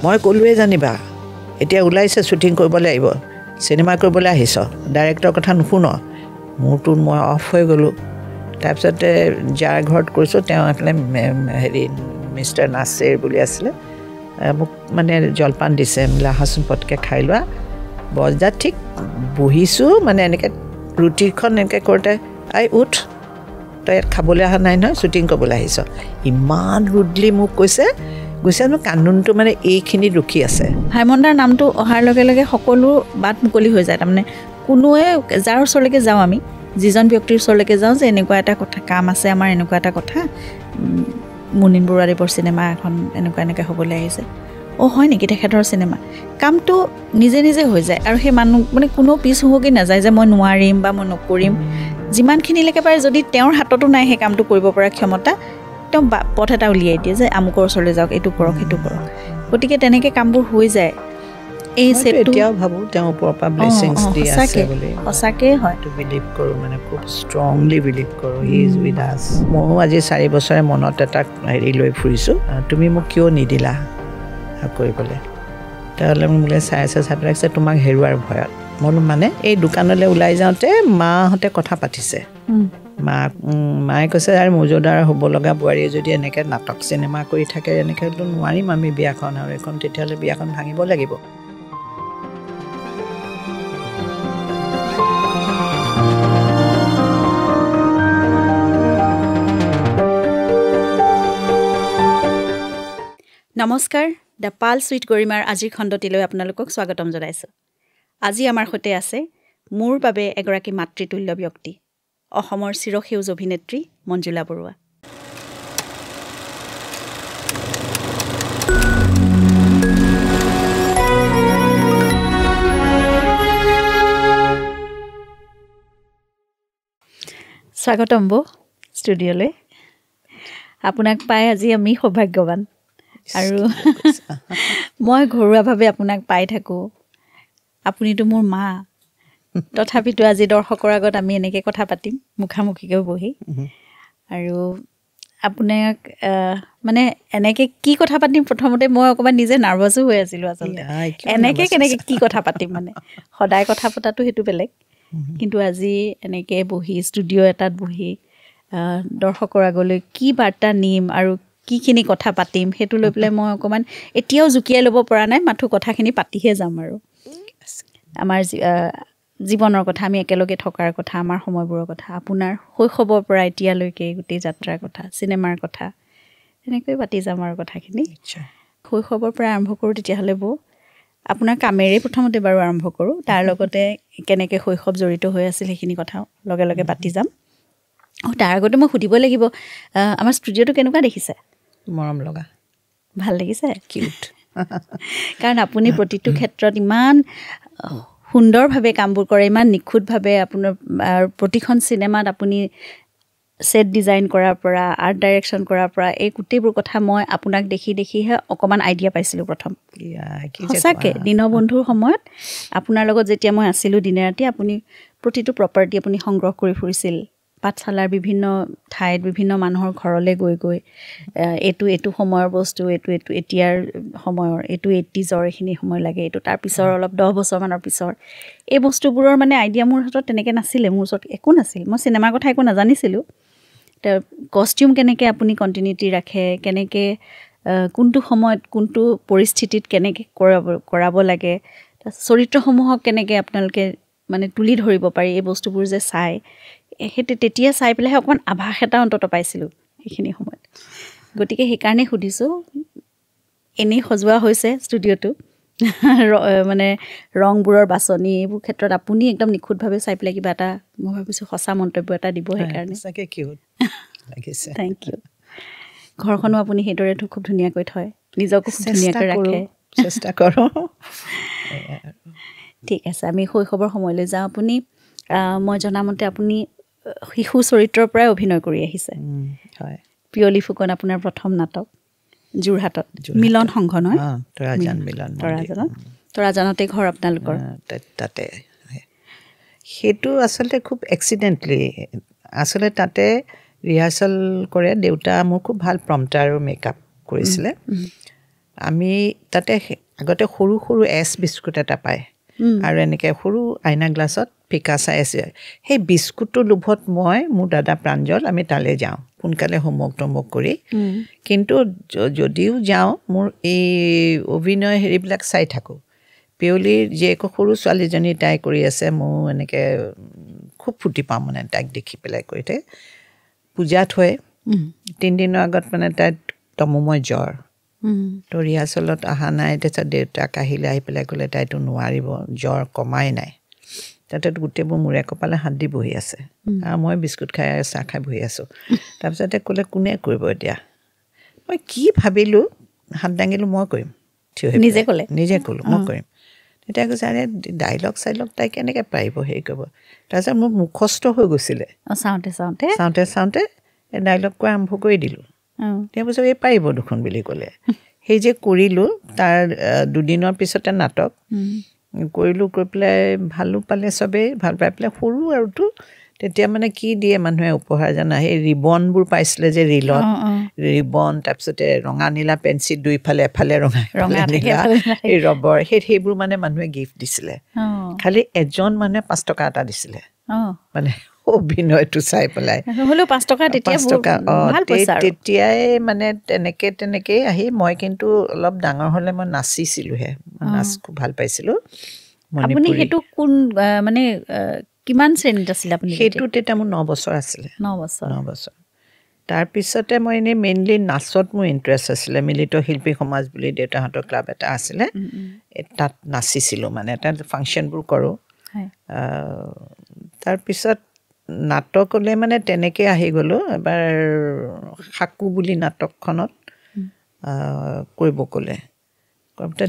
মই ক'লোৱে জানিবা এতিয়া ওলাইছে শ্বুটিং কৰিবলৈ আহিব চিনেমা কৰিবলৈ আহিছ ডাইৰেক্টৰৰ কথা নুশুন মোৰতো মই অফ হৈ গ'লোঁ তাৰপিছতে যাৰ ঘৰত কৰিছোঁ তেওঁ এফালে হেৰি মিষ্টাৰ নাছিৰ বুলি আছিলে মোক মানে জলপান দিছে বোলে আহাচোন পটকৈ খাই লোৱা বজাত ঠিক বহিছোঁ মানে এনেকৈ ৰুটিখন এনেকৈ কৰোঁতে আই উঠ তই ইয়াত খাবলৈ অহা নাই নহয় শ্বুটিং কৰিবলৈ আহিছ ইমান ৰুডলি মোক কৈছে মোৰ কান্দোনটো মানে এইখিনিত ৰখি আছে ভাইমন্দাৰ নামটো অহাৰ লগে লগে সকলো বাট মুকলি হৈ যায় তাৰমানে কোনোৱে যাৰ ওচৰলৈকে যাওঁ আমি যিজন ব্যক্তিৰ ওচৰলৈকে যাওঁ যে এনেকুৱা এটা কথা কাম আছে আমাৰ এনেকুৱা এটা কথা মুনিন বৰুৱাদেৱৰ চিনেমা এখন এনেকৈ হ'বলৈ আহিছে হয় নেকি তেখেতৰ চিনেমা কামটো নিজে নিজে হৈ যায় আৰু সেই মানুহ মানে কোনো পিছ হুহকি নাযায় যে মই নোৱাৰিম বা মই নকৰিম যিমানখিনিলৈকে পাৰে যদি তেওঁৰ হাততো নাই সেই কামটো কৰিব পৰা ক্ষমতা তেওঁ পথ এটা উলিয়াই দিয়ে যে আমুকৰ ওচৰলৈ যাওক এইটো কৰক সেইটো কৰক গতিকে তেনেকৈ কামবোৰ হৈ যায় এই এতিয়াও ভাবোঁ তেওঁৰ ওপৰৰ পৰা ব্লেছিংছ দি আছে বুলি সঁচাকৈ হয় বিলিভ কৰোঁ মানে খুব ষ্ট্ৰংলি বিলিভ কৰোঁ হি ইজ উইথ আছ ময়ো আজি 4 বছৰে মনত এটা হেৰি লৈ ফুৰিছোঁ তুমি মোক কিয় নিদিলা কৰিবলৈ তেতিয়াহ'লে মোক বোলে চাই পেলাইছে তোমাক হেৰুৱাৰ ভয়ত মই মানে এই দোকানলৈ ওলাই যাওঁতে মাহঁতে কথা পাতিছে মায়ে কৈছে আৰু মৌজুদাৰ হ'ব লগা বোৱাৰীয়ে যদি এনেকৈ নাটক চিনেমা কৰি থাকে এনেকৈ নোৱাৰিম আমি বিয়াখন আৰু এখন তেতিয়াহ'লে বিয়াখন ভাঙিব লাগিব নমস্কাৰ দ্য পালছ উইথ গৰিমাৰ আজিৰ খণ্ডটিলৈ আপোনালোকক স্বাগতম জনাইছোঁ আজি আমাৰ সৈতে আছে মোৰ বাবে এগৰাকী মাতৃতুল্য ব্যক্তি অসমৰ চিৰসেউজ অভিনেত্ৰী মঞ্জুলা বৰুৱা স্বাগতম বৌ ষ্টুডিঅ'লৈ আপোনাক পাই আজি আমি সৌভাগ্যৱান আৰু মই ঘৰুৱাভাৱে আপোনাক পাই থাকোঁ আপুনিতো মোৰ মা তথাপিতো আজি দৰ্শকৰ আগত আমি এনেকৈ কথা পাতিম মুখামুখিকৈ বহি আৰু আপোনাক মানে এনেকৈ কি কথা পাতিম প্ৰথমতে মই অকণমান নিজে নাৰ্ভাছো হৈ আছিলোঁ আচলতে এনেকৈ কেনেকৈ কি কথা পাতিম মানে সদায় কথা পতাটো সেইটো বেলেগ কিন্তু আজি এনেকৈ বহি ষ্টুডিঅ' এটাত বহি দৰ্শকৰ আগলৈ কি বাৰ্তা নিম আৰু কিখিনি কথা পাতিম সেইটো লৈ পেলাই মই অকণমান এতিয়াও জুকিয়াই ল'ব পৰা নাই মাথো কথাখিনি পাতিহে যাম আৰু আমাৰ জীৱনৰ কথা আমি একেলগে থকাৰ কথা আমাৰ সময়বোৰৰ কথা আপোনাৰ শৈশৱৰ পৰা এতিয়ালৈকে গোটেই যাত্ৰাৰ কথা চিনেমাৰ কথা এনেকৈ পাতি যাম আৰু কথাখিনি শৈশৱৰ পৰা আৰম্ভ কৰোঁ তেতিয়াহ'লে বৌ আপোনাৰ কামেৰেই প্ৰথমতে বাৰু আৰম্ভ কৰোঁ তাৰ লগতে কেনেকৈ শৈশৱ জড়িত হৈ আছিল সেইখিনি কথাও লগে লগে পাতি যাম তাৰ আগতে মই সুধিব লাগিব আমাৰ ষ্টুডিঅ'টো কেনেকুৱা দেখিছে মৰম লগা ভাল লাগিছে কিউট কাৰণ আপুনি প্ৰতিটো ক্ষেত্ৰত ইমান সুন্দৰভাৱে কামবোৰ কৰে ইমান নিখুঁতভাৱে আপোনাৰ প্ৰতিখন চিনেমাত আপুনি ছেট ডিজাইন কৰাৰ পৰা আৰ্ট ডাইৰেকশ্যন কৰাৰ পৰা এই গোটেইবোৰ কথা মই আপোনাক দেখিহে অকণমান আইডিয়া পাইছিলোঁ প্ৰথম সঁচাকৈ দীনবন্ধুৰ সময়ত আপোনাৰ লগত যেতিয়া মই আছিলোঁ দিনে ৰাতি আপুনি প্ৰতিটো প্ৰপাৰ্টি আপুনি সংগ্ৰহ কৰি ফুৰিছিল পাঠশালাৰ বিভিন্ন ঠাইত বিভিন্ন মানুহৰ ঘৰলৈ গৈ এইটো সময়ৰ বস্তু এইটো এতিয়াৰ সময়ৰ এইটো 80s এইখিনি সময় লাগে এইটো তাৰ পিছৰ অলপ 10 বছৰমানৰ পিছৰ এই বস্তুবোৰৰ মানে আইডিয়া মোৰ হাতত তেনেকৈ নাছিলে মোৰ ওচৰত একো নাছিল মই চিনেমাৰ কথা একো নাজানিছিলোঁ কষ্টিউম কেনেকৈ আপুনি কণ্টিনিউটি ৰাখে কেনেকৈ কোনটো সময়ত কোনটো পৰিস্থিতিত কেনেকৈ কৰাব লাগে চৰিত্ৰসমূহক কেনেকৈ আপোনালোকে মানে তুলি ধৰিব পাৰি এই বস্তুবোৰ যে চাই সেইটো তেতিয়া চাই পেলাইহে অকণমান আভাস এটা অন্তত পাইছিলোঁ সেইখিনি সময়ত গতিকে সেইকাৰণে সুধিছোঁ এনেই সজোৱা হৈছে ষ্টুডিঅ'টো মানে ৰংবোৰৰ বাছনি এইবোৰ ক্ষেত্ৰত আপুনি একদম নিখুঁতভাৱে চাই পেলাই কিবা এটা মই ভাবিছোঁ সঁচা মন্তব্য এটা দিব সেইকাৰণে থেংক ইউ ঘৰখনো আপুনি সেইদৰে খুব ধুনীয়াকৈ থয় নিজকো খুব ধুনীয়াকৈ ৰাখে চেষ্টা কৰোঁ ঠিক আছে আমি শৈশৱৰ সময়লৈ যাওঁ আপুনি মই জনামতে আপুনি শিশু চৰিত্ৰৰ পৰাই অভিনয় কৰি আহিছে হয় পিয়লি ফুকন আপোনাৰ প্ৰথম নাটক যোৰহাটত মিলন সংঘ নহয় তৰাজানতে ঘৰ আপোনালোকৰ তাতে সেইটো আচলতে খুব এক্সিডেণ্টলি আচলতে তাতে ৰিহাৰ্চেল কৰে দেউতা মোৰ খুব ভাল প্ৰম্পটাৰ আৰু মেকআপ কৰিছিলে আমি তাতে আগতে সৰু সৰু এছ বিস্কুট এটা পায় আৰু এনেকৈ সৰু আইনা গ্লাছত ফিকা চাই আছে সেই বিস্কুটটোৰ লোভত মই মোৰ দাদা প্ৰাঞ্জল আমি তালৈ যাওঁ সোনকালে হোমৱৰ্ক কৰি কিন্তু যদিও যাওঁ মোৰ এই অভিনয় হেৰিবিলাক চাই থাকোঁ পিয়লিৰ জীয়েকো সৰু ছোৱালীজনী তাই কৰি আছে মোৰ এনেকৈ খুব ফূৰ্তি পাওঁ মানে তাইক দেখি পেলাই কৰি থাকে পূজাত হয় 3 দিনৰ আগত মানে তাইত তমুময় জ্বৰ তো ৰিহাৰ্চলত অহা নাই তাৰপিছত দেউতাক আহিলে আহি পেলাই ক'লে তাইতো নোৱাৰিব জ্বৰ কমাই নাই তাতে গোটেইবোৰ মূৰে কপালে হাত দি বহি আছে আৰু মই বিস্কুট খাই চাহ খাই বহি আছোঁ তাৰপিছতে ক'লে কোনে কৰিব এতিয়া মই কি ভাবিলোঁ হাত দাঙিলোঁ মই কৰিম নিজে ক'লোঁ মই কৰিম তেতিয়া কৈছে আৰে ডাইলগ চাইলগ তাই কেনেকৈ পাৰিব হেৰি কৰিব তাৰপিছত মোৰ মুখস্থ হৈ গৈছিলে চাওঁতে ডাইলগ কৈ আৰম্ভ কৰি দিলোঁ তেওঁ কৈছে এই পাৰিব দেখোন বুলি ক'লে সেই যে কৰিলোঁ তাৰ 2 দিনৰ পিছতে নাটক কৰিলোঁ কৰি পেলাই ভালো পালে চবেই ভাল পাই পেলাই সৰু আৰুতো তেতিয়া মানে কি দিয়ে মানুহে উপহাৰ জানা সেই ৰিবনবোৰ পাইছিলে যে ৰিলত ৰিবন তাৰপিছতে ৰঙা নীলা পেঞ্চিল দুইফালে এফালে ৰঙা নীলা এই ৰবৰ সেইবোৰ মানে মানুহে গিফ্ট দিছিলে খালি এজন মানুহে 5 টকা এটা দিছিলে মানে অভিনয়টো চাই পেলাই 5 টকা তেতিয়াই মানে তেনেকেই আহি মই কিন্তু অলপ ডাঙৰ হ'লে মই নাচিছিলোঁহে নাচ খুব ভাল পাইছিলোঁ আপুনি সেইটো কোন মানে কিমান শ্ৰেণীত আছিলে আপুনি সেইটো তেতিয়া মোৰ 9 বছৰ আছিলে 9 বছৰ তাৰপিছতে মই এনেই মেইনলি নাচত মোৰ ইণ্টাৰেষ্ট আছিলে মিলিত শিল্পী সমাজ বুলি দেউতাহঁতৰ ক্লাব এটা আছিলে তাত নাচিছিলোঁ মানে তাত ফাংচনবোৰ কৰোঁ তাৰপিছত নাটকলৈ মানে তেনেকৈ আহি গ'লোঁ এবাৰ সাকু বুলি নাটকখনত কৰিব ক'লে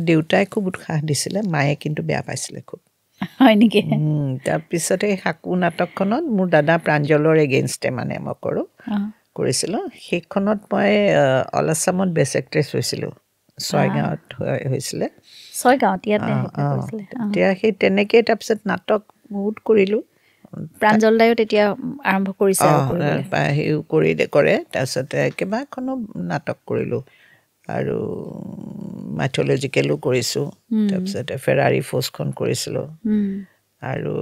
দেউতাই খুব উৎসাহ দিছিলে মায়ে কিন্তু বেয়া পাইছিলে খুব হয় নেকি তাৰপিছতে সাকু নাটকখনত মোৰ দাদা প্ৰাঞ্জলৰ এগেইনষ্টে মানে মই কৰিছিলোঁ সেইখনত মই অল আছামত বেষ্ট এক্ট্ৰেছ হৈছিলোঁ 6 গাঁৱত হৈছিলে তেতিয়া সেই তেনেকৈ তাৰপিছত নাটক বহুত কৰিলোঁ প্ৰাঞ্জল দায়ো তেতিয়া আৰম্ভ কৰিছে কৰে তাৰপিছতে কেইবাখনো নাটক কৰিলোঁ আৰু মাইথলজিকেলো কৰিছোঁ তাৰপিছতে ফেৰাৰী ফ'ৰ্চখন কৰিছিলোঁ আৰু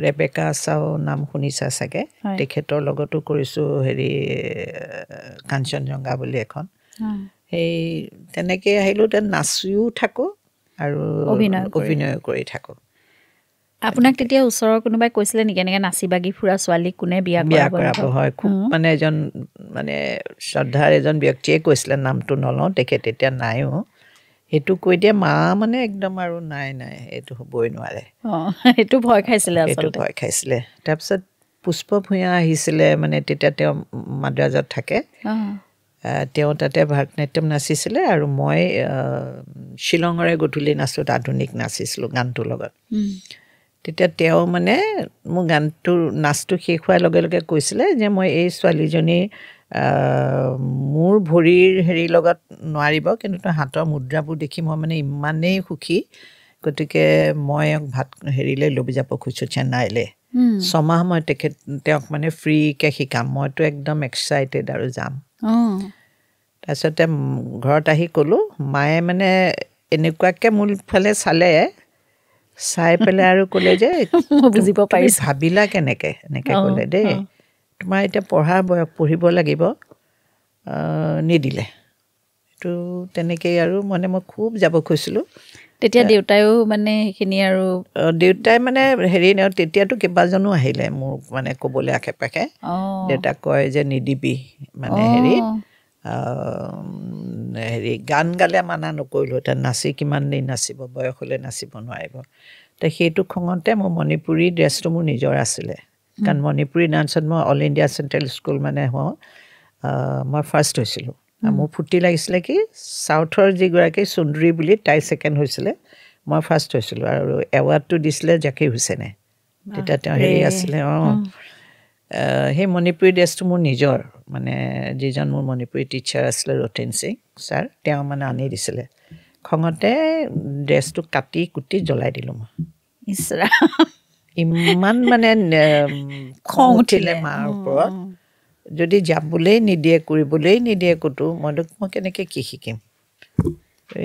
ৰেবেকা আছাও নাম শুনিছা চাগে তেখেতৰ লগতো কৰিছোঁ হেৰি কাঞ্চনজংঘা বুলি এখন সেই তেনেকৈ আহিলোঁ তাত নাচিও থাকোঁ আৰু অভিনয় কৰি থাকোঁ আপোনাক তেতিয়া ওচৰৰ কোনোবাই কৈছিলে নেকি এনেকৈ নাচি বাগি ফুৰা ছোৱালীক কোনে বিয়া কৰাব হয় খুব মানে এজন মানে শ্ৰদ্ধাৰ এজন ব্যক্তিয়ে কৈছিলে নামটো নলওঁ তেখেত তেতিয়া নাইও সেইটো কৈ দিয়ে মা মানে একদম আৰু নাই এইটো হ'বই নোৱাৰে সেইটো ভয় খাইছিলে তাৰপিছত পুষ্প ভূঞা আহিছিলে মানে তেতিয়া তেওঁ মাদ্ৰাজত থাকে তেওঁ তাতে ভাৰতনাট্যম নাচিছিলে আৰু মই শ্বিলঙৰে গধূলি নাচোত আধুনিক নাচিছিলোঁ গানটোৰ লগত তেতিয়া তেওঁ মানে মোৰ গানটোৰ নাচটো শেষ হোৱাৰ লগে লগে কৈছিলে যে মই এই ছোৱালীজনী মোৰ ভৰিৰ হেৰিৰ লগত নোৱাৰিব কিন্তু হাতৰ মুদ্ৰাবোৰ দেখি মই মানে ইমানেই সুখী গতিকে মই ভাত হেৰিলৈ লৈ যাব খুজিছোঁ চেন্নাইলৈ 6 মাহ মই তেওঁক মানে ফ্ৰীকৈ শিকাম মইতো একদম এক্সাইটেড আৰু যাম তাৰপিছতে ঘৰত আহি ক'লোঁ মায়ে মানে এনেকুৱাকৈ মোৰ ফালে চাই পেলাই আৰু ক'লে যে বুজিব পাৰিছোঁ ভাবিলা কেনেকৈ এনেকৈ ক'লে দেই তোমাৰ এতিয়া পঢ়িব লাগিব নিদিলে এইটো তেনেকেই আৰু মানে মই খুব যাব খুজিছিলোঁ তেতিয়া দেউতায়ো মানে সেইখিনি আৰু দেউতাই মানে হেৰি তেতিয়াতো কেইবাজনো আহিলে মোৰ মানে ক'বলৈ আশে পাশে দেউতাক কয় যে নিদিবি মানে হেৰি গান গালে মানা নকৰিলোঁ এতিয়া নাচি কিমান দিন নাচিব বয়স হ'লে নাচিব নোৱাৰিব তো সেইটো খঙতে মোৰ মণিপুৰী ড্ৰেছটো মোৰ নিজৰ আছিলে কাৰণ মণিপুৰী ডান্সত মই অল ইণ্ডিয়া চেণ্ট্ৰেল স্কুল মানে মই ফাৰ্ষ্ট হৈছিলোঁ মোৰ ফূৰ্তি লাগিছিলে কি চাউথৰ যিগৰাকী সুন্দৰী বুলি তাই ছেকেণ্ড হৈছিলে মই ফাৰ্ষ্ট হৈছিলোঁ আৰু এৱাৰ্ডটো দিছিলে জাকিৰ হুছেইনে তেতিয়া তেওঁ হেৰি আছিলে সেই মণিপুৰী ড্ৰেছটো মোৰ নিজৰ মানে যিজন মোৰ মণিপুৰী টিচাৰ আছিলে ৰতন সিং ছাৰ তেওঁ মানে আনি দিছিলে খঙতে ড্ৰেছটো কাটি কুটি জ্বলাই দিলোঁ মই ইমান মানে খং উঠিলে মাৰ ওপৰত যদি যাবলৈ নিদিয়ে কৰিবলৈ নিদিয়ে ক'তো মই কেনেকৈ কি শিকিম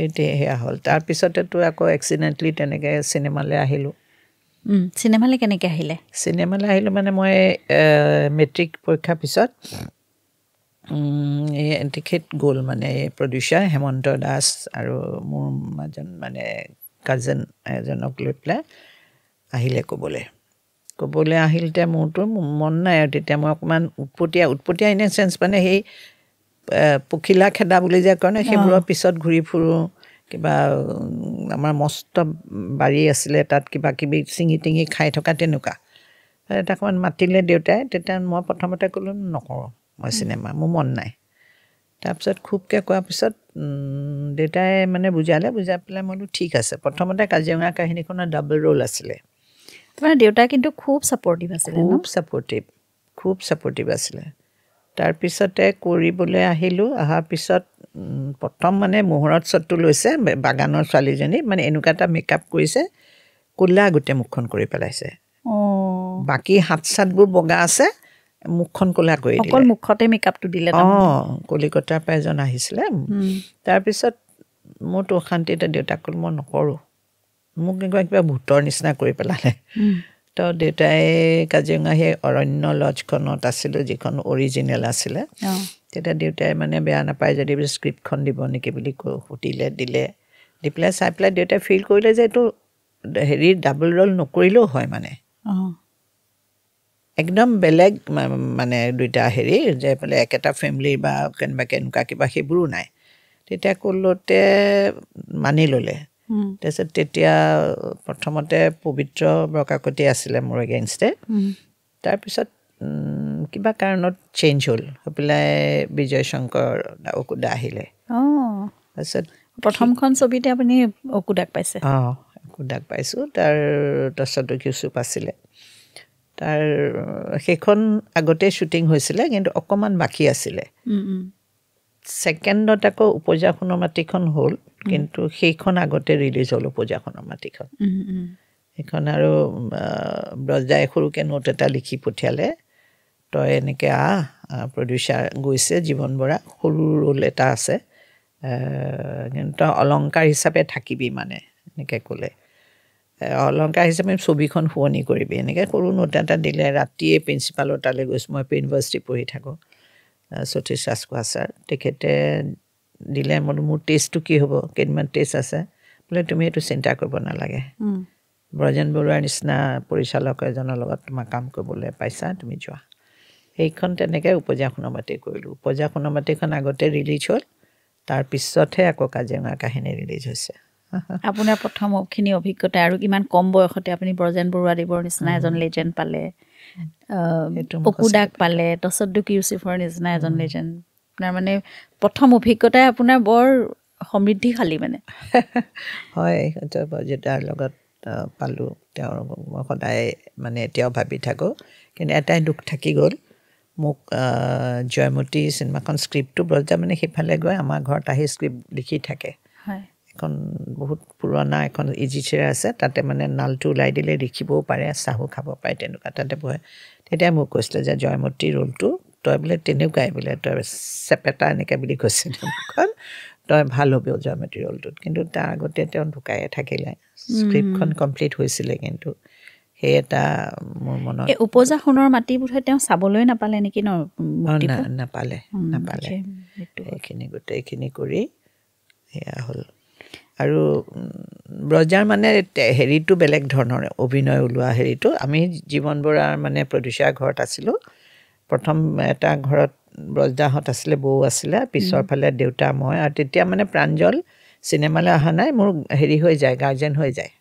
এতিয়া সেয়া হ'ল তাৰপিছতেতো আকৌ এক্সিডেণ্টলি তেনেকৈ চিনেমালৈ আহিলোঁ চিনেমালৈ কেনেকৈ আহিলে চিনেমালৈ আহিলোঁ মানে মই মেট্ৰিক পৰীক্ষাৰ পিছত তেখেত গ'ল মানে প্ৰডিউচাৰ হেমন্ত দাস আৰু মোৰ এজন মানে কাজিন এজনক লৈ পেলাই আহিলে ক'বলৈ আহিলতে মোৰতো মন নাই আৰু তেতিয়া মই অকণমান উৎপতীয়া ইন এ চেঞ্চ মানে সেই পখিলা খেদা বুলি যে কয় ন সেইবোৰৰ পিছত ঘূৰি ফুৰোঁ কিবা আমাৰ মস্ত বাৰী আছিলে তাত কিবা কিবি চিঙি টিঙি খাই থকা তেনেকুৱা এটা অকণমান মাতিলে দেউতাই তেতিয়া মই প্ৰথমতে ক'লোঁ নকৰোঁ মই চিনেমা মোৰ মন নাই তাৰপিছত খুবকৈ কোৱাৰ পিছত দেউতাই মানে বুজাই পেলাই মই বোলো ঠিক আছে প্ৰথমতে কাজিৰঙা কাহিনীখনৰ ডাবল ৰোল আছিলে তোমাৰ দেউতা কিন্তু খুব ছাপৰ্টিভ আছিলে খুব ছাপৰ্টিভ আছিলে তাৰপিছতে কৰিবলৈ আহিলোঁ অহাৰ পিছত প্ৰথম মানে মোহৰত শ্বটটো লৈছে বাগানৰ ছোৱালীজনী মানে এনেকুৱা এটা মেকআপ কৰিছে ক'লা গোটেই মুখখন কৰি পেলাইছে বাকী হাত চাতবোৰ বগা আছে মুখখন ক'লা কৰি দিলে অকল মুখতে মেকআপটো দিলে কলিকতাৰ পৰা এজন আহিছিলে তাৰপিছত মোৰতো অশান্তিতে দেউতাক ক'লো মই নকৰোঁ মোক কিবা ভূতৰ নিচিনা কৰি পেলালে তো দেউতাই কাজিৰঙা সেই অৰণ্য লজখনত আছিলোঁ যিখন অৰিজিনেল আছিলে তেতিয়া দেউতাই মানে বেয়া নাপায় যদি স্ক্ৰিপ্টখন দিব নেকি বুলি সুধিলে দিলে দি পেলাই চাই পেলাই দেউতাই ফিল কৰিলে যে এইটো হেৰি ডাবল ৰোল নকৰিলেও হয় মানে একদম বেলেগ মানে দুইটা হেৰি যে বোলে একেটা ফেমিলিৰ বা কেনেকুৱা কিবা সেইবোৰো নাই তেতিয়া ক'লোতে মানি ল'লে তাৰপিছত তেতিয়া প্ৰথমতে পবিত্ৰ বৰকাকতি আছিলে মোৰ এগেইনষ্টে তাৰপিছত কিবা কাৰণত চেঞ্জ হ'ল হৈ পেলাই বিজয় শংকৰ অকুদা আহিলে তাৰপিছত প্ৰথমখন ছবিতে আপুনি অকুদাক পাইছে অকুদাক পাইছোঁ তাৰপিছত কিউচুপ আছিলে তাৰ সেইখন আগতে শ্বুটিং হৈছিলে কিন্তু অকণমান বাকী আছিলে ছেকেণ্ডত আকৌ উপজা সোণৰ মাটিখন হ'ল কিন্তু সেইখন আগতে ৰিলিজ হ'ল উপজা সোণৰ মাটিখন সেইখন আৰু ব্ৰজাই সৰুকৈ নোট এটা লিখি পঠিয়ালে তই এনেকৈ প্ৰডিউচাৰ গৈছে জীৱন বৰা সৰু ৰোল এটা আছে কিন্তু তই অলংকাৰ হিচাপে থাকিবি মানে এনেকৈ ক'লে অলংকাৰ হিচাপে ছবিখন শুৱনি কৰিবি এনেকৈ সৰু নোট এটা দিলে ৰাতিয়ে প্ৰিন্সিপালৰ তালৈ গৈছোঁ মই ইউনিভাৰ্চিটি পঢ়ি থাকোঁ সতীশ ৰাজখোৱা ছাৰ তেখেতে দিলে মোৰ টেষ্টটো কি হ'ব কেইদিনমান টেষ্ট আছে বোলে তুমি এইটো চিন্তা কৰিব নালাগে ব্ৰজেন বৰুৱাৰ নিচিনা পৰিচালক এজনৰ লগত তোমাৰ কাম কৰিবলৈ পাইছা তুমি যোৱা সেইখন তেনেকৈ উপজা সোণৰ মাটি কৰিলোঁ উপজা সোণৰ মাটিখন আগতে ৰিলিজ হ'ল তাৰপিছতহে আকৌ কাজিৰঙা কাহিনী ৰিলিজ হৈছে আপোনাৰ প্ৰথমখিনি অভিজ্ঞতা আৰু ইমান কম বয়সতে আপুনি ব্ৰজেন বৰুৱাদেৱৰ নিচিনা এজন লেজেণ্ড পালে অকুদাক পালে তছদ্দুক ইউচুফৰ নিচিনা এজন লেজেণ্ড আপোনাৰ মানে প্ৰথম অভিজ্ঞতাই আপোনাৰ বৰ সমৃদ্ধিশালী মানে হয় বৰজিতাৰ লগত পালোঁ তেওঁৰ মই সদায় মানে এতিয়াও ভাবি থাকোঁ কিন্তু এটাই দুখ থাকি গ'ল মোক জয়মতী চিনেমাখন স্ক্ৰিপ্টটো ব্ৰজা মানে সেইফালে গৈ আমাৰ ঘৰত আহি স্ক্ৰিপ্ট লিখি থাকে এখন বহুত পুৰণা এখন ইজি চেয়াৰ আছে তাতে মানে নালটো ওলাই দিলে লিখিবও পাৰে চাহো খাব পাৰে তেনেকুৱা তাতে বহে তেতিয়া মোক কৈছিলে যে জয়মতী ৰোলটো তই বোলে তেনেকুৱাই বোলে তই চেপেটা এনেকৈ বুলি কৈছে মুখখন তই ভাল হ'বি জয়মতী ৰোলটোত কিন্তু তাৰ আগতে তেওঁ ঢুকায়ে থাকিলে স্ক্ৰিপ্টখন কমপ্লিট হৈছিলে কিন্তু সেই এটা মোৰ মনত উপজা সোণৰ মাটি বোধহয় তেওঁ চাবলৈ নাপালে নেকি নাপালে সেইখিনি গোটেইখিনি কৰি সেয়া হ'ল আৰু ব্ৰজাৰ মানে হেৰিটো বেলেগ ধৰণৰ অভিনয় ওলোৱা হেৰিটো আমি জীৱন বৰাৰ মানে প্ৰডিউচাৰ ঘৰত আছিলোঁ প্ৰথম এটা ঘৰত ব্ৰজদাহঁত আছিলে বৌ আছিলে পিছৰ ফালে দেউতা মই আৰু তেতিয়া মানে প্ৰাঞ্জল চিনেমালৈ অহা নাই মোৰ হেৰি হৈ যায় গাৰ্জেন হৈ যায়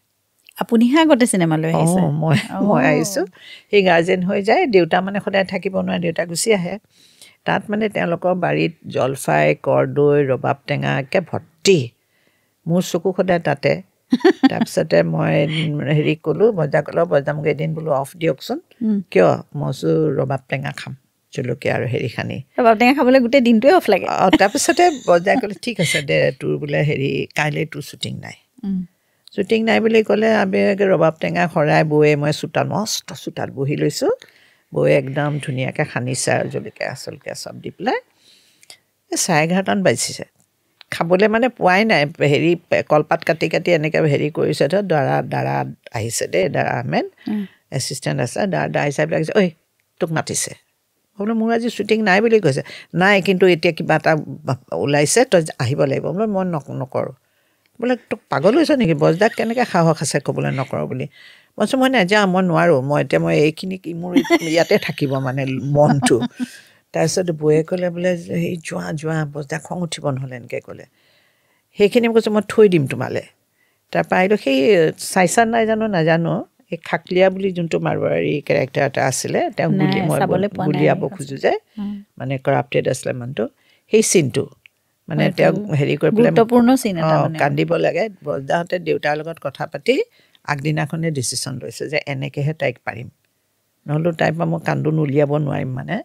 আপুনিহে আগতে চিনেমালৈ আহিছে মই আহিছোঁ সেই গাৰ্জেন হৈ যায় দেউতা মানে সদায় থাকিব নোৱাৰে দেউতা গুচি আহে তাত মানে তেওঁলোকৰ বাৰীত জলফাই কৰ্দৈ ৰবাব টেঙা একে ভৰ্তি মোৰ চকু সদায় তাতে তাৰপিছতে মই হেৰি ক'লোঁ বজা মোক এদিন বোলো অফ দিয়কচোন কিয় মই ৰবাব টেঙা খাম জলকীয়া আৰু হেৰি সানি ৰবাব টেঙা খাবলৈ গোটেই দিনটোৱে অফ লাগে তাৰপিছতে বজাই ক'লে ঠিক আছে দে তোৰ বোলে হেৰি কাইলৈ তোৰ শ্বুটিং নাই বুলি ক'লে আমি ৰবাব টেঙা শৰাই বৌয়ে মই চোতাল মস্ত চোতাল বহি লৈছোঁ বৌয়ে একদম ধুনীয়াকৈ সানিছে আৰু জলকীয়া চলকীয়া চব দি পেলাই 11:30 বাজিছে খাবলৈ মানে পোৱাই নাই হেৰি কলপাত কাটি কাটি এনেকৈ হেৰি কৰিছে তো দাৰা আহিছে দেই দাৰা আহমেদ এছিষ্টেণ্ট আছে দাৰা হিচাপে লাগিছে ঐ তোক মাতিছে বোলো মোৰ আজি শ্বুটিং নাই বুলি কৈছে নাই কিন্তু এতিয়া কিবা এটা ওলাইছে তই আহিব লাগিব বোলে মই নকৰোঁ বোলে তোক পাগল হৈছ নেকি বজদাক কেনেকৈ সাহস আছে ক'বলৈ নকৰোঁ বুলি মই মই নাযাওঁ মই নোৱাৰোঁ মই এইখিনি মোৰ ইয়াতে থাকিব মানে মনটো তাৰপিছত বৌয়ে ক'লে বোলে সেই যোৱা বজদা খং উঠিব নহ'লে এনেকৈ ক'লে সেইখিনি কৈছোঁ মই থৈ দিম তোমালৈ তাৰপৰা আহিলোঁ সেই চাইছা নাই নাজানো এই খাকলীয়া বুলি যোনটো মাৰোৱাৰী কেৰেক্টাৰ এটা আছিলে তেওঁ গুলিয়াব খোজোঁ যে মানে কৰাপ্টেড আছিলে মানুহটো সেই চিনটো মানে তেওঁক হেৰি কৰি পেলাই কান্দিব লাগে বজদাহঁতে দেউতাৰ লগত কথা পাতি আগদিনাখনে ডিচিশ্যন লৈছে যে এনেকৈহে তাইক পাৰিম নহ'লেও তাইৰ পৰা মই কান্দোন উলিয়াব নোৱাৰিম মানে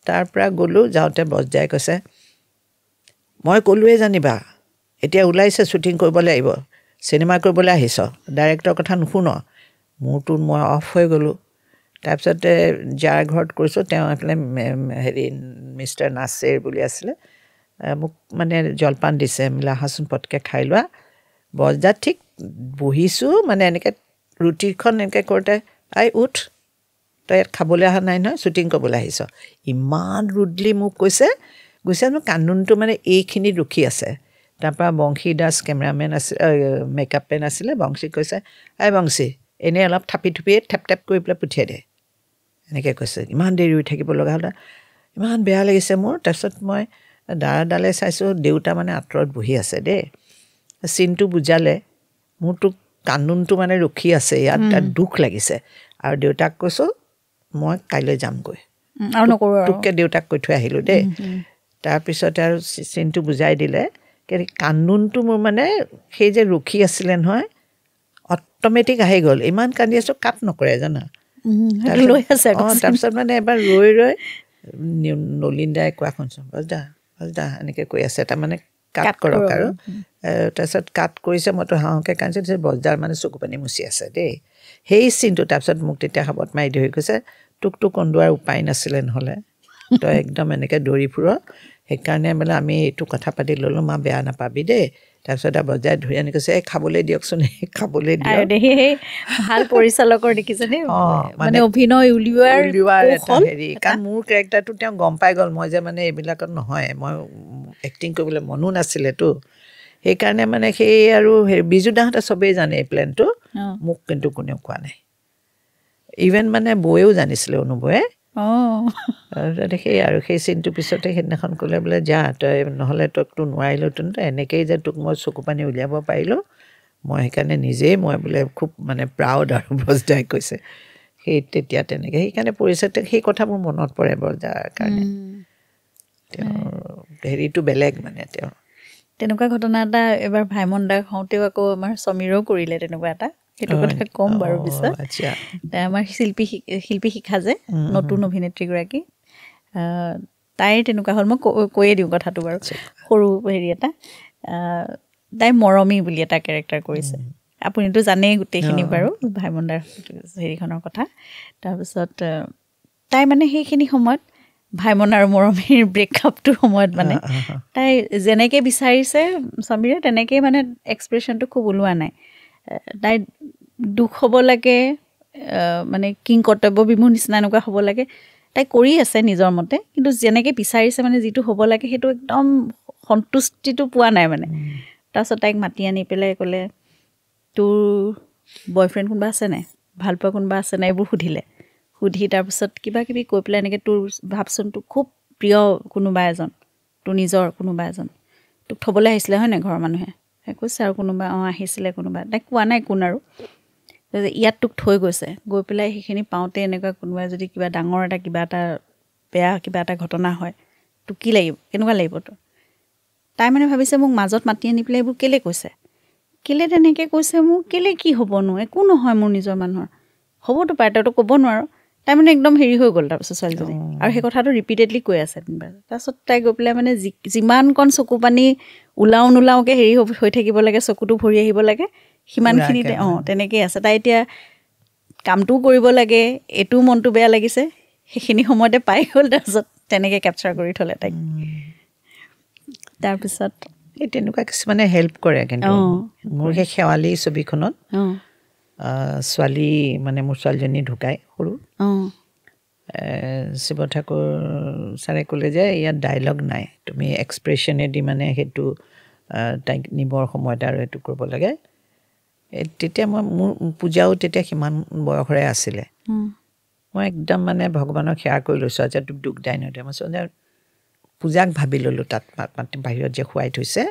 তাৰপৰা গ'লোঁ যাওঁতে বজদাই কৈছে মই ক'লোৱে জানিবা এতিয়া ওলাইছে শ্বুটিং কৰিবলৈ আহিব চিনেমা কৰিবলৈ আহিছ ডাইৰেক্টৰৰ কথা নুশুন মোৰতো মই অফ হৈ গ'লোঁ তাৰপিছতে যাৰ ঘৰত কৰিছোঁ তেওঁ এইফালে হেৰি মিষ্টাৰ নাছিৰ বুলি আছিলে মোক মানে জলপান দিছে মিলা আহাচোন পটকৈ খাই লোৱা বজদা ঠিক বহিছোঁ মানে এনেকৈ ৰুটিখন এনেকৈ কৰোঁতে উঠ তই ইয়াত খাবলৈ অহা নাই নহয় শ্বুটিং কৰিবলৈ আহিছ ইমান ৰুডলি মোক কৈছে মোৰ কান্দোনটো মানে এইখিনিত ৰখি আছে তাৰপৰা বংশী দাস কেমেৰামেন আছিলে মেকআপ মেন আছিলে বংশীক কৈছে বংশী এনেই অলপ থাপি থুপিয়ে থেপ কৰি পেলাই পঠিয়াই দে এনেকৈ কৈছে ইমান দেৰি ৰৈ থাকিব লগা হ'লে ইমান বেয়া লাগিছে মোৰ তাৰপিছত মই দাৰাডালে চাইছোঁ দেউতা মানে আঁতৰত বহি আছে দেই চিনটো বুজালে মোৰতো কান্দোনটো মানে ৰখি আছে ইয়াত দুখ লাগিছে আৰু দেউতাক কৈছোঁ মই কাইলৈ যামগৈ তোককৈ দেউতাক কৈ থৈ আহিলোঁ দেই তাৰপিছতে আৰু চিনটো বুজাই দিলে কান্দোনটো মোৰ মানে সেই যে ৰখি আছিলে নহয় অট'মেটিক আহি গ'ল ইমান কান্দি আছোঁ কাট নকৰে জানা তাৰপিছত মানে এবাৰ ৰৈ নলিন দাই কোৱা শুনছোঁ বজদা এনেকৈ কৈ আছে তাৰমানে কাট কৰক আৰু তাৰপিছত কাট কৰিছে মইতো হাঁহকৈ কান্দিছোঁ বজদাৰ মানে চকু পানী মুচি আছে দেই সেই চিনটো তাৰপিছত মোক তেতিয়া সাবত মাৰি ধৰি কৈছে তোকতো কন্দোৱাৰ উপায় নাছিলে নহ'লে তই একদম এনেকৈ দৌৰি ফুৰ সেইকাৰণে বোলে আমি এইটো কথা পাতি ল'লোঁ মা বেয়া নাপাবি দেই তাৰপিছত বজাই ধৰি আনি কৈছে খাবলৈ দিয়কচোন খাবলৈ দিয়ক ভাল পৰিচালকৰ দেখিছেনে মানে অভিনয় উলিওৱাৰ এটা হেৰি কাৰণ মোৰ কেৰেক্টাৰটো তেওঁ গম পাই গ'ল মই যে মানে এইবিলাকত নহয় মই এক্টিং কৰিবলৈ মনো নাছিলেতো সেইকাৰণে মানে সেই আৰু বিজুদাহঁতে চবেই জানে এই প্লেনটো মোক কিন্তু কোনেও কোৱা নাই ইভেন মানে বৌয়েও জানিছিলে অনুবয়ে সেই আৰু সেই চিনটোৰ পিছতে সেইদিনাখন ক'লে বোলে যা তই নহ'লে তোকতো নোৱাৰিলোঁতেন তই এনেকৈয়ে যে তোক মই চকু পানী উলিয়াব পাৰিলোঁ মই সেইকাৰণে নিজেই মই বোলে খুব মানে প্ৰাউড আৰু বজদাই কৈছে সেই তেতিয়া তেনেকৈ সেইকাৰণে পৰিছে সেই কথা মোৰ মনত পৰে বজদাৰ কাৰণে তেওঁৰ হেৰিটো বেলেগ মানে তেওঁৰ তেনেকুৱা ঘটনা এটা এবাৰ ভাইমন দাক হওঁতেও আকৌ আমাৰ সমীৰেও কৰিলে তেনেকুৱা এটা সেইটো কথা ক'ম বাৰু পিছত আমাৰ শিল্পী শিখা যে নতুন অভিনেত্ৰীগৰাকী তাইৰ তেনেকুৱা হ'ল মই কৈয়ে দিওঁ কথাটো বাৰু সৰু হেৰি এটা তাই মৰমী বুলি এটা কেৰেক্টাৰ কৰিছে আপুনিতো জানেই গোটেইখিনি বাৰু ভাইমন দাৰ হেৰিখনৰ কথা তাৰপিছত তাই মানে সেইখিনি সময়ত ভাইমন আৰু মৰমীৰ ব্ৰেকআপটোৰ সময়ত মানে তাই যেনেকৈ বিচাৰিছে সমীৰে তেনেকৈ মানে এক্সপ্ৰেশ্যনটো খুব ওলোৱা নাই তাই দুখ হ'ব লাগে মানে কিং কৰ্তব্য বিমূৰ নিচিনা এনেকুৱা হ'ব লাগে তাই কৰি আছে নিজৰ মতে কিন্তু যেনেকৈ বিচাৰিছে মানে যিটো হ'ব লাগে সেইটো একদম সন্তুষ্টিটো পোৱা নাই মানে তাৰপিছত তাইক মাতি আনি পেলাই ক'লে তোৰ বয়ফ্ৰেণ্ড কোনোবা আছে নাই ভালপোৱা কোনোবা আছে নাই এইবোৰ সুধি তাৰপিছত কিবা কিবি কৈ পেলাই এনেকৈ তোৰ ভাবচোন তোৰ খুব প্ৰিয় কোনোবা এজন তোৰ নিজৰ কোনোবা এজন তোক থ'বলৈ আহিছিলে হয় নাই ঘৰৰ মানুহে কৈছে আৰু কোনোবা আহিছিলে কোনোবা তাইক কোৱা নাই কোন আৰু ইয়াত তোক থৈ গৈছে গৈ পেলাই সেইখিনি পাওঁতে এনেকুৱা কোনোবাই যদি কিবা ডাঙৰ এটা কিবা এটা বেয়া কিবা এটা ঘটনা হয় তোক কি লাগিব কেনেকুৱা লাগিব তোৰ তাই মানে ভাবিছে মোক মাজত মাতি আনি পেলাই এইবোৰ কেলৈ কৈছে কেলৈ তেনেকৈ কৈছে মোক কেলৈ কি হ'বনো একো নহয় মোৰ নিজৰ মানুহৰ হ'বতো পাৰে তইতো ক'ব নোৱাৰো তাই মানে একদম হেৰি হৈ গ'ল তাৰপিছত ছোৱালীজনী আৰু সেই কথাটো ৰিপিটেডলি কৈ আছে তাৰপিছত তাই গৈ পেলাই মানে যিমানকণ চকু পানী নোলাওকৈ হেৰি হৈ থাকিব লাগে চকুটো ভৰি আহিব লাগে সিমানখিনিতে তেনেকেই আছে তাই এতিয়া কামটোও কৰিব লাগে এইটোও মনটো বেয়া লাগিছে সেইখিনি সময়তে পাই গ'ল তাৰপিছত তেনেকৈ কেপচাৰ কৰি থ'লে তাইক তাৰপিছত এই তেনেকুৱা কিছুমানে হেল্প কৰে কিন্তু মোৰ সেই শেৱালি ছবিখনত ছোৱালী মানে মোৰ ছোৱালীজনী ঢুকাই সৰু শিৱ ঠাকুৰ ছাৰে ক'লে যে ইয়াত ডাইলগ নাই তুমি এক্সপ্ৰেশ্যনেদি মানে সেইটো তাইক নিবৰ সময়ত আৰু সেইটো কৰিব লাগে তেতিয়া মোৰ পূজাও তেতিয়া সিমান বয়সৰে আছিলে মই একদম মানে ভগৱানক সেৱা কৰি লৈছোঁ যে তোক দুখ দাই নদে মই যে পূজাক ভাবি ল'লোঁ তাত বাহিৰত যে খুৱাই থৈছে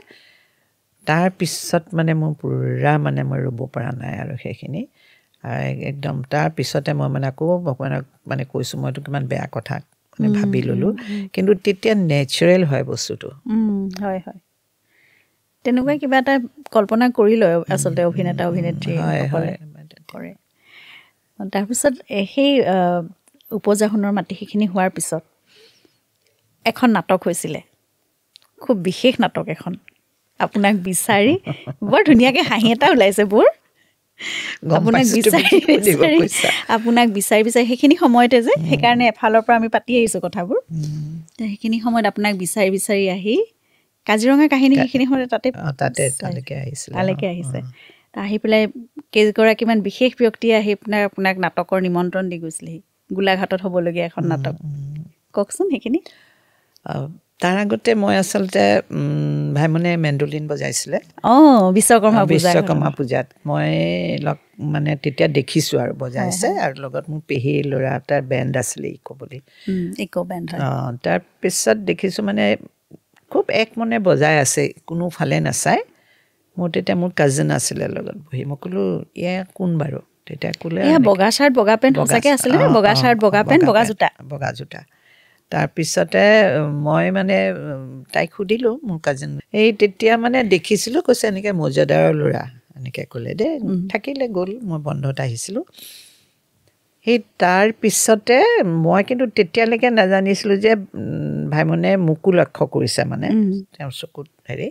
তাৰপিছত মানে মোৰ পূৰা মানে মই ৰ'ব পৰা নাই আৰু সেইখিনি একদম তাৰপিছতে মই মানে আকৌ ভগৱানক মানে কৈছোঁ মইতো কিমান বেয়া কথা মানে ভাবি ল'লোঁ কিন্তু তেতিয়া নেচাৰেল হয় বস্তুটো হয় হয় তেনেকুৱা কিবা এটা কল্পনা কৰি লয় আচলতে অভিনেতা অভিনেত্ৰী কৰে তাৰপিছত সেই উপজাহনৰ মাটি সেইখিনি হোৱাৰ পিছত এখন নাটক হৈছিলে খুব বিশেষ নাটক এখন আপোনাক বিচাৰি বৰ ধুনীয়াকৈ হাঁহি এটা ওলাইছে বোৰ আপোনাক বিচাৰি সেইখিনি সময়তে যে সেইকাৰণে এফালৰ পৰা আমি পাতি আহিছোঁ কথাবোৰ সেইখিনি সময়ত আপোনাক বিচাৰি আহি কাজিৰঙা কাহিনী সেইখিনি সময়ত তালৈকে আহিছে আহি পেলাই কেইগৰাকীমান বিশেষ ব্যক্তিয়ে আহি আপোনাক নাটকৰ নিমন্ত্ৰণ দি গৈছিলেহি গোলাঘাটত হ'বলগীয়া এখন নাটক কওকচোন সেইখিনি তাৰ আগতে মই আচলতে ভাইমনে মেণ্ডলিন বজাইছিলে বিশ্বকৰ্মা পূজাত মই মানে তেতিয়া দেখিছোঁ আৰু বজাইছে আৰু লগত মোৰ পেহী ল'ৰা এটাৰ বেণ্ড আছিলে ইকো বেণ্ড তাৰপিছত দেখিছোঁ মানে খুব এক মনে বজাই আছে কোনোফালে নাচায় মোৰ তেতিয়া মোৰ কাজিন আছিলে লগত বহি মই ক'লোঁ এয়া কোন বাৰু তেতিয়া ক'লে বগা চাৰ্ট বগা পেণ্ট সঁচাকৈ আছিলে বগা চাৰ্ট বগা পেণ্ট বগা জোতা তাৰপিছতে মই মানে তাইক সুধিলোঁ মোৰ কাজিন এই তেতিয়া মানে দেখিছিলোঁ কৈছে এনেকৈ মৌজাদাৰৰ ল'ৰা এনেকৈ ক'লে দেই থাকিলে গ'ল মই বন্ধত আহিছিলোঁ সেই তাৰপিছতে মই কিন্তু তেতিয়ালৈকে নাজানিছিলোঁ যে ভাইমনে মোকো লক্ষ্য কৰিছে মানে তেওঁৰ চকুত হেৰি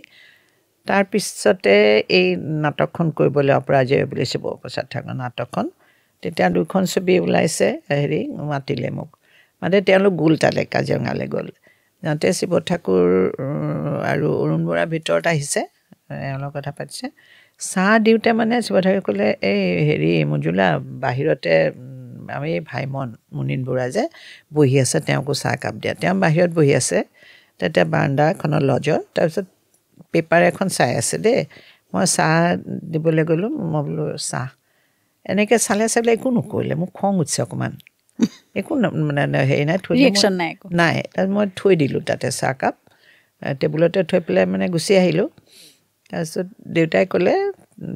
তাৰপিছতে এই নাটকখন কৰিবলৈ অপৰাজয় বুলি শিৱপ্ৰসাদ ঠাকুৰৰ নাটকখন তেতিয়া 2খন ছবি ওলাইছে হেৰি মাতিলে মোক মানে তেওঁলোক গ'ল তালৈ কাজিৰঙালৈ গ'ল যাওঁতে শিৱ ঠাকুৰ আৰু অৰুণ বৰাৰ ভিতৰত আহিছে এওঁৰ কথা পাতিছে চাহ দিওঁতে মানে শিৱ ঠাকুৰে ক'লে এই হেৰি মঞ্জুলা বাহিৰতে আমি ভাইমন মুনীন বৰা যে বহি আছে তেওঁকো চাহ কাপ দিয়া তেওঁ বাহিৰত বহি আছে তেতিয়া বাৰাণ্ডাখনৰ লজৰ তাৰপিছত পেপাৰ এখন চাই আছে দেই মই চাহ দিবলৈ গ'লোঁ মই বোলো চাহ এনেকৈ চালে একো নকৰিলে মোক খং উঠিছে অকণমান একো মানে হেৰি নাই থৈ নাই তাত মই থৈ দিলোঁ তাতে চাহকাপ টেবুলতে থৈ পেলাই মানে গুচি আহিলোঁ তাৰপিছত দেউতাই ক'লে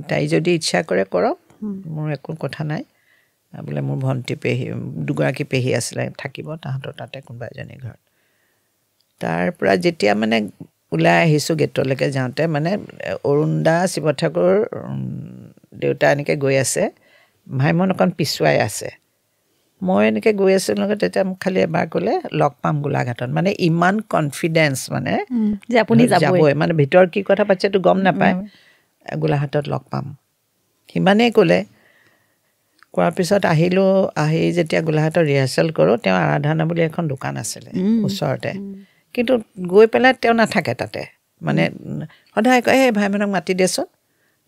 তাই যদি ইচ্ছা কৰে কৰক মোৰ একো কথা নাই বোলে মোৰ ভণ্টি পেহী 2গৰাকী পেহী আছিলে থাকিব তাহাঁতৰ তাতে কোনোবা এজনী ঘৰত তাৰপৰা যেতিয়া মানে ওলাই আহিছোঁ গেটলৈকে যাওঁতে মানে অৰুণ দা শিৱ ঠাকুৰ দেউতা এনেকৈ গৈ আছে ভাইমন অকণ পিছুৱাই আছে মই এনেকৈ গৈ আছোঁ লগত তেতিয়া মোক খালি এবাৰ ক'লে লগ পাম গোলাঘাটত মানে ইমান কনফিডেঞ্চ মানে যে আপুনি যাবই মানে ভিতৰ কি কথা পাতিছেতো গম নাপায় গোলাঘাটত লগ পাম সিমানেই ক'লে কোৱাৰ পিছত আহিলোঁ আহি যেতিয়া গোলাঘাটৰ ৰিহাৰ্চেল কৰোঁ তেওঁ আৰাধনা বুলি এখন দোকান আছিলে ওচৰতে কিন্তু গৈ পেলাই তেওঁ নাথাকে তাতে মানে সদায় কয় এই ভাইমনক মাতি দেচোন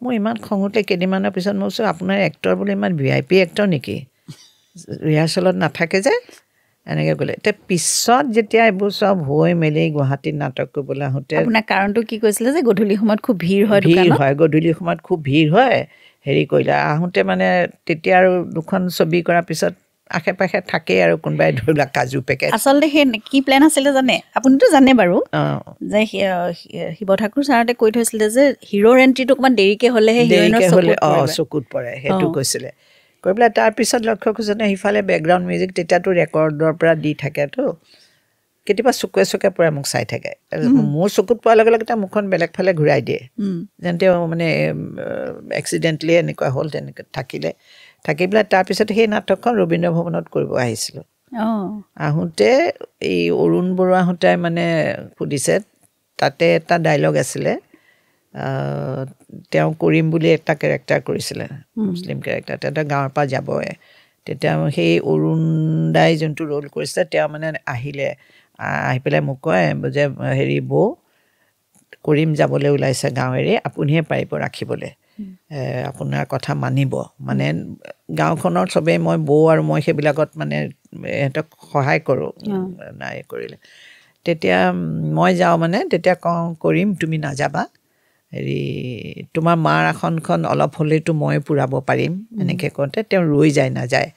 মোৰ ইমান খং উঠে কেইদিনমানৰ পিছত মই কৈছোঁ আপোনাৰ এক্টৰ বোলে ইমান VIP এক্টৰ নেকি ৰিহাৰ্চেলত নাথাকে যে এনেকৈ ক'লে এতিয়া পিছত যেতিয়া এইবোৰ চব হৈ মেলি গুৱাহাটীত নাটক কৰিবলৈ আহোঁতে আপোনাৰ কাৰণটো কি কৈছিলে যে গধূলি সময়ত খুব ভিৰ হয় গধূলি সময়ত খুব ভিৰ হয় হেৰি কৰিলে আহোঁতে মানে তেতিয়া আৰু 2খন ছবি কৰাৰ পিছত আশে পাশে থাকেই আৰু কোনোবাই ধৰি লওক কাজু পেকেট আচলতে সেই কি প্লেন আছিলে জানে আপুনিতো জানে বাৰু যে শিৱ ঠাকুৰ ছাৰহঁতে কৈ থৈছিলে যে হিৰ'ৰ এণ্ট্ৰিটো অকণমান দেৰিকৈ হ'লেহে চকুত পৰে সেইটো কৈছিলে কৈ পেলাই তাৰপিছত লক্ষ্য কৰিছে সিফালে বেকগ্ৰাউণ্ড মিউজিক তেতিয়াতো ৰেকৰ্ডৰ পৰা দি থাকেতো কেতিয়াবা চকুৱে পৰে মোক চাই থাকে মোৰ চকুত পোৱাৰ লগে লগে তেওঁ মুখখন বেলেগ ফালে ঘূৰাই দিয়ে যেন তেওঁ মানে এক্সিডেণ্টলি এনেকুৱা হ'ল তেনেকৈ থাকি পেলাই তাৰপিছতে সেই নাটকখন ৰবীন্দ্ৰ ভৱনত কৰিব আহিছিলোঁ আহোঁতে এই অৰুণ বৰুৱাহঁতে মানে সুধিছে তাতে এটা ডাইলগ আছিলে তেওঁ কৰিম বুলি এটা কেৰেক্টাৰ কৰিছিলে মুছলিম কেৰেক্টাৰ তেতিয়া গাঁৱৰ পৰা যাবই তেতিয়া সেই অৰুণ দাই যোনটো ৰোল কৰিছিলে তেওঁ মানে আহি পেলাই মোক কয় যে হেৰি বৌ কৰিম যাবলৈ ওলাইছে গাঁৱেৰে আপুনিহে পাৰিব ৰাখিবলৈ আপোনাৰ কথা মানিব মানে গাঁওখনৰ চবেই মই বৌ আৰু মই সেইবিলাকত মানে সিহঁতক সহায় কৰোঁ নাই কৰিলে তেতিয়া মই যাওঁ মানে তেতিয়া কওঁ কৰিম তুমি নাযাবা হেৰি তোমাৰ মাৰ আসনখন অলপ হ'লেতো মই পুৰাব পাৰিম এনেকৈ কওঁতে তেওঁ ৰৈ যায় নাযায়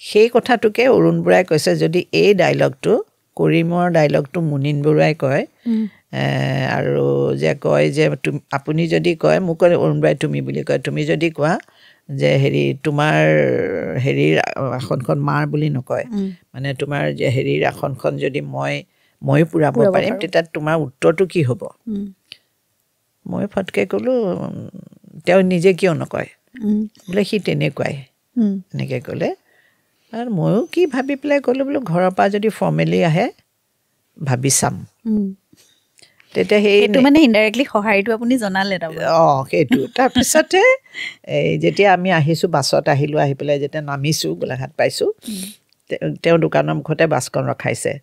সেই কথাটোকে অৰুণ বৰাই কৈছে যদি এই ডাইলগটো কৰিমৰ ডাইলগটো মুনীন বৰুৱাই কয় আৰু যে কয় যে আপুনি যদি কয় মোক কয় অৰুণ বৰাই তুমি বুলি কয় তুমি যদি কোৱা যে হেৰি তোমাৰ হেৰিৰ আসনখন মাৰ বুলি নকয় মানে তোমাৰ যে হেৰিৰ আসনখন যদি মই পুৰাব পাৰিম তেতিয়া তোমাৰ উত্তৰটো কি হ'ব মই ফটকৈ ক'লোঁ তেওঁ নিজে কিয় নকয় বোলে সি তেনেকুৱাই এনেকৈ ক'লে আৰু ময়ো কি ভাবি পেলাই ক'লোঁ বোলো ঘৰৰ পৰা যদি ফৰ্মেলি আহে ভাবি চাম তেতিয়া সেইটো মানে ইনডাইৰেক্টলি সহায়টো আপুনি জনালে সেইটো তাৰপিছতে এই যেতিয়া আমি আহিছোঁ বাছত আহিলোঁ আহি পেলাই যেতিয়া নামিছোঁ গোলাঘাট পাইছোঁ তেওঁ দোকানৰ মুখতে বাছখন ৰখাইছে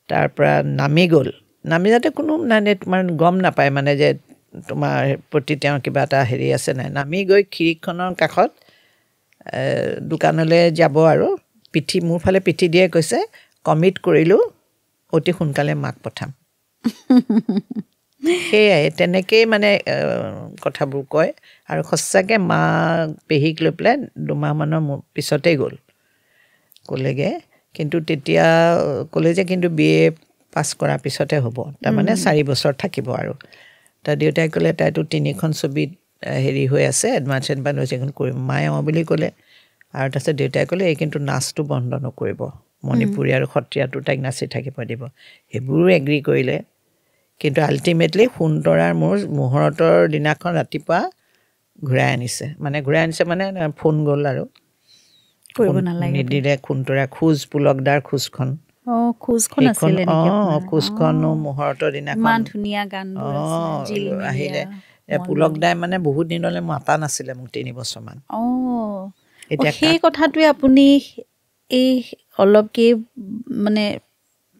তাৰ পৰা নামি গ'ল নামি যাতে কোনো মানে তোমাৰ গম নাপায় মানে যে তোমাৰ প্ৰতি তেওঁৰ কিবা এটা হেৰি আছে নাই নামি গৈ খিৰিকখনৰ কাষত দোকানলৈ যাব আৰু মোৰ ফালে পিঠি দিয়ে কৈছে কমিট কৰিলোঁ অতি সোনকালে মাক পঠাম সেয়াই তেনেকেই মানে কথাবোৰ কয় আৰু সঁচাকৈ মা পেহীক লৈ পেলাই 2 মাহমানৰ পিছতেই গ'ল ক'লেগৈ কিন্তু তেতিয়া ক'লে যে কিন্তু BA পাছ কৰাৰ পিছতে হ'ব তাৰমানে 4 বছৰ থাকিব আৰু তাৰ দেউতাই ক'লে তাইতো 3খন ছবিত হেৰি হৈ আছে এডভান্স এখন কৰিম মায়ে বুলি ক'লে আৰু তাৰপিছত দেউতাই ক'লে এই কিন্তু নাচটো বন্ধ নকৰিব মণিপুৰী আৰু সত্ৰীয়াটো তাইক নাচি থাকিব দিব সেইবোৰো এগ্ৰী কৰিলে কিন্তু আল্টিমেটলি সোণতৰাৰ মোৰ মুহূৰ্তৰ দিনাখন ৰাতিপুৱা ঘূৰাই আনিছে মানে ফোন গ'ল আৰু কৰিব নালাগে নিদিলে সোণতৰা খোজ পুলকদাৰ খোজখন খোজখনো মুহূৰ্তৰ দিনাখন ইমান ধুনীয়া গানবোৰ আহিলে পুলকদাই মানে বহুত দিনলৈ মাতা নাছিলে মোক 3 বছৰমান এতিয়া সেই কথাটোৱে আপুনি এই অলপকে মানে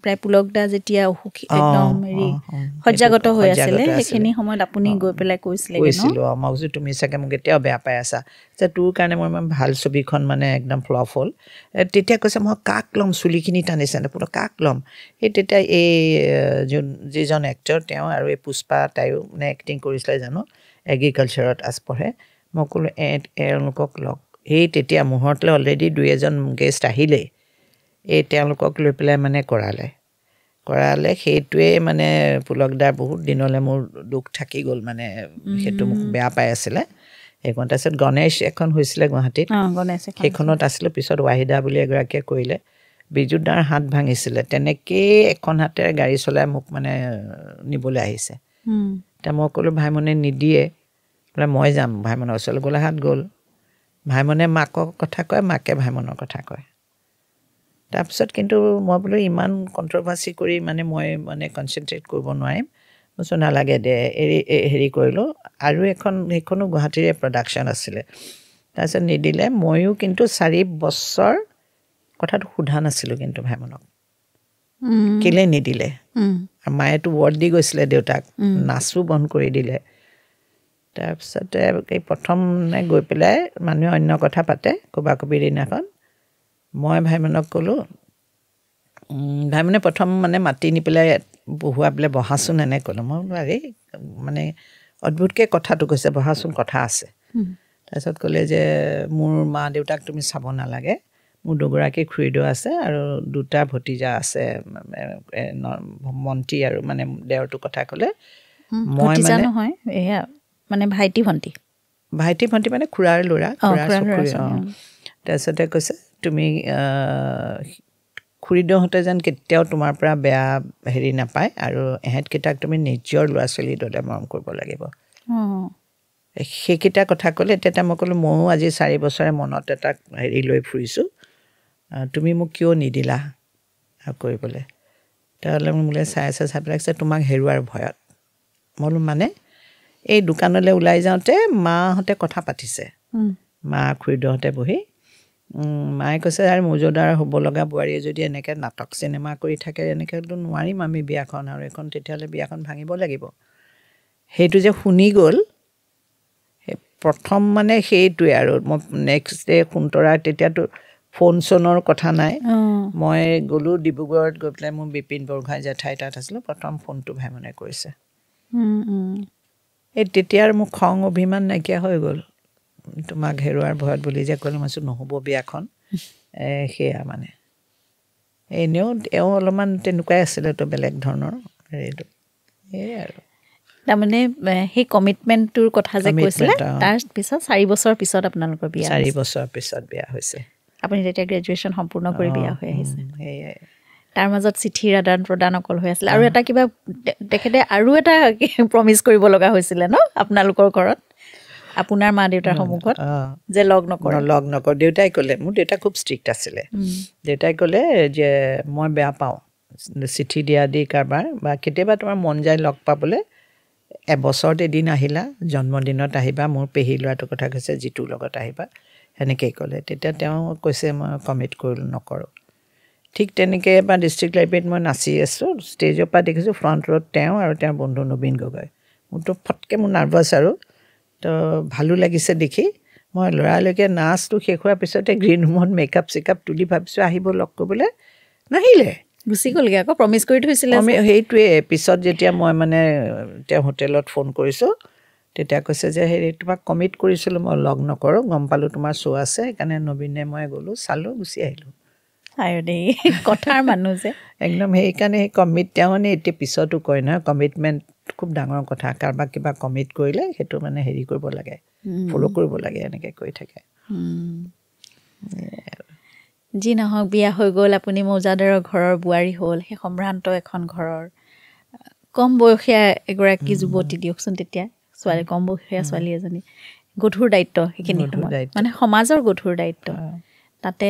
প্ৰায় পুলকদা যেতিয়া অসুখী একদম হেৰি সজ্জাগত হৈ আছিলে সেইখিনি সময়ত আপুনি গৈ পেলাই কৈছিলোঁ মই কৈছোঁ তুমি চাগে মোক এতিয়াও বেয়া পাই আছা যে তোৰ কাৰণে মই ইমান ভাল ছবিখন মানে একদম ফ্লপ হ'ল তেতিয়া কৈছে মই কাক ল'ম চুলিখিনি টানিছে কাক ল'ম সেই তেতিয়া এই যিজন এক্টৰ তেওঁ আৰু এই পুষ্পা তাইও মানে এক্টিং কৰিছিলে জানো এগ্ৰিকালচাৰত পঢ়ে মই ক'লোঁ এওঁলোকক লগ সেই তেতিয়া মুহূৰ্তলৈ অলৰেডি 2-এজন গেষ্ট আহিলেই এই তেওঁলোকক লৈ পেলাই মানে কৰালে সেইটোৱে মানে পুলকদাৰ বহুত দিনলৈ মোৰ দুখ থাকি গ'ল মানে সেইটো মোক বেয়া পাই আছিলে সেইখন তাৰপিছত গণেশ এখন হৈছিলে গুৱাহাটীত সেইখনত আছিলোঁ পিছত ৱাহিদা বুলি এগৰাকীয়ে কৰিলে বিজুদাৰ হাত ভাঙিছিলে তেনেকেই এখন হাতেৰে গাড়ী চলাই মোক মানে নিবলৈ আহিছে এতিয়া মই ক'লোঁ ভাইমনে নিদিয়ে বোলে মই যাম ভাইমনৰ ওচৰলৈ গোলাঘাট গ'ল ভাইমনে মাকৰ কথা কয় মাকে ভাইমনৰ কথা কয় তাৰপিছত কিন্তু মই বোলো ইমান কণ্ট্ৰভাৰ্চি কৰি মানে মই মানে কনচেনট্ৰেট কৰিব নোৱাৰিম মই নালাগে দে হেৰি কৰিলোঁ আৰু সেইখনো গুৱাহাটীৰে প্ৰডাকশ্যন আছিলে তাৰপিছত নিদিলে ময়ো কিন্তু 4 বছৰ কথাটো সোধা নাছিলোঁ কিন্তু ভাইমনক কেলে নিদিলে আৰু মায়েতো ৱৰ্ড দি গৈছিলে দেউতাক নাচো বন্ধ কৰি দিলে তাৰপিছতে এই প্ৰথম গৈ পেলাই মানুহে অন্য কথা পাতে কবাকবিৰ দিনাখন মই ভাইমনক ক'লোঁ ভাইমনে প্ৰথম মানে মাতি নি পেলাই বহুৱাই পেলাই বহাচোন এনেকৈ ক'লোঁ মই বোলো আৰে মানে অদ্ভুতকৈ কথাটো কৈছে বহাচোন কথা আছে তাৰপিছত ক'লে যে মোৰ মা দেউতাক তুমি চাব নালাগে মোৰ 2গৰাকী খুৰীদেউ আছে আৰু 2টা ভতিজা আছে মন্ত্ৰী আৰু মানে দেওৰটো কথা ক'লে মই নহয় এয়া মানে ভাইটি ভণ্টি মানে খুৰাৰ ল'ৰা তাৰপিছতে কৈছে তুমি খুৰীদেউহঁতে যেন কেতিয়াও তোমাৰ পৰা বেয়া হেৰি নাপায় আৰু এহেঁতকেইটাক তুমি নিজৰ ল'ৰা ছোৱালীৰ দৰে মৰম কৰিব লাগিব সেইকেইটা কথা ক'লে তেতিয়া মই ক'লোঁ ময়ো আজি 4 বছৰে মনত এটা হেৰি লৈ ফুৰিছোঁ তুমি মোক কিয় নিদিলা কৰিবলৈ তেতিয়াহ'লে মোলৈ চাই পেলাই তোমাক হেৰুৱাৰ ভয়ত মই বোলো মানে এই দোকানলৈ ওলাই যাওঁতে মাহঁতে কথা পাতিছে মা খুৰীদেউহঁতে বহি মায়ে কৈছে আৰু মৌজুদাৰ হ'ব লগা বোৱাৰীয়ে যদি এনেকৈ নাটক চিনেমা কৰি থাকে এনেকৈতো নোৱাৰিম আমি বিয়াখন আৰু এখন তেতিয়াহ'লে বিয়াখন ভাঙিব লাগিব সেইটো যে শুনি গ'ল প্ৰথম মানে সেইটোৱে আৰু মই নেক্সট ডে সোনতৰা তেতিয়াতো ফোন চোনৰ কথা নাই মই গ'লোঁ ডিব্ৰুগড়ত গৈ পেলাই মোৰ বিপিন বৰগোহাঁই জেঠাই তাত আছিলোঁ প্ৰথম ফোনটো ভাইমনে কৰিছে এই তেতিয়া আৰু মোৰ খং অভিমান নাইকিয়া হৈ গ'ল তোমাক হেৰুৱাৰ ভয়ত বুলি যে ক'লে মই নহ'ব বিয়াখন সেয়া মানে এনেও এওঁ অলপমান তেনেকুৱাই আছিলে তো বেলেগ ধৰণৰ হেৰিটো সেয়াই আৰু তাৰমানে সেই কমিটমেণ্টটোৰ কথা যে কৈছিলে তাৰ পিছত 4 বছৰ পিছত আপোনালোকৰ বিয়া 4 বছৰ পিছত বিয়া হৈছে আপুনি যেতিয়া গ্ৰেজুৱেশ্যন সম্পূৰ্ণ কৰি বিয়া হৈ আহিছে সেয়াই তাৰ মাজত চিঠিৰ আদান প্ৰদান অকল হৈ আছিলে আৰু এটা কিবা তেখেতে আৰু এটা প্ৰমিছ কৰিব লগা হৈছিলে ন আপোনালোকৰ ঘৰত আপোনাৰ মা দেউতাৰ সন্মুখত যে লগ নকৰ দেউতাই ক'লে মোৰ দেউতা খুব ষ্ট্ৰিক্ট আছিলে দেউতাই ক'লে যে মই বেয়া পাওঁ চিঠি দিয়া দি কাৰোবাৰ বা কেতিয়াবা তোমাৰ মন যায় লগ পাবলৈ এবছৰত এদিন আহিলা জন্মদিনত আহিবা মোৰ পেহী ল'ৰাটোৰ কথা কৈছে জিতুৰ লগত আহিবা সেনেকৈয়ে ক'লে তেতিয়া তেওঁ কৈছে মই কমিট কৰিলোঁ নকৰোঁ ঠিক তেনেকৈ এবাৰ ডিষ্ট্ৰিক্ট লাইব্ৰেৰীত মই নাচি আছোঁ ষ্টেজৰ পৰা দেখিছোঁ ফ্ৰণ্ট ৰোত তেওঁ আৰু তেওঁৰ বন্ধু নবীন গগৈ মোৰতো ফটকৈ মোৰ নাৰ্ভাছ আৰু তো ভালো লাগিছে দেখি মই ল'ৰালৈকে নাচটো শেষ হোৱাৰ পিছতে গ্ৰীণ ৰুমত মেকআপ চেকআপ তুলি ভাবিছোঁ আহিব লগ কৰিবলৈ নাহিলে গুচি গ'লগৈ আকৌ প্ৰমিছ কৰি থৈছিলে সেইটোৱে পিছত যেতিয়া মই মানে তেওঁ হোটেলত ফোন কৰিছোঁ তেতিয়া কৈছে যে হেৰি তোমাক কমিট কৰিছিলোঁ মই লগ নকৰোঁ গম পালোঁ তোমাৰ শ্ব' আছে সেইকাৰণে নবীনে মই গ'লোঁ চালোঁ গুচি আহিলোঁ আৰু দেই কথাৰ মানুহ যে একদম সেইকাৰণে সেই কমিট তেওঁ মানে এতিয়া পিছতো কয় নহয় কমিটমেণ্ট খুব ডাঙৰ কথা কাৰোবাক কিবা কমিট কৰিলে সেইটো মানে হেৰি কৰিব লাগে ফ'ল' কৰিব লাগে এনেকৈ কৈ থাকে যি নহওক বিয়া হৈ গ'ল আপুনি মৌজাদাৰৰ ঘৰৰ বোৱাৰী হ'ল সেই সম্ভ্ৰান্ত এখন ঘৰৰ কম বয়সীয়া এগৰাকী যুৱতী দিয়কচোন তেতিয়া ছোৱালী কম বয়সীয়া ছোৱালী এজনী গধুৰ দায়িত্ব সেইখিনি সময়ত মানে সমাজৰ গধুৰ দায়িত্ব তাতে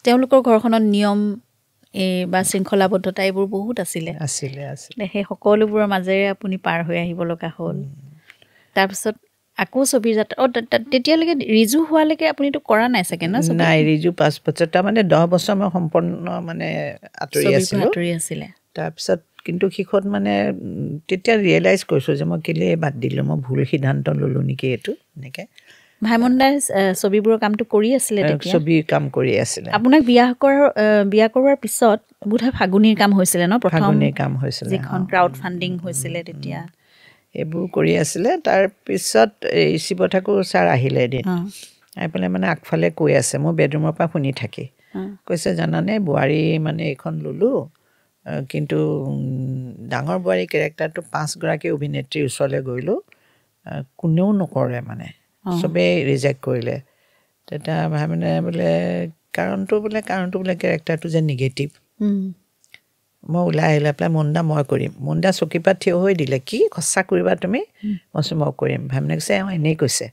তেওঁলোকৰ ঘৰখনত নিয়ম বা শৃংখলাবদ্ধতা এইবোৰ বহুত আছিলে সেই সকলোবোৰৰ মাজেৰে আপুনি পাৰ হৈ আহিব লগা হ'ল তাৰপিছত আকৌ ছবিৰ যাত্ৰা তেতিয়ালৈকে ৰিজু হোৱালৈকে আপুনিতো কৰা নাই চাগে নাই ৰিজু 5 বছৰ তাৰমানে 10 বছৰ মই সম্পূৰ্ণ মানে আঁতৰি আছিলে তাৰপিছত কিন্তু শেষত মানে তেতিয়া ৰিয়েলাইজ কৰিছোঁ যে মই কেলৈ বাদ দিলোঁ মই ভুল সিদ্ধান্ত ল'লোঁ নেকি এইটো এনেকৈ ভাইমন দাই ছবিবোৰৰ কামটো কৰি আছিলে ছবিৰ কাম কৰি আছিলে আপোনাক বিয়া কৰোৱাৰ পিছত বোধহয় ফাগুনীৰ কাম হৈছিলে ন ফাগুনীৰ কাম হৈছিলে যিখন ক্ৰাউড ফাণ্ডিং হৈছিলে তেতিয়া এইবোৰ কৰি আছিলে তাৰপিছত এই শিৱ ঠাকুৰ ছাৰ আহিলে এদিন আহি পেলাই মানে আগফালে কৈ আছে মোৰ বেডৰুমৰ পৰা শুনি থাকি কৈছে জানানে বোৱাৰী মানে এইখন ল'লোঁ কিন্তু ডাঙৰ বোৱাৰী কেৰেক্টাৰটো 5 গৰাকী অভিনেত্ৰীৰ ওচৰলৈ গৈলোঁ কোনেও নকৰে মানে চবেই ৰিজেক্ট কৰিলে তেতিয়া মানে বোলে কাৰণটো বোলে কেৰেক্টাৰটো যে নিগেটিভ মই ওলাই আহিলে পেলাই মন্দা মই কৰিম মন্দা চকীপাত থিয় হৈ দিলে কি সঁচা কৰিবা তুমি মই কৰিম ভাইমনে কৈছে এনেই কৈছে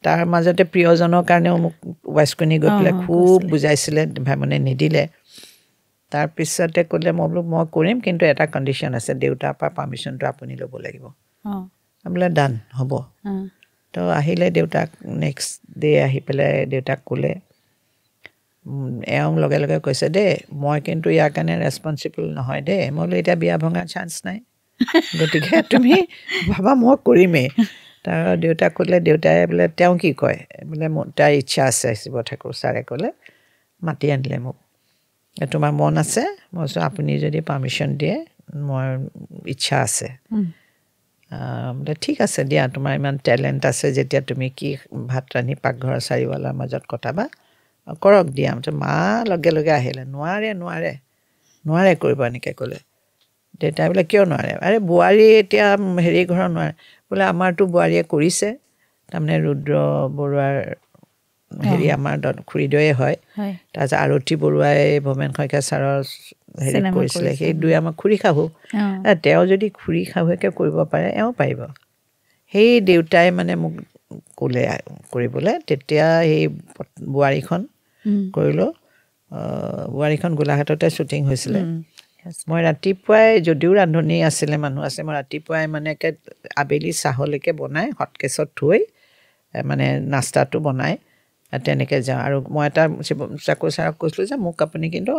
তাৰ মাজতে প্ৰিয়জনৰ কাৰণেও মোক ৱাইচকনি গৈ পেলাই খুব বুজাইছিলে ভাইমনে নিদিলে তাৰপিছতে ক'লে মই বোলো মই কৰিম কিন্তু এটা কণ্ডিশ্যন আছে দেউতাৰ পৰা পাৰ্মিশ্যনটো আপুনি ল'ব লাগিব বোলে ডান হ'ব তো আহিলে দেউতাক নেক্সট ডে আহি পেলাই দেউতাক ক'লে এওঁ লগে লগে কৈছে দেই মই কিন্তু ইয়াৰ কাৰণে ৰেছপনচিবল নহয় দেই মই বোলো এতিয়া বিয়া ভঙাৰ চান্স নাই গতিকে তুমি ভাবা মই কৰিমেই তাৰ দেউতাক ক'লে দেউতাই বোলে তেওঁ কি কয় বোলে তাৰ ইচ্ছা আছে শিৱ ঠাকুৰ ছাৰে ক'লে মাতি আনিলে মোক তোমাৰ মন আছে মই কৈছোঁ আপুনি যদি পাৰ্মিশ্যন দিয়ে মই ইচ্ছা আছে বোলে ঠিক আছে দিয়া তোমাৰ ইমান টেলেণ্ট আছে যেতিয়া তুমি কি ভাত ৰান্ধি পাকঘৰৰ চাৰিৱালৰ মাজত কটাবা কৰক দিয়া মা লগে লগে আহিলে নোৱাৰে কৰিব এনেকৈ ক'লে দেউতাই বোলে কিয় নোৱাৰে আৰে বোৱাৰী এতিয়া হেৰি ঘৰৰ নোৱাৰে বোলে আমাৰতো বোৱাৰীয়ে কৰিছে তাৰমানে ৰুদ্ৰ বৰুৱাৰ হেৰি আমাৰ খুৰীদৈয়ে হয় তাৰপিছত আৰতী বৰুৱাই ভৱেন শইকীয়া ছাৰৰ হেৰি কৰিছিলে সেই দুই আমাৰ খুৰী শাহু তেওঁ যদি খুৰী শাহুৱেকে কৰিব পাৰে এওঁ পাৰিব সেই দেউতাই মানে মোক ক'লে কৰিবলৈ তেতিয়া সেই বোৱাৰীখন কৰিলোঁ বোৱাৰীখন গোলাঘাটতে শ্বুটিং হৈছিলে মই ৰাতিপুৱাই যদিও ৰান্ধনি আছিলে মানুহ আছে মই ৰাতিপুৱাই মানে আবেলি চাহলৈকে বনাই হটকেছত থৈ মানে নাস্তাটো বনাই তেনেকৈ যাওঁ আৰু মই এটা চাকৰি ছাৰক কৈছিলোঁ যে মোক আপুনি কিন্তু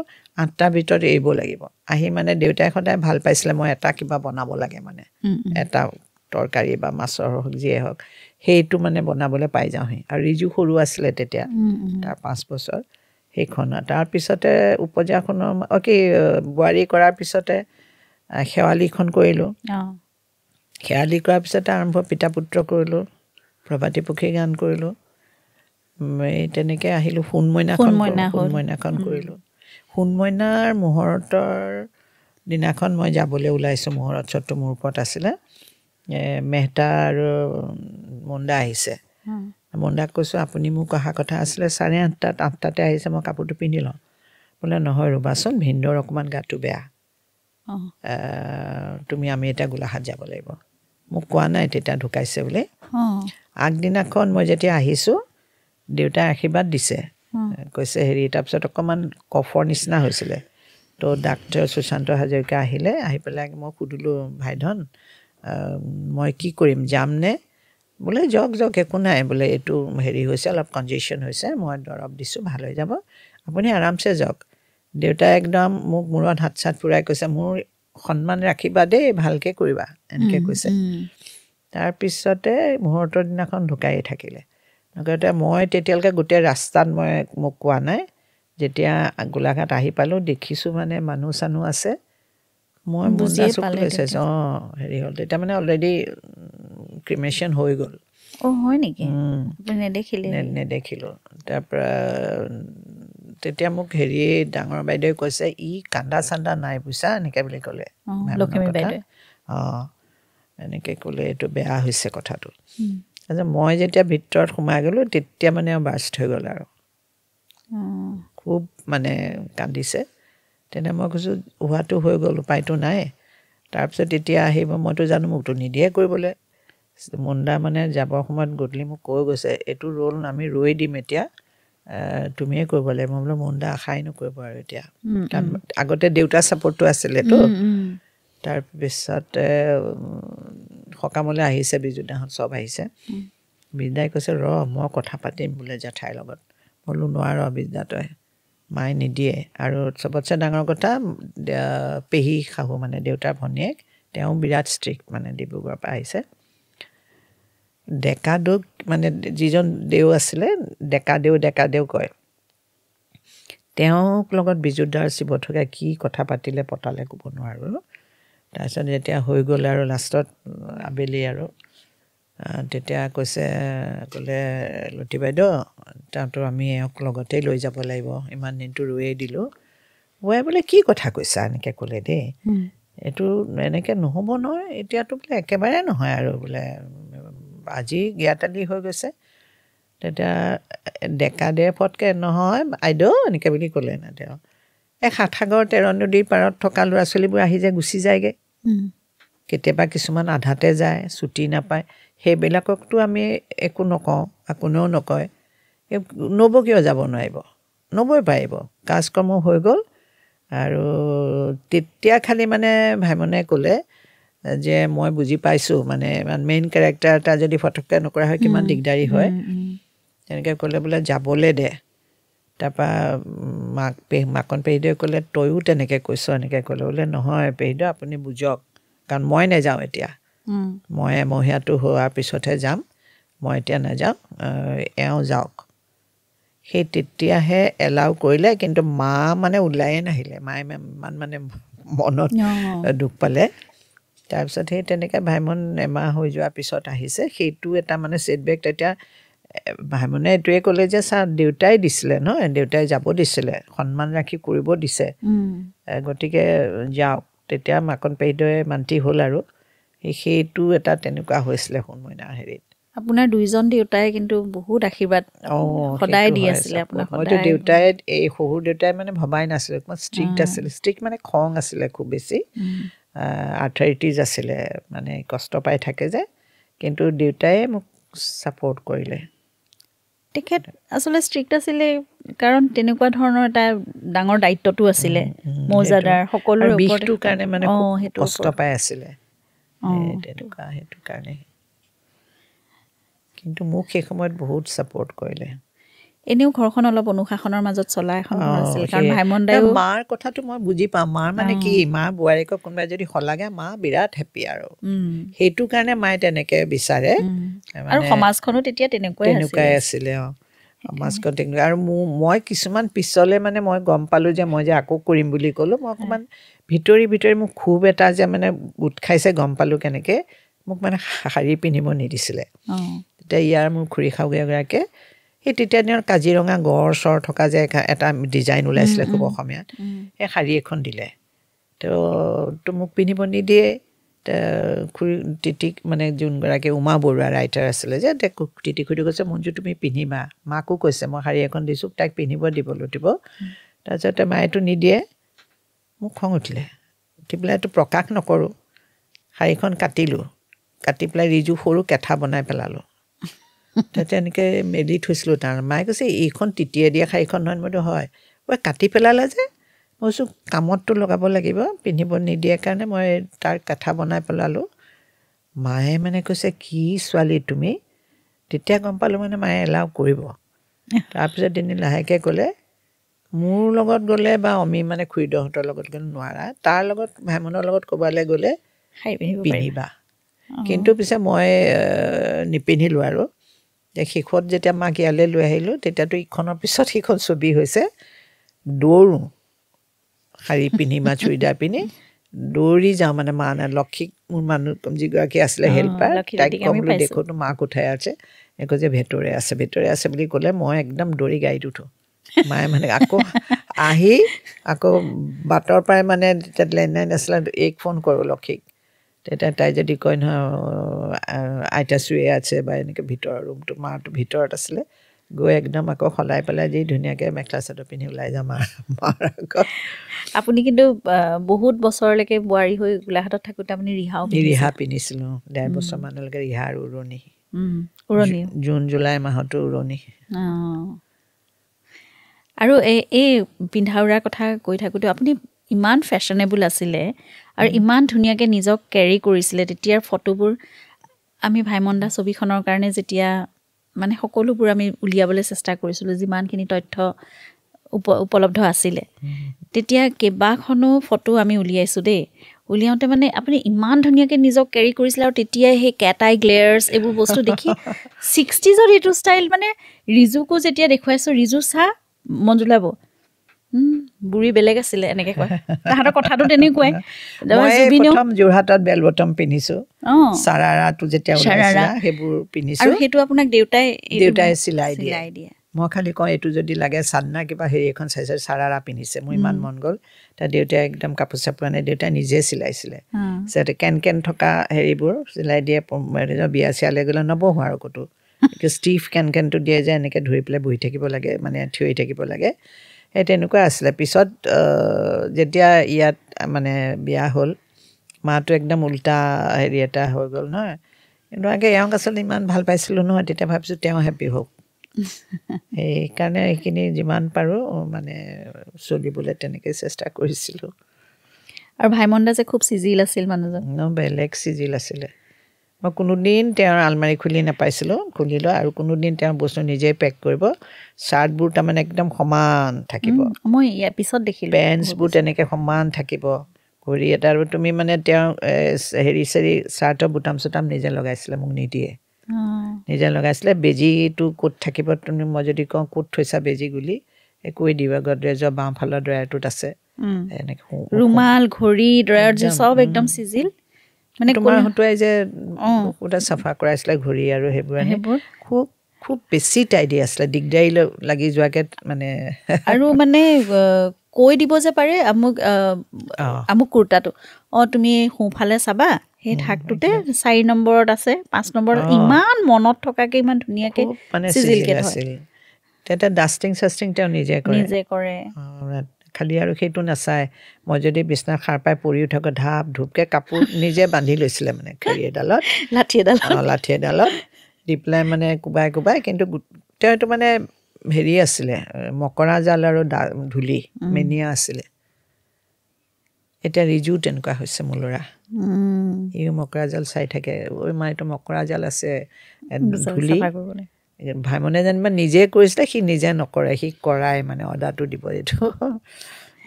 8টাৰ ভিতৰত এৰিব লাগিব আহি মানে দেউতাই সদায় ভাল পাইছিলে মই এটা কিবা বনাব লাগে মানে এটা তৰকাৰী বা মাছৰ হওক যিয়ে হওক সেইটো মানে বনাবলৈ পাই যাওঁহি আৰু ৰিজু সৰু আছিলে তেতিয়া তাৰ 5 বছৰ সেইখন তাৰপিছতে উপজাখনৰ বোৱাৰী কৰাৰ পিছতে শেৱালিখন কৰিলোঁ শেৱালি কৰাৰ পিছতে আৰম্ভ পিতা পুত্ৰ কৰিলোঁ প্ৰভাতী পুখুৰী গান কৰিলোঁ এই তেনেকৈ আহিলোঁ সোণমইনাখন কৰিলোঁ সোণমইনাৰ মুহূৰ্তৰ দিনাখন মই যাবলৈ ওলাইছোঁ মুহূৰ্ত চতটো মোৰ ওপৰত আছিলে মেহতা আৰু মুণ্ডা আহিছে মুণ্ডাক কৈছোঁ আপুনি মোক অহা কথা আছিলে 8:30 আহিছে মই কাপোৰটো পিন্ধি লওঁ বোলে নহয় ৰ'বাচোন ভিনদেউৰ অকণমান গাটো বেয়া আমি এতিয়া গোলাঘাট যাব লাগিব মোক কোৱা নাই তেতিয়া ঢুকাইছে বুলি আগদিনাখন মই যেতিয়া আহিছোঁ দেউতাই আশীৰ্বাদ দিছে কৈছে হেৰি তাৰপিছত অকণমান কফৰ নিচিনা হৈছিলে তো ডাক্তৰ সুশান্ত হাজৰিকা আহিলে আহি পেলাই মই সুধিলোঁ ভাইধন মই কি কৰিম যামনে বোলে যাওক একো নাই বোলে এইটো হেৰি হৈছে অলপ কনজেশ্যন হৈছে মই দৰৱ দিছোঁ ভাল হৈ যাব আপুনি আৰামছে যাওক দেউতাই একদম মোক মূৰত হাত চাত ফুৰাই কৈছে মোৰ সন্মান ৰাখিবা দেই ভালকৈ কৰিবা এনেকৈ কৈছে তাৰপিছতে মুহূৰ্তৰ দিনাখন ঢুকাই থাকিলে লগতে মই তেতিয়ালৈকে গোটেই ৰাস্তাত মোক কোৱা নাই যেতিয়া গোলাঘাট আহি পালোঁ দেখিছোঁ মানে মানুহ চানুহ আছে মই বুজিয়ে পালোঁ হেৰি হ'ল তেতিয়া মানে অলৰেডি ক্ৰিমেশ্যন হৈ গ'ল হয় নেকি নেদেখিলোঁ তাৰপৰা তেতিয়া মোক হেৰি ডাঙৰ বাইদেৱে কৈছে কান্দা চান্দা নাই বুইছা এনেকৈ বুলি ক'লে লক্ষ্মী বাইদেৱে এনেকৈ ক'লে এইটো বেয়া হৈছে কথাটো মই যেতিয়া ভিতৰত সোমাই গ'লোঁ তেতিয়া মানে বাষ্ট হৈ গ'ল আৰু খুব মানে কান্দিছে তেনে মই কৈছোঁ হোৱাটো হৈ গ'ল উপায়টো নাই তাৰপিছত এতিয়া আহিব মইতো জানো মোকতো নিদিয়ে কৰিবলৈ মুণ্ডা মানে যাবৰ সময়ত গধূলি মোক কৈ গৈছে এইটো ৰোল আমি ৰৈ দিম এতিয়া তুমিয়ে কৰিব লাগিব মই বোলো মুণ্ডা আশাই নকৰিব আৰু এতিয়া কাৰণ আগতে দেউতাৰ ছাপৰ্টটো আছিলেতো তাৰপিছতে সকামলৈ আহিছে বিজুদাহঁত চব আহিছে বিদ্যাই কৈছে মই কথা পাতিম বোলে জেঠাইৰ লগত বোলো নোৱাৰ বিদ্যা তই মায়ে নিদিয়ে আৰু চবতছে ডাঙৰ কথা পেহী শাহু মানে দেউতাৰ ভনীয়েক তেওঁ বিৰাট ষ্ট্ৰিক্ট মানে ডিব্ৰুগড়ৰ পৰা আহিছে ডেকাদেউক মানে যিজন দেউ আছিলে ডেকাদেউ কয় তেওঁক লগত বিজুদাৰ শিৱথকে কি কথা পাতিলে পতালে ক'ব নোৱাৰোঁ তাৰপিছত যেতিয়া হৈ গ'ল আৰু লাষ্টত আবেলি আৰু তেতিয়া ক'লে লতি বাইদেউ তাতো আমি এওঁক লগতেই লৈ যাব লাগিব ইমান দিনটো ৰৈয়ে দিলোঁ বোলে কি কথা কৈছা এনেকৈ ক'লে দেই এইটো এনেকৈ নহ'ব নহয় এতিয়াতো বোলে একেবাৰে নহয় আৰু বোলে আজি জ্ঞাতালি হৈ গৈছে তেতিয়া ডেকাদেউ ফটকে নহয় বাইদেউ এনেকৈ বুলি ক'লে না তেওঁ সাতসাগৰ 13 নদীৰ পাৰত থকা ল'ৰা ছোৱালীবোৰ আহি যে গুচি যায়গৈ কেতিয়াবা কিছুমান আধাতে যায় ছুটি নাপায় সেইবিলাককতো আমি একো নকওঁ বা কোনেও নকয় নব কিয় যাব নোৱাৰিব নবই পাৰিব কাজকৰ্ম হৈ গ'ল আৰু তেতিয়া খালি মানে ভাইমনে ক'লে যে মই বুজি পাইছোঁ মানে মেইন কেৰেক্টাৰ এটা যদি ফটককৈ নকৰা হয় কিমান দিগদাৰী হয় তেনেকৈ ক'লে বোলে যাবলৈ দে তাৰপৰা মাকন পেহীদেৱে ক'লে তয়ো তেনেকৈ কৈছ এনেকৈ ক'লে বোলে নহয় পেহীদেউ আপুনি বুজক কাৰণ মই নাযাওঁ এতিয়া মই এমহীয়াটো হোৱাৰ পিছতহে যাম মই এতিয়া নাযাওঁ এওঁ যাওক সেই তেতিয়াহে এলাউ কৰিলে কিন্তু মা মানে ওলায়ে নাহিলে মায়ে ইমান মানে মনত দুখ পালে তাৰপিছত সেই তেনেকৈ ভাইমন এমাহ হৈ যোৱাৰ পিছত আহিছে সেইটো এটা মানে ছেটবেক তেতিয়া ভাইমনে এইটোৱে ক'লে যে ছাৰ দেউতাই দিছিলে নহয় দেউতাই যাব দিছিলে সন্মান ৰাখি কৰিব দিছে গতিকে যাওক তেতিয়া মাকন পেহীদেৱে মান্তি হ'ল আৰু সেইটো এটা তেনেকুৱা হৈছিলে সোণমইনাৰ হেৰিত আপোনাৰ দুইজন দেউতাই কিন্তু বহুত আশীৰ্বাদ সদায় দি আছিলে আপোনাক মইতো দেউতাই এই শহুৰ দেউতাই মানে ভবাই নাছিলে অকণমান ষ্ট্ৰিক্ট আছিলে ষ্ট্ৰিক্ট মানে খং আছিলে খুব বেছি আৰ্থৰাইটিছ আছিলে মানে কষ্ট পাই থাকে যে কিন্তু দেউতাই মোক ছাপৰ্ট কৰিলে তেখেত আচলতে ষ্ট্ৰিক্ট আছিলে কাৰণ তেনেকুৱা ধৰণৰ এটা ডাঙৰ দায়িত্বটো আছিলে মৌজাদাৰ সকলোৰে বিষটোৰ কাৰণে মানে কষ্ট পাই আছিলে তেনেকুৱা সেইটো কাৰণে কিন্তু মোক সেই সময়ত বহুত ছাপৰ্ট কৰিলে এনেও ঘৰখন অলপ অনুশাসনৰ মাজত চলা এখন ঘৰ আছিল কাৰণ ভাইমণ্ডায়ো মাৰ কথাটো মই বুজি পাওঁ মাৰ মানে কি মা বোৱাৰীকক কোনোবাই যদি সলাগে মা বিৰাট হেপী আৰু সেইটো কাৰণে মায়ে তেনেকে বিচাৰে আৰু সমাজখনো তেতিয়া তেনেকুৱাই আছিলে সমাজখন তেনেকুৱা আৰু মই কিছুমান পিছলে মানে মই গম পালোঁ যে মই যে আকৌ কৰিম বুলি ক'লোঁ মই অকণমান ভিতৰি মোক খুব এটা যে মানে গোট খাইছে গম পালোঁ কেনেকৈ মোক মানে শাৰী পিন্ধিব নিদিছিলে তেতিয়া ইয়াৰ মোৰ খুৰী শাহু এগৰাকীয়ে সেই তেতিয়া দিনৰ কাজিৰঙা গড় চৰ থকা যে এটা ডিজাইন ওলাইছিলে খুব অসমীয়াত সেই শাৰী এখন দিলে তো মোক পিন্ধিব নিদিয়ে খুৰী তিতিক মানে যোনগৰাকী উমা বৰুৱা ৰাইটাৰ আছিলে যে তিতি খুৰী কৈছে মঞ্জু তুমি পিন্ধিবা মাকো কৈছে মই শাৰী এখন দিছোঁ তাইক পিন্ধিব দিব লুটিব তাৰপিছতে মায়েতো নিদিয়ে মোক খং উঠি পেলাই এইটো প্ৰকাশ নকৰোঁ শাৰীখন কাটি পেলাই ৰিজু সৰু কেঁঠা বনাই পেলালোঁ তাতে এনেকৈ মেলি থৈছিলোঁ তাৰ মায়ে কৈছে এইখন তিতিয়ে দিয়া শাৰীখন নহয় মইতো হয় ঐ কাটি পেলালে যে মই কৈছোঁ কামততো লগাব লাগিব পিন্ধিব নিদিয়ে কাৰণে মই তাৰ কেঁঠা বনাই পেলালোঁ মায়ে মানে কৈছে কি ছোৱালী তুমি তেতিয়া গম পালোঁ মানে মায়ে এলাও কৰিব তাৰপিছত এদিন লাহেকৈ ক'লে মোৰ লগত গ'লে বা অমি মানে খুৰীদেউহঁতৰ লগত গ'লে নোৱাৰা তাৰ লগত ভাইমনৰ লগত ক'ৰবালৈ গ'লে পিন্ধিবা কিন্তু পিছে মই নিপিন্ধিলোঁ আৰু শেষত যেতিয়া মাক ইয়ালৈ লৈ আহিলোঁ তেতিয়াতো ইখনৰ পিছত সিখন ছবি হৈছে দৌৰোঁ শাৰী পিন্ধি বা চুৰিদাৰ পিন্ধি দৌৰি যাওঁ মানে মা নাই লক্ষীক মোৰ মানুহ যিগৰাকী আছিলে হেল্পাৰ তাইক ক'বলৈ দেখোঁতো মাক উঠাই আছে একো যে ভিতৰে আছে বুলি ক'লে মই একদম দৌৰি গাড়ীত উঠোঁ মায়ে মানে আকৌ আহি আকৌ বাটৰ পৰাই মানে তেতিয়া লেণ্ডলাইন আছিলে এইক ফোন কৰোঁ লক্ষীক তেতিয়া তাই যদি কয় নহয় আইতাশ্ৰীয়ে আছে বা এনেকৈ ভিতৰৰ ৰুমটো মাৰটো ভিতৰত আছিলে গৈ একদম আকৌ সলাই পেলাই যি ধুনীয়াকৈ মেখেলা চাদৰ পিন্ধি ওলাই যাম মাৰ আগত আপুনি কিন্তু বহুত বছৰলৈকে বোৱাৰী হৈ গোলাঘাটত থাকোঁতে আপুনি ৰিহা পিন্ধিছিলোঁ 1.5 বছৰমানলৈকে ৰিহা আৰু উৰণি জুন জুলাই মাহতো উৰণি আৰু এই পিন্ধা উৰাৰ কথা কৈ থাকোঁতে আপুনি ইমান ফেশ্বনেবল আছিলে আৰু ইমান ধুনীয়াকৈ নিজক কেৰি কৰিছিলে তেতিয়াৰ ফটোবোৰ আমি ভাইমণ্ডা ছবিখনৰ কাৰণে যেতিয়া মানে সকলোবোৰ আমি উলিয়াবলৈ চেষ্টা কৰিছিলোঁ যিমানখিনি তথ্য উপলব্ধ আছিলে তেতিয়া কেইবাখনো ফটো আমি উলিয়াইছোঁ দেই উলিয়াওঁতে মানে আপুনি ইমান ধুনীয়াকৈ নিজক কেৰি কৰিছিলে আৰু তেতিয়াই সেই কেট আই গ্লেয়াৰ্ছ এইবোৰ বস্তু দেখি 60s এইটো ষ্টাইল মানে ৰিজুকো যেতিয়া দেখুৱাইছোঁ ৰিজু চা মঞ্জুলা বৌ বুঢ়ী বেলেগ আছিলে এনেকৈ কয় তাহাঁতৰ কথাটো তেনেকুৱাই প্ৰথম যোৰহাটত বেল বটম পিন্ধিছোঁ চাৰাৰাটো যেতিয়া ওলাইছিলে সেইবোৰ পিন্ধিছোঁ আৰু সেইটো আপোনাক দেউতাই চিলাই দিয়ে মই খালি কওঁ এইটো যদি লাগে চাদনা কিবা হেৰি এখন চাইছে চাৰাৰা পিন্ধিছে মোৰ ইমান মন গ'ল তাৰ দেউতাই একদম কাপোৰ চাপোৰ আনে দেউতাই নিজে চিলাইছিলে কেন থকা হেৰিবোৰ চিলাই দিয়ে বিয়া চিয়ালৈ গ'লে নবহোঁ আৰু ক'তো ষ্টিফ কেনটো দিয়ে যে এনেকৈ ধৰি পেলাই বহি থাকিব লাগে মানে থিয় হৈ থাকিব লাগে সেই তেনেকুৱা আছিলে পিছত যেতিয়া ইয়াত মানে বিয়া হ'ল মাটো একদম উল্টা হেৰি এটা হৈ গ'ল নহয় কিন্তু এওঁক আচলতে ইমান ভাল পাইছিলোঁ নহয় তেতিয়া ভাবিছোঁ তেওঁ হেপী হওক সেইকাৰণে এইখিনি যিমান পাৰোঁ মানে চলিবলৈ তেনেকৈ চেষ্টা কৰিছিলোঁ আৰু ভাইমণ্ডা যে খুব চিজিল আছিল মানুহজন বেলেগ চিজিল আছিলে মই কোনোদিন তেওঁৰ আলমাৰি খুলি নাপাইছিলোঁ খুলিলোঁ আৰু কোনোদিন তেওঁৰ বস্তু নিজেই পেক কৰিব চাৰ্টবোৰ তাৰমানে একদম সমান থাকিব মই ইয়াৰ পিছত দেখিলোঁ পেণ্টছবোৰ তেনেকৈ সমান থাকিব ঘড়ী এটা আৰু তুমি মানে তেওঁ হেৰি চাৰ্টৰ বুটাম চুটাম নিজে লগাইছিলে মোক নিদিয়ে নিজে লগাইছিলে বেজীটো ক'ত থাকিব তুমি মই যদি কওঁ ক'ত থৈছা বেজী গুলি কৈ দিবা গডৰেজৰ বাওঁফালৰ ড্ৰয়াৰটোত আছে এনেকৈ ৰুমাল ঘড়ী ড্ৰয়াৰ যে চব একদম চিজিল মানে তোমাৰ হতুৱাই যে ওটা চাফা কৰাইছিলে ঘড়ী আৰু সেইবোৰ খুব খুব বেছি টাইডি আছিলে দিগদাৰী লাগি যোৱাকৈ মানে আৰু মানে কৈ দিব যে পাৰে আমুক কুৰ্তাটো তুমি সোঁফালে চাবা সেই ঠাকটোতে 4 নম্বৰত আছে 5 নম্বৰত ইমান মনত থকাকৈ ইমান ধুনীয়াকৈ মানে চিজিলকৈ আছিল তেতিয়া ডাষ্টিং চাষ্টিং তেওঁ নিজে কৰে খালি আৰু সেইটো নাচায় মই যদি বিচনাত সাৰ পাই পৰিও থাকোঁ ধাপ ধূপকৈ কাপোৰ নিজে বান্ধি লৈছিলে মানে খৰি এডালত লাঠি এডালত দি পেলাই মানে কোবাই কিন্তু তেওঁটো মানে হেৰি আছিলে মকৰা জাল আৰু ধূলি মেনিয়া আছিলে এতিয়া ৰিজু তেনেকুৱা হৈছে মোৰ ল'ৰা এই মকৰা জাল চাই থাকে ঐ মা এইটো মকৰা জাল আছে ধূলি ভাইমনে যেনিবা নিজে কৰিছিলে, সি নিজে নকৰে, সি কৰাই মানে অৰ্ডাৰটো দিব এইটো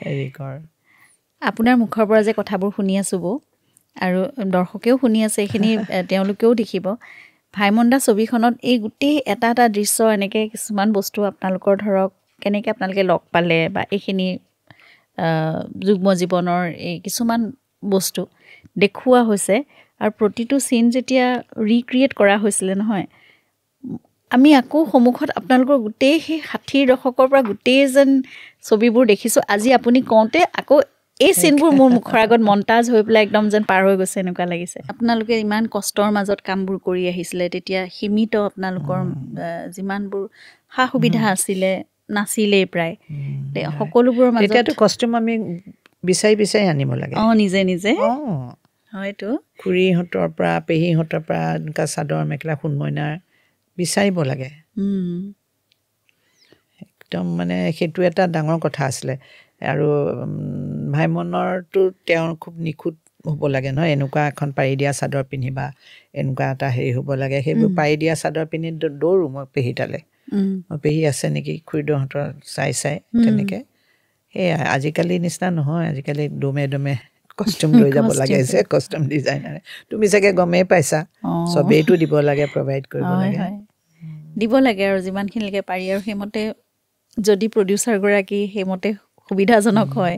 হেৰি কৰ। আপোনাৰ মুখৰ পৰা যে কথাবোৰ শুনি আছোঁ বৌ, আৰু দৰ্শকেও শুনি আছে এইখিনি, তেওঁলোকেও দেখিব ভাইমন দা ছবিখনত এই গোটেই এটা এটা দৃশ্য, এনেকৈ কিছুমান বস্তু আপোনালোকৰ ধৰক কেনেকৈ আপোনালোকে লগ পালে বা এইখিনি যুগ্ম জীৱনৰ এই কিছুমান বস্তু দেখুওৱা হৈছে। আৰু প্ৰতিটো চিন যেতিয়া ৰিক্ৰিয়েট কৰা হৈছিলে নহয়, আমি আকৌ সন্মুখত আপোনালোকৰ গোটেই সেই 60ৰ দশকৰ পৰা গোটেই যেন ছবিবোৰ দেখিছোঁ। আজি আপুনি কওঁতে আকৌ এই চিনবোৰ মোৰ মুখৰ আগত মন্তাজ হৈ পেলাই একদম যেন পাৰ হৈ গৈছে এনেকুৱা লাগিছে। আপোনালোকে ইমান কষ্টৰ মাজত কামবোৰ কৰি আহিছিলে, তেতিয়া সীমিত আপোনালোকৰ যিমানবোৰ সা সুবিধা আছিলে নাছিলেই প্ৰায়, সকলোবোৰৰ মাজত তেতিয়াতো কষ্টিউম আমি বিচাৰি বিচাৰি আনিব লাগে। নিজে নিজে হয়তো খুৰীহঁতৰ পৰা পেহীহঁতৰ পৰা এনেকুৱা চাদৰ মেখেলা সোণমইনাৰ বিচাৰিব লাগে। একদম মানে সেইটো এটা ডাঙৰ কথা আছিলে। আৰু ভাইমনৰটো তেওঁৰ খুব নিখুঁত হ'ব লাগে নহয়, এনেকুৱা এখন পাৰি দিয়া চাদৰ পিন্ধিবা, এনেকুৱা এটা হেৰি হ'ব লাগে। সেইবোৰ পাৰি দিয়া চাদৰ পিন্ধি দৌৰোঁ মই পেহী তালৈ, মই পেহী আছে নেকি খুৰীদেউহঁতৰ চাই চাই তেনেকৈ। সেয়াই আজিকালি নিচিনা নহয়, আজিকালি দমে দমে কষ্টিউম লৈ যাব লাগে যে কষ্টিউম ডিজাইনাৰে। তুমি চাগে গমেই পাইছা, চবেইটো দিব লাগে, প্ৰভাইড কৰিব লাগে, দিব লাগে আৰু যিমানখিনিলৈকে পাৰি। আৰু সেইমতে যদি প্ৰডিউচাৰগৰাকী সেইমতে সুবিধাজনক হয়,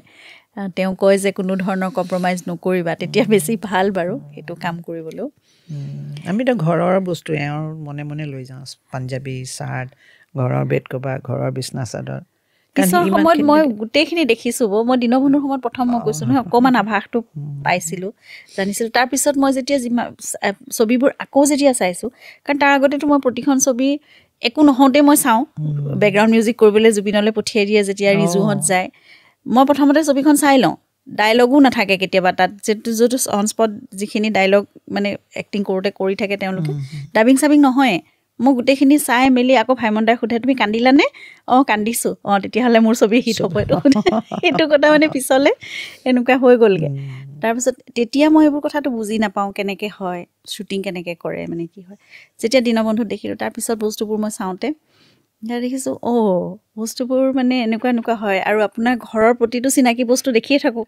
তেওঁ কয় যে কোনো ধৰণৰ কম্প্ৰমাইজ নকৰিবা, তেতিয়া বেছি ভাল বাৰু সেইটো কাম কৰিবলৈও। আমিতো ঘৰৰ বস্তু এওঁৰ মনে মনে লৈ যাওঁ, পাঞ্জাবী চাৰ্ট, ঘৰৰ বেড কভাৰ, ঘৰৰ বিচনা চাদৰ। পিছৰ সময়ত মই গোটেইখিনি দেখিছোঁ বৌ, মই দীনবন্ধুৰ সময়ত প্ৰথম মই কৈছোঁ নহয় অকণমান আভাসটো পাইছিলোঁ, জানিছিলোঁ। তাৰপিছত মই যেতিয়া ছবিবোৰ আকৌ যেতিয়া চাইছোঁ, কাৰণ তাৰ আগতেতো মই প্ৰতিখন ছবি একো নহওঁতেই মই চাওঁ, বেকগ্ৰাউণ্ড মিউজিক কৰিবলৈ জুবিনলৈ পঠিয়াই দিয়ে যেতিয়া ৰিজুহঁত যায়, মই প্ৰথমতে ছবিখন চাই লওঁ। ডাইলগো নাথাকে কেতিয়াবা তাত, যিটো অন স্পট যিখিনি ডাইলগ মানে এক্টিং কৰোঁতে কৰি থাকে তেওঁলোকে, ডাবিং চাবিং নহয়। মই গোটেইখিনি চাই মেলি আকৌ ভাইমন দাই সোধে তুমি কান্দিলানে? কান্দিছোঁ। তেতিয়াহ'লে মোৰ ছবি হিট হ'ব। সেইটো কথা মানে পিছলৈ এনেকুৱা হৈ গ'লগৈ। তাৰপিছত তেতিয়া মই এইবোৰ কথাটো বুজি নাপাওঁ, কেনেকৈ হয় শ্বুটিং, কেনেকৈ কৰে, মানে কি হয়। যেতিয়া দীনবন্ধুত দেখিলোঁ, তাৰপিছত বস্তুবোৰ মই চাওঁতে দেখিছোঁ বস্তুবোৰ মানে এনেকুৱা এনেকুৱা হয়। আৰু আপোনাৰ ঘৰৰ প্ৰতিটো চিনাকি বস্তু দেখিয়ে থাকোঁ,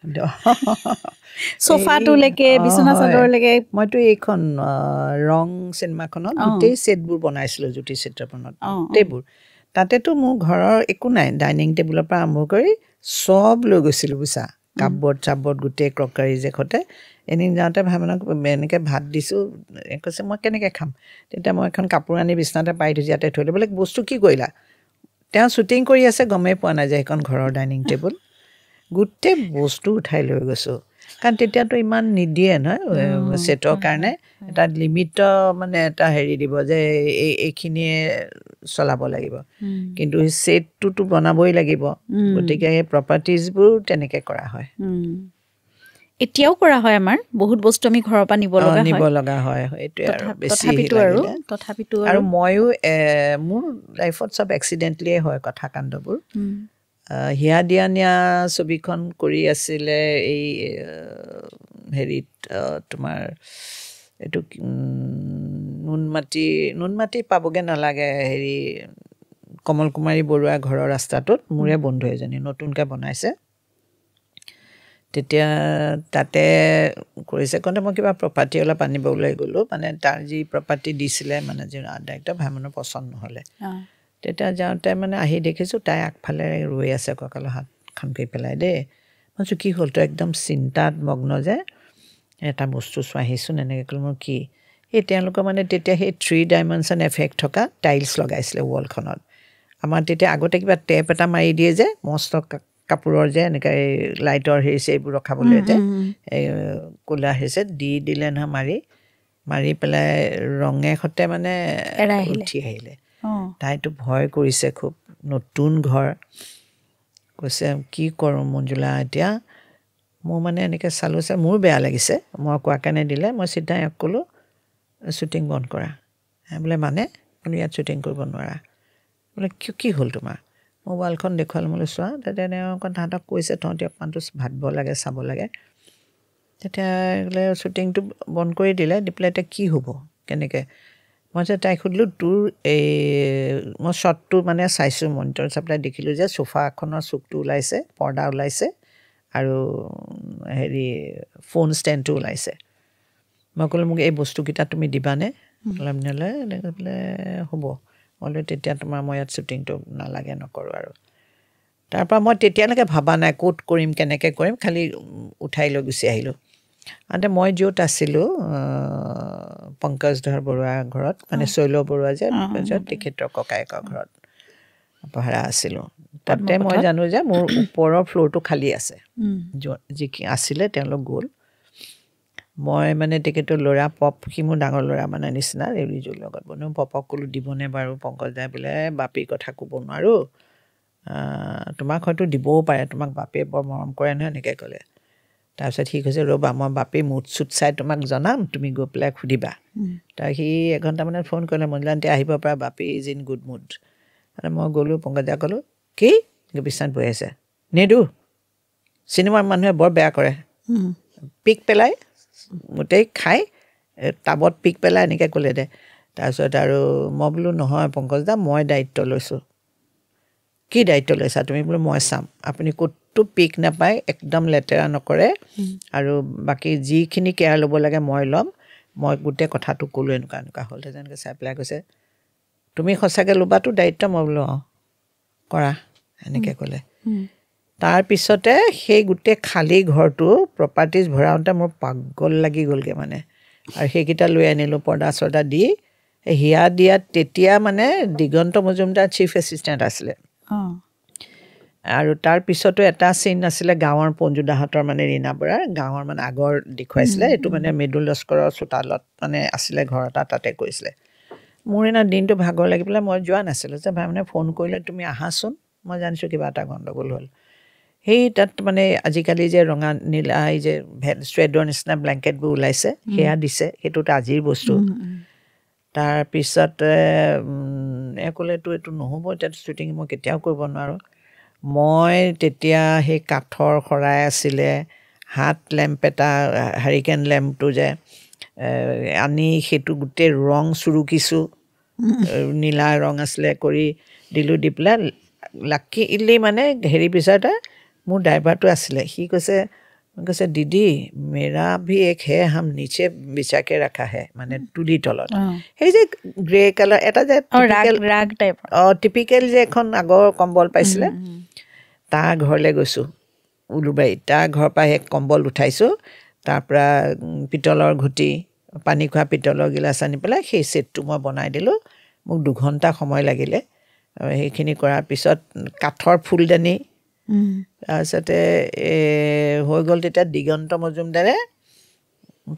চোফাটোলৈকে বিচনা চাদৰলৈকে। মইতো এইখন ৰং চিনেমাখনত গোটেই ছেটবোৰ বনাইছিলোঁ, জ্যোতি চিত্ৰপণত গোটেইবোৰ। তাতেতো মোৰ ঘৰৰ একো নাই, ডাইনিং টেবুলৰ পৰা আৰম্ভ কৰি চব লৈ গৈছিলোঁ বুইছা, কাপবৰ্ড চাপবৰ্ড গোটেই ক্ৰকাৰী যে ঘটে। এদিন যাওঁতে ভাইমনক এনেকৈ ভাত দিছোঁ, কৈছে মই কেনেকৈ খাম। তেতিয়া মই এখন কাপোৰ আনি বিচনাতে পাৰি থৈছোঁ, ইয়াতে থৈ দিলোঁ। বোলে বস্তু কি কৰিলা? তেওঁ শ্বুটিং কৰি আছে, গমেই পোৱা নাই যে সেইখন ঘৰৰ ডাইনিং টেবুল। গোটেই বস্তু উঠাই লৈ গৈছোঁ, কাৰণ তেতিয়াতো ইমান নিদিয়ে নহয় ছেটৰ কাৰণে, এটা লিমিট মানে এটা হেৰি দিব যে এইখিনিয়ে চলাব লাগিব, কিন্তু ছেটটোতো বনাবই লাগিব। গতিকে এই প্ৰপাৰ্টিজবোৰ তেনেকৈ কৰা হয়। এতিয়াও কৰা হয়, আমাৰ বহুত বস্তু আমি ঘৰৰ পৰা নিব লগা হয়। এইটোৱে আৰু বেছি তথাপিতো আৰু ময়ো মোৰ লাইফত চব এক্সিডেণ্টলিয়ে হয় কথা কাণ্ডবোৰ। হিয়া দিয়া নিয়া ছবিখন কৰি আছিলে এই হেৰিত তোমাৰ এইটো নুনমাটি পাবগৈ নালাগে, হেৰি কমল কুমাৰী বৰুৱা ঘৰৰ ৰাস্তাটোত মোৰে বন্ধু এজনী নতুনকৈ বনাইছে। তেতিয়া তাতে কৰিছে কওঁতে মই কিবা প্ৰপাৰ্টি অলপ আনিব ওলাই গ'লোঁ, মানে তাৰ যি প্ৰপাৰ্টি দিছিলে মানে যি ডাইৰেক্টৰ ভাইমনৰ পচন্দ নহ'লে। তেতিয়া যাওঁতে মানে আহি দেখিছোঁ তাই আগফালে ৰৈ আছে, কঁকালৰ হাতখন কৰি পেলাই দেই। মই কৈছোঁ কি হ'ল? তই একদম চিন্তাত মগ্ন যে, এটা বস্তু চোৱাহিচোন এনেকৈ ক'লোঁ। মোৰ কি? এই তেওঁলোকৰ মানে তেতিয়া সেই 3 ডাইমেনশ্যন এফেক্ট থকা টাইলছ লগাইছিলে ৱালখনত। আমাৰ তেতিয়া আগতে কিবা টেপ এটা মাৰি দিয়ে যে, মস্ত কাপোৰৰ যে এনেকৈ এই লাইটৰ হেৰিছে এইবোৰ ৰখাবলৈ যে এই ক'লা হেৰিছে দি দিলে নহয়, মাৰি পেলাই ৰঙে সতে মানে উঠি আহিলে। তাইতো ভয় কৰিছে খুব, নতুন ঘৰ। কৈছে কি কৰোঁ মঞ্জুলা এতিয়া? মোৰ মানে এনেকৈ চালোঁ, মোৰ বেয়া লাগিছে, মই কোৱা কাৰণে দিলে। মই চিধাই ক'লোঁ শ্বুটিং বন্ধ কৰা। বোলে মানে তুমি ইয়াত শ্বুটিং কৰিব নোৱাৰা। বোলে কি হ'ল তোমাৰ? মোবাইলখন দেখুৱালোঁ, বোলে চোৱা। তেতিয়া তেওঁ তাহাঁতক কৈছে তহঁতি অকণমানটো ভাবিব লাগে, চাব লাগে। তেতিয়া বোলে শ্বুটিংটো বন্ধ কৰি দিলে, দি পেলাই এতিয়া কি হ'ব কেনেকৈ? মই যে তাইক সুধিলোঁ তোৰ এই মই শ্বটটো মানে চাইছোঁ মনিটৰ চাই পেলাই দেখিলোঁ যে চোফাখনৰ চুকটো ওলাইছে, পৰ্দা ওলাইছে আৰু হেৰি ফোন ষ্টেণ্ডটো ওলাইছে। মই ক'লোঁ মোক এই বস্তুকেইটা তুমি দিবানে? ক'লে এনেকৈ বোলে হ'ব। মই বোলো তেতিয়া তোমাৰ মই ইয়াত শ্বুটিংটো নালাগে, নকৰোঁ আৰু। তাৰপৰা মই তেতিয়ালৈকে ভবা নাই ক'ত কৰিম, কেনেকৈ কৰিম, খালি উঠাই লৈ গুচি আহিলোঁ। আনহাতে মই য'ত আছিলোঁ পংকজধৰ বৰুৱাৰ ঘৰত, মানে শৈল বৰুৱা যে তেখেতৰ ককায়েকৰ ঘৰত ভাড়া আছিলোঁ। তাতে মই জানো যে মোৰ ওপৰৰ ফ্ল'ৰটো খালী আছে, যিখিনি আছিলে তেওঁলোক গ'ল। মই মানে তেখেতৰ ল'ৰা পপ, সি মোৰ ডাঙৰ ল'ৰা মানে নিচিনা, ৰিজুৰ লগত বনো। পপক ক'লোঁ দিবনে বাৰু? পংকজ দাই বোলে বাপীৰ কথা ক'ব নোৱাৰোঁ, তোমাক হয়তো দিবও পাৰে, তোমাক বাপীয়ে বৰ মৰম কৰে নহয়, এনেকৈ ক'লে। তাৰপিছত সি কৈছে ৰ'বা মই বাপী মুড চুট চাই তোমাক জনাম, তুমি গৈ পেলাই সুধিবা। তাৰ সি এঘণ্টামানত ফোন কৰিলে, মঞ্জুলা আণ্টি আহিব পৰা, Bapi is in good mood. মই গ'লোঁ, পংকজ দাক ক'লোঁ কি বিচনাত বহি আছে, নিদোঁ, চিনেমাৰ মানুহে বৰ বেয়া কৰে, পিক পেলাই গোটেই খাই টাবত পিক পেলাই এনেকৈ ক'লে দে। তাৰপিছত আৰু মই বোলো নহয় পংকজ দা, মই দায়িত্ব লৈছোঁ। কি দায়িত্ব লৈছা তুমি? বোলো মই চাম, আপুনি ক'তো পিক নাপায়, একদম লেতেৰা নকৰে, আৰু বাকী যিখিনি কেয়াৰ ল'ব লাগে মই ল'ম। মই গোটেই কথাটো ক'লোঁ, এনেকুৱা এনেকুৱা হ'ল। তেনেকৈ চাই পেলাই কৈছে তুমি সঁচাকৈ ল'বাতো দায়িত্ব? মই বোলো অঁ কৰা, এনেকৈ ক'লে। তাৰপিছতে সেই গোটেই খালী ঘৰটো প্ৰপাৰ্টিজ ভৰাওঁতে মোৰ পাগল লাগি গ'লগৈ মানে। আৰু সেইকেইটা লৈ আনিলোঁ, পৰ্দা চৰ্দা দি। হিয়া দিয়াত তেতিয়া মানে দিগন্ত মজুমদাৰ চিফ এছিষ্টেণ্ট আছিলে। আৰু তাৰপিছতো এটা চিন আছিলে গাঁৱৰ পঞ্জুদাহঁতৰ, মানে ৰীণা বৰাৰ গাঁৱৰ মানে আগৰ দেখুৱাইছিলে। এইটো মানে মৃদুল লস্কৰৰ চোতালত মানে আছিলে ঘৰ এটা, তাতে কৰিছিলে। মোৰ এনে দিনটো ভাগৰ লাগি পেলাই মই যোৱা নাছিলোঁ। যে ভাই মানে ফোন কৰিলে তুমি আহাচোন, মই জানিছোঁ কিবা এটা গণ্ডগোল হ'ল। সেই তাত মানে আজিকালি যে ৰঙা নীলা এই যে শ্বেডৰ নিচিনা ব্লেংকেটবোৰ ওলাইছে, সেয়া দিছে, সেইটোতো আজিৰ বস্তু। তাৰপিছতে ক'লেতো এইটো নহ'ব, এতিয়া শ্বুটিং মই কেতিয়াও কৰিব নোৱাৰোঁ। মই তেতিয়া সেই কাঠৰ শৰাই আছিলে, হাত লেম্প এটা, হাৰিকেন লেম্পটো যে আনি সেইটো গোটেই ৰং চুৰুকিছোঁ, নীলা ৰং আছিলে, কৰি দিলোঁ। দি পেলাই লাকিলি মানে হেৰি পিছতে মোৰ ড্ৰাইভাৰটো আছিলে, সি কৈছে দিদি মেৰা ভি এক হে, হাম নিচে বিচাকে ৰাখা হে, মানে তুলিৰ তলত সেই যে গ্ৰে কালাৰ এটা যে টিপিকেল যে এখন আগৰ কম্বল পাইছিলে, তাৰ ঘৰলৈ গৈছোঁ উলুবাৰীত। তাৰ ঘৰৰ পৰা সেই কম্বল উঠাইছোঁ, তাৰপৰা পিতলৰ ঘুটি, পানী খোৱা পিতলৰ গিলাচ আনি পেলাই সেই ছেটটো মই বনাই দিলোঁ। মোক 2 ঘণ্টা সময় লাগিলে। সেইখিনি কৰাৰ পিছত কাঠৰ ফুলদানি, তাৰপিছতে হৈ গ'ল। তেতিয়া দিগন্ত মজুমদাৰে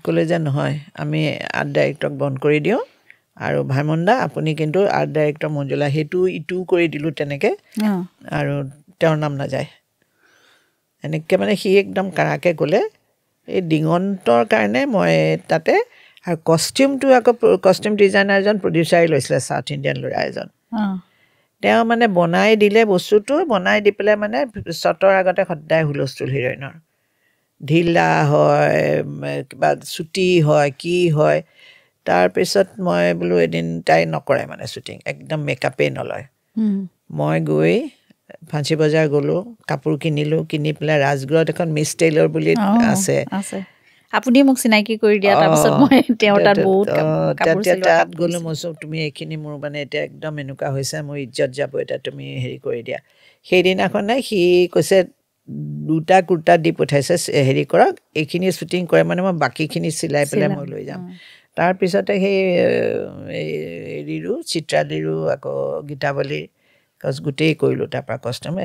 ক'লে যে নহয়, আমি আৰ্ট ডাইৰেক্টৰক বন্ধ কৰি দিওঁ, আৰু ভাইমন দা আপুনি কিন্তু আৰ্ট ডাইৰেক্টৰ মঞ্জুলা, সেইটো ইটো কৰি দিলোঁ তেনেকৈ, আৰু তেওঁৰ নাম নাযায়। এনেকৈ মানে সি একদম কাৰাকৈ ক'লে। এই দিগন্তৰ কাৰণে মই তাতে, আৰু কষ্টিউমটো আকৌ কষ্টিউম ডিজাইনাৰ এজন প্ৰডিউচাৰে লৈছিলে, চাউথ ইণ্ডিয়ান ল'ৰা এজন। তেওঁ মানে বনাই দিলে বস্তুটো, বনাই দি পেলাই মানে শ্বটৰ আগতে সদায় হুলস্থুল, হিৰইনৰ ঢিলা হয়, কিবা চুটি হয়, কি হয়। তাৰপিছত মই বোলো এদিন তাই নকৰে মানে শ্বুটিং, একদম মেকআপেই নলয়। মই গৈ ফাঞ্চি বজাৰ গ'লোঁ, কাপোৰ কিনিলোঁ, কিনি পেলাই ৰাজগড়ত এখন মিছ টেইলৰ বুলি আছে, আপুনি মোক চিনাকি কৰি দিয়া। তাৰপিছত মই তেওঁৰ তাত বহুত তাত গ'লোঁ। মই চব তুমি এইখিনি মোৰ মানে এতিয়া একদম এনেকুৱা হৈছে, মোৰ ইজ্জত যাব, এতিয়া তুমি হেৰি কৰি দিয়া। সেইদিনাখনে সি কৈছে 2টা কুৰ্তা দি পঠাইছে, হেৰি কৰক, এইখিনি শ্বুটিং কৰে মানে মই বাকীখিনি চিলাই পেলাই মই লৈ যাম। তাৰপিছতে সেই ৰিৰু, চিত্ৰালীৰো, আকৌ গীতাৱলী গোটেই কৰিলোঁ। তাৰপৰা কষ্টমে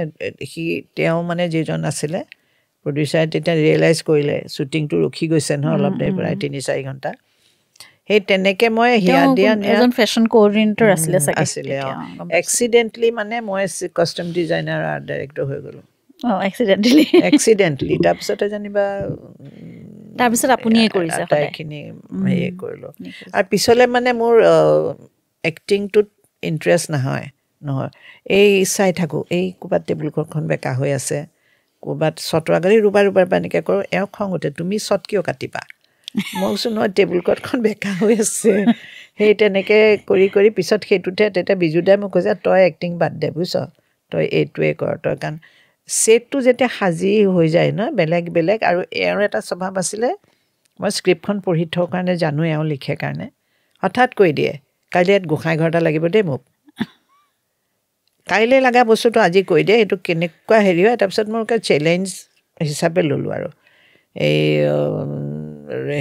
তেওঁ মানে যিজন আছিলে প্ৰডিউচাৰে তেতিয়া ৰিয়েলাইজ কৰিলে শ্বুটিংটো ৰখি গৈছে নহয় অলপ দেৰি, প্ৰায় 3-4 ঘণ্টা। সেই তেনেকৈ মই হিয়া দিয়া ফেশ্বন কোঅৰ্ডিনেটৰ আছিলে, এক্সিডেণ্টলি মানে মই কষ্টিউম ডিজাইনাৰ আৰ্ট ডাইৰেক্টৰ হৈ গ'লোঁ। এক্সিডেণ্টলি। তাৰপিছতে যেনিবা তাৰপিছত আপুনিয়ে কৰিছে, আটাইখিনি হেৰি কৰিলোঁ। আৰু পিছলৈ মানে মোৰ এক্টিংটোত ইণ্টাৰেষ্ট নহয়। এই চাই থাকোঁ, এই ক'ৰবাত টেবুল ক্লথখন বেকা হৈ আছে, ক'ৰবাত শ্বটৰ আগতে ৰুবাৰ পৰা এনেকৈ কৰোঁ। এওঁ খং উঠে, তুমি শ্বট কিয় কাটিবা? মই কৈছোঁ নহয় টেবুল ক্লথখন বেকা হৈ আছে সেই তেনেকৈ কৰি কৰি পিছত সেইটোতে তেতিয়া বিজুদাই মোক কৈছে তই এক্টিং বাদ দে বুজিছ তই এইটোৱে কৰ তই কাৰণ ছেটটো যেতিয়া সাজি হৈ যায় ন বেলেগ বেলেগ আৰু এওঁৰ এটা স্বভাৱ আছিলে মই স্ক্ৰিপ্টখন পঢ়ি থওঁ কাৰণে জানো এওঁ লিখে কাৰণে হঠাৎ কৈ দিয়ে কাইলৈ ইয়াত গোঁসাই ঘৰ এটা লাগিব দেই মোক কাইলৈ লগা বস্তুটো আজি কৈ দিয়ে এইটো কেনেকুৱা হেৰি হয় তাৰপিছত মোৰ চেলেঞ্জ হিচাপে ল'লোঁ আৰু এই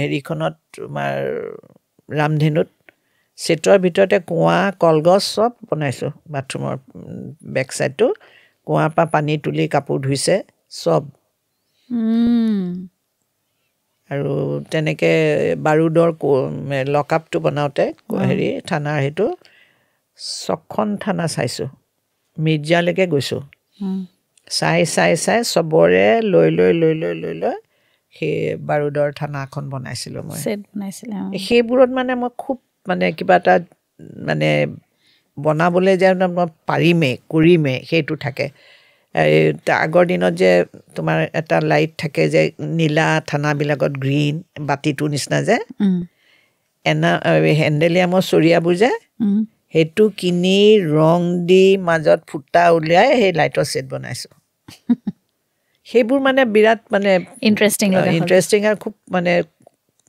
হেৰিখনত তোমাৰ ৰামধেনুত ছেটৰ ভিতৰতে কুঁৱা কলগছ চব বনাইছোঁ বাথৰুমৰ বেক চাইডটো কুঁৱাৰ পৰা পানী তুলি কাপোৰ ধুইছে চব আৰু তেনেকৈ বাৰুদৰ লকআপটো বনাওঁতে হেৰি থানাৰ সেইটো 6খন থানা চাইছোঁ মিৰ্জালৈকে গৈছোঁ চাই চাই চাই চবৰে লৈ লৈ লৈ লৈ লৈ লৈ সেই বাৰুদৰ থানাখন বনাইছিলোঁ মই সেইবোৰত মানে মই খুব মানে কিবা এটা মানে বনাবলৈ যে মই পাৰিমেই কৰিমেই সেইটো থাকে আগৰ দিনত যে তোমাৰ এটা লাইট থাকে যে নীলা থানাবিলাকত গ্ৰীণ বাতিটোৰ নিচিনা যে হেণ্ডেলিয়ামৰ চৰিয়াবোৰ যে সেইটো কিনি ৰং দি মাজত ফুটা উলিয়াই সেই লাইটৰ ছেট বনাইছোঁ সেইবোৰ মানে বিৰাট মানে ইণ্টাৰেষ্টিং আৰু খুব মানে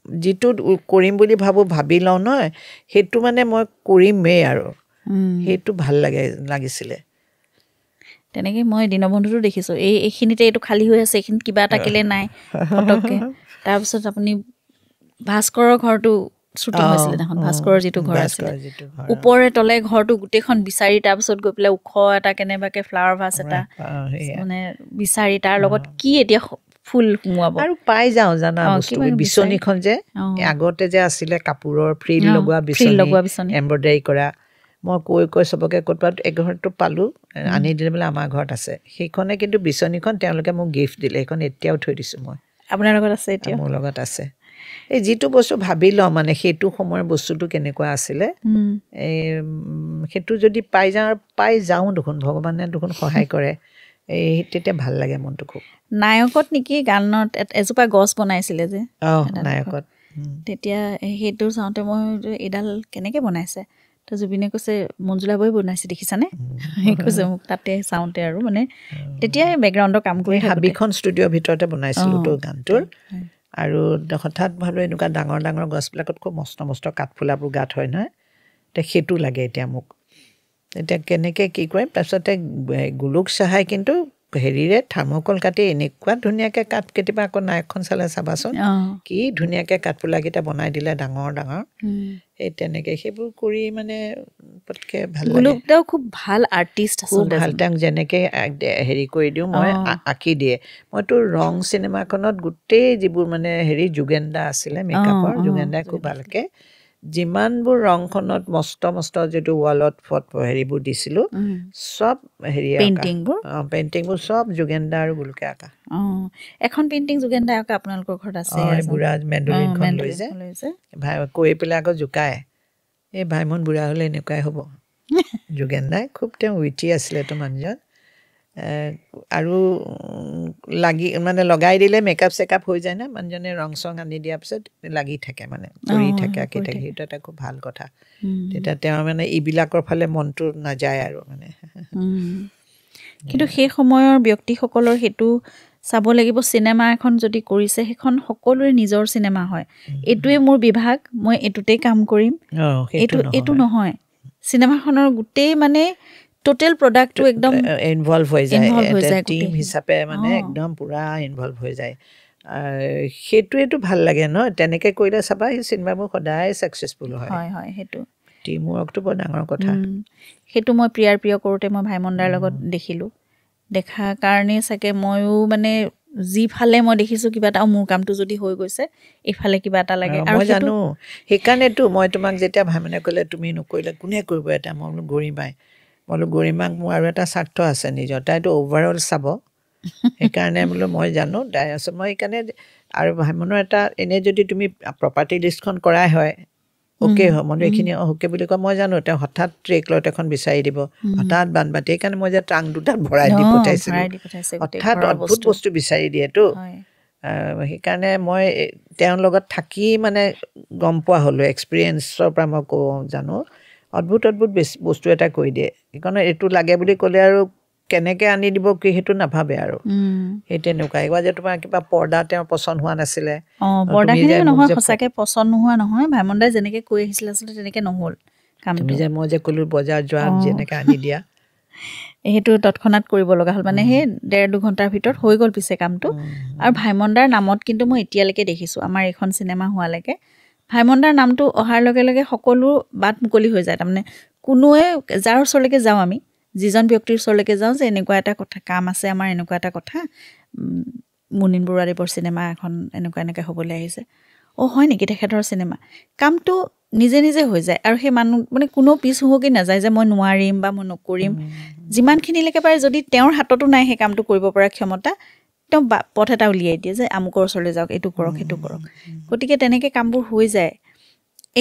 যিটো কৰিম বুলি ভাবি লওঁ নহয় সেইটো মানে মই কৰিমেই আৰু সেইটো ভাল লাগিছিলে তেনেকৈ মই দীনবন্ধুটো দেখিছোঁ এইখিনিতে এইটো খালী হৈ আছে এইখিনিত কিবা এটা কেলে নাই পটককৈ তাৰপিছত আপুনি ভাস্কৰৰ ঘৰটো শ্বুটিং হৈছিলে দেখোন ভাস্কৰৰ যিটো ঘৰ আছিলে ওপৰে তলে ঘৰটো গোটেইখন বিচাৰি তাৰপিছত গৈ পেলাই ওখ এটা কেনেবাকৈ ফ্লাৱাৰ ভাছ এটা মানে বিচাৰি তাৰ লগত কি এতিয়া ফুল সোমোৱাব আৰু পাই যাওঁ জানা বস্তু বিচনীখন যে আগতে যে আছিলে কাপোৰৰ ফ্ৰিল লগোৱা বিচনী এম্ব্ৰইডাৰী কৰা মই কৈ চবকে ক'ৰবাত এঘৰটো পালোঁ আনি দিলে বোলে আমাৰ ঘৰত আছে সেইখনে কিন্তু বিচনীখন তেওঁলোকে মোক গিফ্ট দিলে সেইখন এতিয়াও থৈ দিছোঁ মই আপোনাৰ লগত আছে এতিয়া মোৰ লগত আছে এই যিটো বস্তু ভাবি লওঁ মানে সেইটো সময়ৰ বস্তুটো কেনেকুৱা আছিলে এই সেইটো যদি পাই যাওঁ দেখোন ভগৱানে দেখোন সহায় কৰে এই তেতিয়া ভাল লাগে মনটো খুব নায়কত নেকি গানত এজোপা গছ বনাইছিলে যে নায়কত তেতিয়া সেইটো চাওঁতে মই এইডাল কেনেকৈ বনাইছে তো জুবিনে কৈছে মঞ্জুলা বৈ বনাইছে দেখিছানে কৈছে মোক তাতে চাওঁতে আৰু মানে তেতিয়াই বেকগ্ৰাউণ্ডৰ কাম কৰি হাবিখন ষ্টুডিঅ'ৰ ভিতৰতে বনাইছিলোঁ তো গানটোৰ আৰু হঠাৎ ভাবোঁ এনেকুৱা ডাঙৰ ডাঙৰ গছবিলাকত খুব মস্ত মস্ত কাঠফুলাবোৰ গাঁত হয় নহয় এতিয়া সেইটো লাগে এতিয়া মোক এতিয়া কেনেকৈ কি কৰিম তাৰপিছতে গোলোক চাহাই কিন্তু হেৰিৰে থাৰ্মকল কাটি এনেকুৱা ধুনীয়াকৈ কাঠ কেতিয়াবা আকৌ নায়কখন চালে চাবাচোন কি ধুনীয়াকৈ কাঠফুলাকেইটা বনাই দিলে ডাঙৰ ডাঙৰ সেই তেনেকৈ সেইবোৰ কৰি মানে পটকৈ ভাল লাগে খুব ভাল আৰ্টিষ্ট খুব ভাল তেওঁক যেনেকৈ হেৰি কৰি দিওঁ মই আঁকি দিয়ে মইতো ৰং চিনেমাখনত গোটেই যিবোৰ মানে হেৰি যোগেন দা আছিলে মেকআপৰ যোগেন দাই খুব ভালকৈ যিমানবোৰ ৰংখনত মস্ত মস্ত যিটো ৱালত হেৰিবোৰ দিছিলোঁ চব হেৰি পেইণ্টিংবোৰ চব যোগেন দা আৰু গোলোকে আঁকা এখন পেইণ্টিং যোগেন দা আঁকা আপোনালোকৰ ঘৰত আছে বুঢ়া মেণ্ডলিনখন লৈ যে ভাই কৈ পেলাই আকৌ জোকায় এই ভাইমন বুঢ়া হ'লে এনেকুৱাই হ'ব যোগেন দাই খুব তেওঁ উইটি আছিলে তো মানুহজন আৰু মানে লগাই দিলে মেকআপ চেকআপ হৈ যায় না মানুহজনে ৰং চং আনি দিয়াৰ পিছত লাগি থাকে মানে কৰি থাকে আঁকি থাকে সেইটো এটা খুব ভাল কথা তেতিয়া তেওঁ মানে এইবিলাকৰ ফালে মনটো নাযায় আৰু মানে কিন্তু সেই সময়ৰ ব্যক্তিসকলৰ সেইটো চাব লাগিব চিনেমা এখন যদি কৰিছে সেইখন সকলোৰে নিজৰ চিনেমা হয় এইটোৱে মোৰ বিভাগ মই এইটোতেই কাম কৰিম এইটো নহয় চিনেমাখনৰ গোটেই মানে টোটেল প্ৰডাক্টটো একদম ইনভলভ হৈ যায় টিম হিচাপে মানে একদম পুৰা ইনভলভ হৈ যায় সেইটোৱেতো ভাল লাগে ন তেনেকৈ কৰিলে চাবা সেই চিনেমাবোৰ সদায় ছাকচেছফুল হয় সেইটো টিম ৱৰ্কটো বৰ ডাঙৰ কথা সেইটো মই প্ৰিয় কৰোঁতে মই ভাইমন দাৰ লগত দেখিলোঁ দেখা কাৰণেই চাগে ময়ো মানে যিফালে মই দেখিছোঁ কিবা এটা মোৰ কামটো যদি হৈ গৈছে এইফালে কিবা এটা লাগে আৰু মই জানো সেইকাৰণেতো মই তোমাক যেতিয়া ভাইমনে ক'লে তুমি নকৰিলে কোনে কৰিব এটা মই বোলো গৰিমাই মই বোলো গৰিমাক মোৰ আৰু এটা স্বাৰ্থ আছে নিজৰ তাইতো অভাৰঅল চাব সেইকাৰণে বোলো মই জানো তাই আছে মই সেইকাৰণে আৰু ভাইমনৰ এটা এনেই যদি তুমি প্ৰপাৰ্টি লিষ্টখন কৰাই হয় অ'কে হয় মই এইখিনি অ'কে বুলি কয় মই জানো তেওঁ হঠাৎ ট্ৰেকলত এখন বিচাৰি দিব হঠাৎ বানবাতি সেইকাৰণে মই যে ট্ৰাংক দুটাত ভৰাই দি পঠাইছিলোঁ হঠাৎ অদ্ভুত বস্তু বিচাৰি দিয়েতো সেইকাৰণে মই তেওঁৰ লগত থাকি মানে গম পোৱা হ'লোঁ, এক্সপিৰিয়েঞ্চৰ পৰা মই জানো অদ্ভুত বস্তু এটা কৰি দিয়ে। সেইকাৰণে এইটো লাগে বুলি ক'লে আৰু কেনেকৈ আনি দিব কি সেইটো নাভাবে আৰু সেই তেনেকুৱা। এইবাৰ যে তোমাৰ কিবা পৰ্দা তেওঁৰ পচন্দ হোৱা নাছিলে, পৰ্দাখিনি নহয় সঁচাকৈ পচন্দ নোহোৱা নহয়, ভাইমন দাই যেনেকৈ কৈ আহিছিলে আচলতে তেনেকৈ নহ'ল কামটো। তুমি যে মই যে ক'লোঁ বজাৰ যোৱা যেনেকৈ আনি দিয়া, সেইটো তৎক্ষণাত কৰিব লগা হ'ল, মানে সেই 1.5-2 ঘণ্টাৰ ভিতৰত হৈ গ'ল পিছে কামটো। আৰু ভাইমন দাৰ নামত কিন্তু মই এতিয়ালৈকে দেখিছোঁ, আমাৰ এইখন চিনেমা হোৱালৈকে ভাইমন দাৰ নামটো অহাৰ লগে লগে সকলো বাট মুকলি হৈ যায়। তাৰমানে কোনোৱে যাৰ ওচৰলৈকে যাওঁ, আমি যিজন ব্যক্তিৰ ওচৰলৈকে যাওঁ যে এনেকুৱা এটা কথা কাম আছে আমাৰ, এনেকুৱা এটা কথা মুনীন বৰুৱাদেৱৰ চিনেমা এখন এনেকৈ হ'বলৈ আহিছে, হয় নেকি তেখেতৰ চিনেমা, কামটো নিজে নিজে হৈ যায়। আৰু সেই মানুহ মানে কোনো পিছ হুহকি নাযায় যে মই নোৱাৰিম বা মই নকৰিম। যিমানখিনিলৈকে পাৰে, যদি তেওঁৰ হাততো নাই সেই কামটো কৰিব পৰা ক্ষমতা, তেওঁ পথ এটা উলিয়াই দিয়ে যে আমুকৰ ওচৰলৈ যাওক, এইটো কৰক সেইটো কৰক। গতিকে তেনেকৈ কামবোৰ হৈ যায়।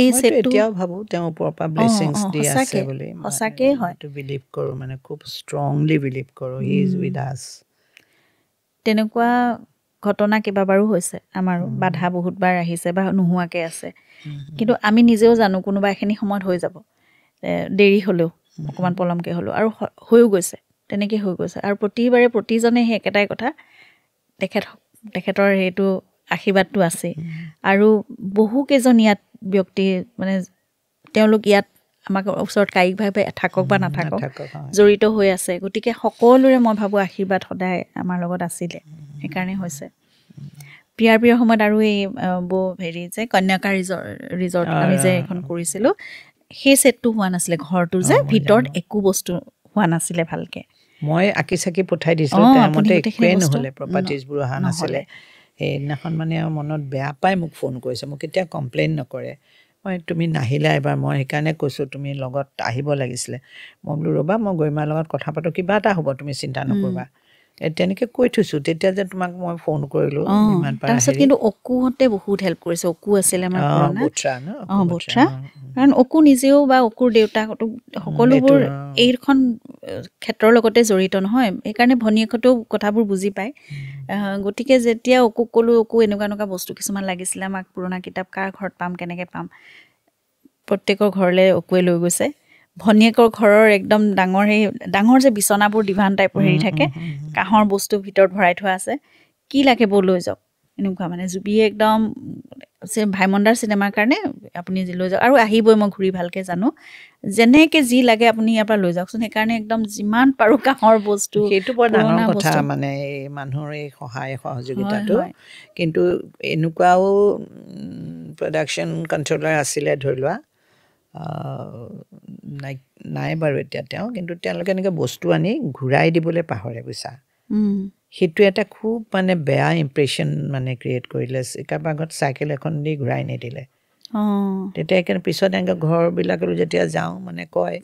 এই সেটটো এতিয়াও ভাবোঁ তেওঁৰ ওপৰৰ পৰা ব্লেছিংছ দি আছে বুলি, সঁচাকৈ হয়, বিলিভ কৰোঁ, মানে খুব ষ্ট্ৰংলি বিলিভ কৰোঁ হি ইজ উইথ আছ। তেনেকুৱা ঘটনা কেইবাবাৰো হৈছে আমাৰো, বাধা বহুতবাৰ আহিছে বা নোহোৱাকৈ আছে, কিন্তু আমি নিজেও জানো কোনোবা এখিনি সময়ত হৈ যাব, দেৰি হ'লেও অকণমান পলমকৈ হ'লেও, আৰু হৈও গৈছে, তেনেকৈ হৈ গৈছে। আৰু প্ৰতিবাৰে প্ৰতিজনে সেই একেটাই কথা, তেখেতৰ সেইটো আশীৰ্বাদটো আছে। আৰু বহুকেইজন ইয়াত ব্যক্তি মানে তেওঁলোক ইয়াত আমাক ওচৰত কায়িকভাৱে থাকক বা নাথাকক জড়িত হৈ আছে। গতিকে সকলোৰে মই ভাবোঁ আশীৰ্বাদ সদায় আমাৰ লগত আছিলে, সেইকাৰণে হৈছে। প্ৰিয়াৰ সময়ত আৰু এই হেৰি যে কন্যাকা ৰিজৰ্ট আমি যে এখন কৰিছিলোঁ, সেই ছেটটো হোৱা নাছিলে, ঘৰটো যে ভিতৰত একো বস্তু হোৱা নাছিলে ভালকৈ। মই আঁকি চাকি পঠাই দিছিলোঁ, টাইমতে একোৱেই নহ'লে, প্ৰপাৰ্টিজবোৰ অহা নাছিলে। সেইদিনাখন মানে মনত বেয়া পাই মোক ফোন কৰিছে, মোক কেতিয়া কমপ্লেইন নকৰে, তুমি নাহিলা এবাৰ, মই সেইকাৰণে কৈছোঁ তুমি লগত আহিব লাগিছিলে। মই বোলো ৰ'বা, মই গৰিমাৰ লগত কথা পাতোঁ, কিবা এটা হ'ব, তুমি চিন্তা নকৰিবা, তেনেকৈ কৈ থৈছোঁ। তেতিয়া যে তোমাক মই ফোন কৰিলোঁ, ইমান পাৰা। তাৰপিছত কিন্তু অকুহঁতে বহুত হেল্প কৰিছে, অকু আছিলে আমাৰ পুৰণা বোথ্ৰা, কাৰণ অকু নিজেও বা অকুৰ দেউতাকতো সকলোবোৰ এইখন ক্ষেত্ৰৰ লগতে জড়িত নহয়, সেইকাৰণে ভনীয়েকহঁতেও কথাবোৰ বুজি পায়। গতিকে যেতিয়া অকুক ক'লোঁ, অকু এনেকুৱা বস্তু কিছুমান লাগিছিলে আমাক, পুৰণা কিতাপ কাৰ ঘৰত পাম, কেনেকৈ পাম, প্ৰত্যেকৰ ঘৰলৈ অকুৱে লৈ গৈছে। ভনীয়েকৰ ঘৰৰ একদম ডাঙৰ যে বিচনাবোৰ ডিভান টাইপৰ হেৰি থাকে, কাঁহৰ বস্তু ভিতৰত ভৰাই থোৱা আছে, কি লাগে বৌ লৈ যাওক, এনেকুৱা মানে জুবিয়ে একদম ভাইমন দাৰ চিনেমাৰ কাৰণে আপুনি লৈ যাওক, আৰু আহিবই, মই ঘূৰি ভালকৈ জানো, যেনেকৈ যি লাগে আপুনি ইয়াৰ পৰা লৈ যাওকচোন। সেইকাৰণে একদম যিমান পাৰোঁ কাঁহৰ বস্তু, সেইটো বৰ ডাঙৰ কথা, মানে এই মানুহৰ এই সহায় সহযোগিতাটো। কিন্তু এনেকুৱাও প্ৰডাকশ্যন কণ্ট্ৰলাৰ আছিলে, ধৰি লোৱা নাই বাৰু এতিয়া তেওঁ, কিন্তু তেওঁলোকে এনেকৈ বস্তু আনি ঘূৰাই দিবলৈ পাহৰে, বুজিছা। সেইটো এটা খুব মানে বেয়া ইম্প্ৰেশ্যন মানে ক্ৰিয়েট কৰিলে, কাৰোবাৰ আগত চাইকেল এখন দি ঘূৰাই নিদিলে। তেতিয়া পিছত এনেকৈ ঘৰবিলাকলৈ যেতিয়া যাওঁ মানে কয়।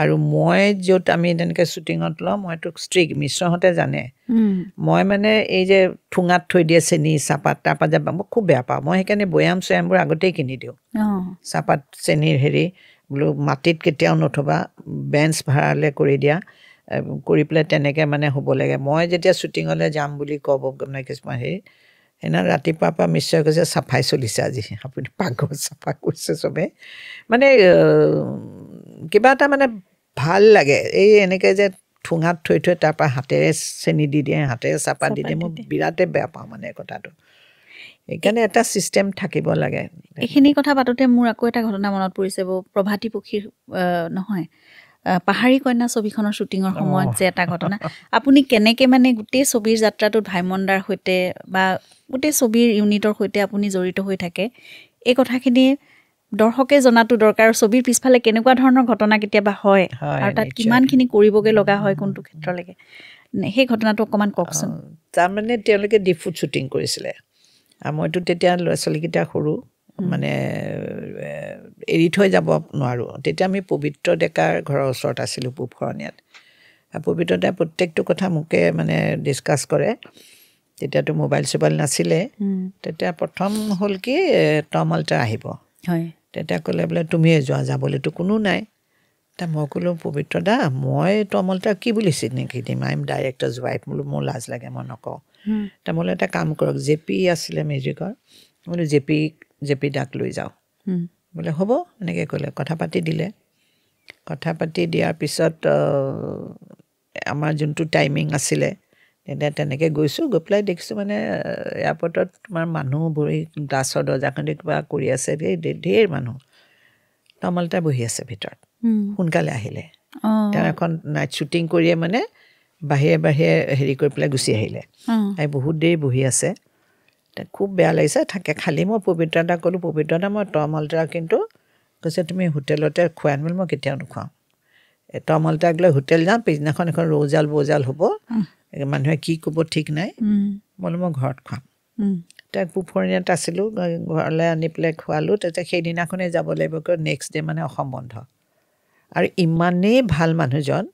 আৰু মই য'ত আমি তেনেকৈ শ্বুটিঙত লওঁ, মইতো ষ্ট্ৰিক, মিশ্ৰহঁতে জানে, মই মানে এই যে ঠুঙাত থৈ দিয়ে চেনি চাহপাত, তাৰপৰা যে মই খুব বেয়া পাওঁ। মই সেইকাৰণে বৈয়াম চৈয়ামবোৰ আগতেই কিনি দিওঁ, চাহপাত চেনিৰ হেৰি, বোলো মাটিত কেতিয়াও নথবা, বেঞ্চ ভাড়ালৈ কৰি দিয়া, কৰি পেলাই তেনেকৈ মানে হ'ব লাগে। মই যেতিয়া শ্বুটিঙলৈ যাম বুলি ক'ব মানে কিছুমান হেৰি, সেইদিনা ৰাতিপুৱাৰ পৰা মিশ্ৰই কৈছে চাফাই চলিছে আজি, আপুনি পাকঘৰ চাফা কৰিছে চবেই, মানে কিবা এটা মানে ভাল লাগে। এই এনেকৈ যে ঠুঙাত থৈ তাৰপৰা হাতেৰে চেনি দি দিয়ে, হাতেৰে চাহপাত দি দিয়ে, মই বিৰাটেই বেয়া পাওঁ মানে কথাটো। সেইকাৰণে এটা ছিষ্টেম থাকিব লাগে। এইখিনি কথা পাতোঁতে মোৰ আকৌ এটা ঘটনা মনত পৰিছে, প্ৰভাতী পক্ষীৰ নহয়, পাহাৰী কন্যা ছবিখনৰ শ্বুটিঙৰ সময়ত যে এটা ঘটনা, আপুনি কেনেকৈ মানে গোটেই ছবিৰ যাত্ৰাটোত ভাইমন দাৰ সৈতে বা গোটেই ছবিৰ ইউনিটৰ সৈতে আপুনি জড়িত হৈ থাকে, এই কথাখিনি দৰ্শকে জনাটো দৰকাৰ। ছবিৰ পিছফালে কেনেকুৱা ধৰণৰ ঘটনা কেতিয়াবা হয়, আৰু তাত কিমানখিনি কৰিবগৈ লগা হয় কোনটো ক্ষেত্ৰলৈকে, সেই ঘটনাটো অকণমান কওকচোন। তাৰমানে তেওঁলোকে ডিফুত শ্বুটিং কৰিছিলে, আৰু মইতো তেতিয়া ল'ৰা ছোৱালীকেইটা সৰু, মানে এৰি থৈ যাব নোৱাৰোঁ। তেতিয়া আমি পবিত্ৰ ডেকাৰ ঘৰৰ ওচৰত আছিলোঁ, পূবশৰণীয়াত। পবিত্ৰ দাই প্ৰত্যেকটো কথা মোকে মানে ডিছকাছ কৰে। তেতিয়াতো মোবাইল চোবাইল নাছিলে। তেতিয়া প্ৰথম হ'ল কি, টম আল্টাৰ আহিব, তেতিয়া ক'লে বোলে তুমিয়ে যোৱা, যাবলৈতো কোনো নাই। তা মই ক'লো পবিত্ৰ দা মই তমলতাক কি বুলি চিনাকি দিম আই এম ডাইৰেক্টৰছ ৱাইফ বোলো মোৰ লাজ লাগে মই নকওঁ তা বোলে এটা কাম কৰক জেপি আছিলে মিউজিকৰ বোলো জেপি দাক লৈ যাওঁ বোলে হ'ব এনেকৈ ক'লে কথা পাতি দিলে কথা পাতি দিয়াৰ পিছত আমাৰ যোনটো টাইমিং আছিলে তেতিয়া তেনেকৈ গৈছোঁ গৈ পেলাই দেখিছোঁ মানে এয়াৰপৰ্টত তোমাৰ মানুহ বহি গ্লাছৰ দৰ্জাখনেদি কিবা কৰি আছে ঢেৰ মানুহ তমলতা বহি আছে ভিতৰত সোনকালে আহিলে তেওঁ এখন নাইট শ্বুটিং কৰিয়ে মানে বাহিৰে হেৰি কৰি পেলাই গুচি আহিলে তাই বহুত দেৰি বহি আছে তাই খুব বেয়া লাগিছে থাকে খালি মই পবিত্ৰ দাক ক'লোঁ পবিত্ৰ দা মই তমলতাক কিন্তু কৈছে তুমি হোটেলতে খুৱাই আনিবলৈ মই কেতিয়াও নোখুৱাওঁ তমলতাক লৈ হোটেল যাম পিছদিনাখন এখন ৰৌজাল বৌজাল হ'ব মানুহে কি ক'ব ঠিক নাই বোলো মই ঘৰত খুৱাম তাইক পুফৰণিয়াত আছিলোঁ ঘৰলৈ আনি পেলাই খোৱালোঁ তেতিয়া সেইদিনাখনেই যাব লাগিব নেক্সট ডে মানে অসম বন্ধ আৰু ইমানেই ভাল মানুহজন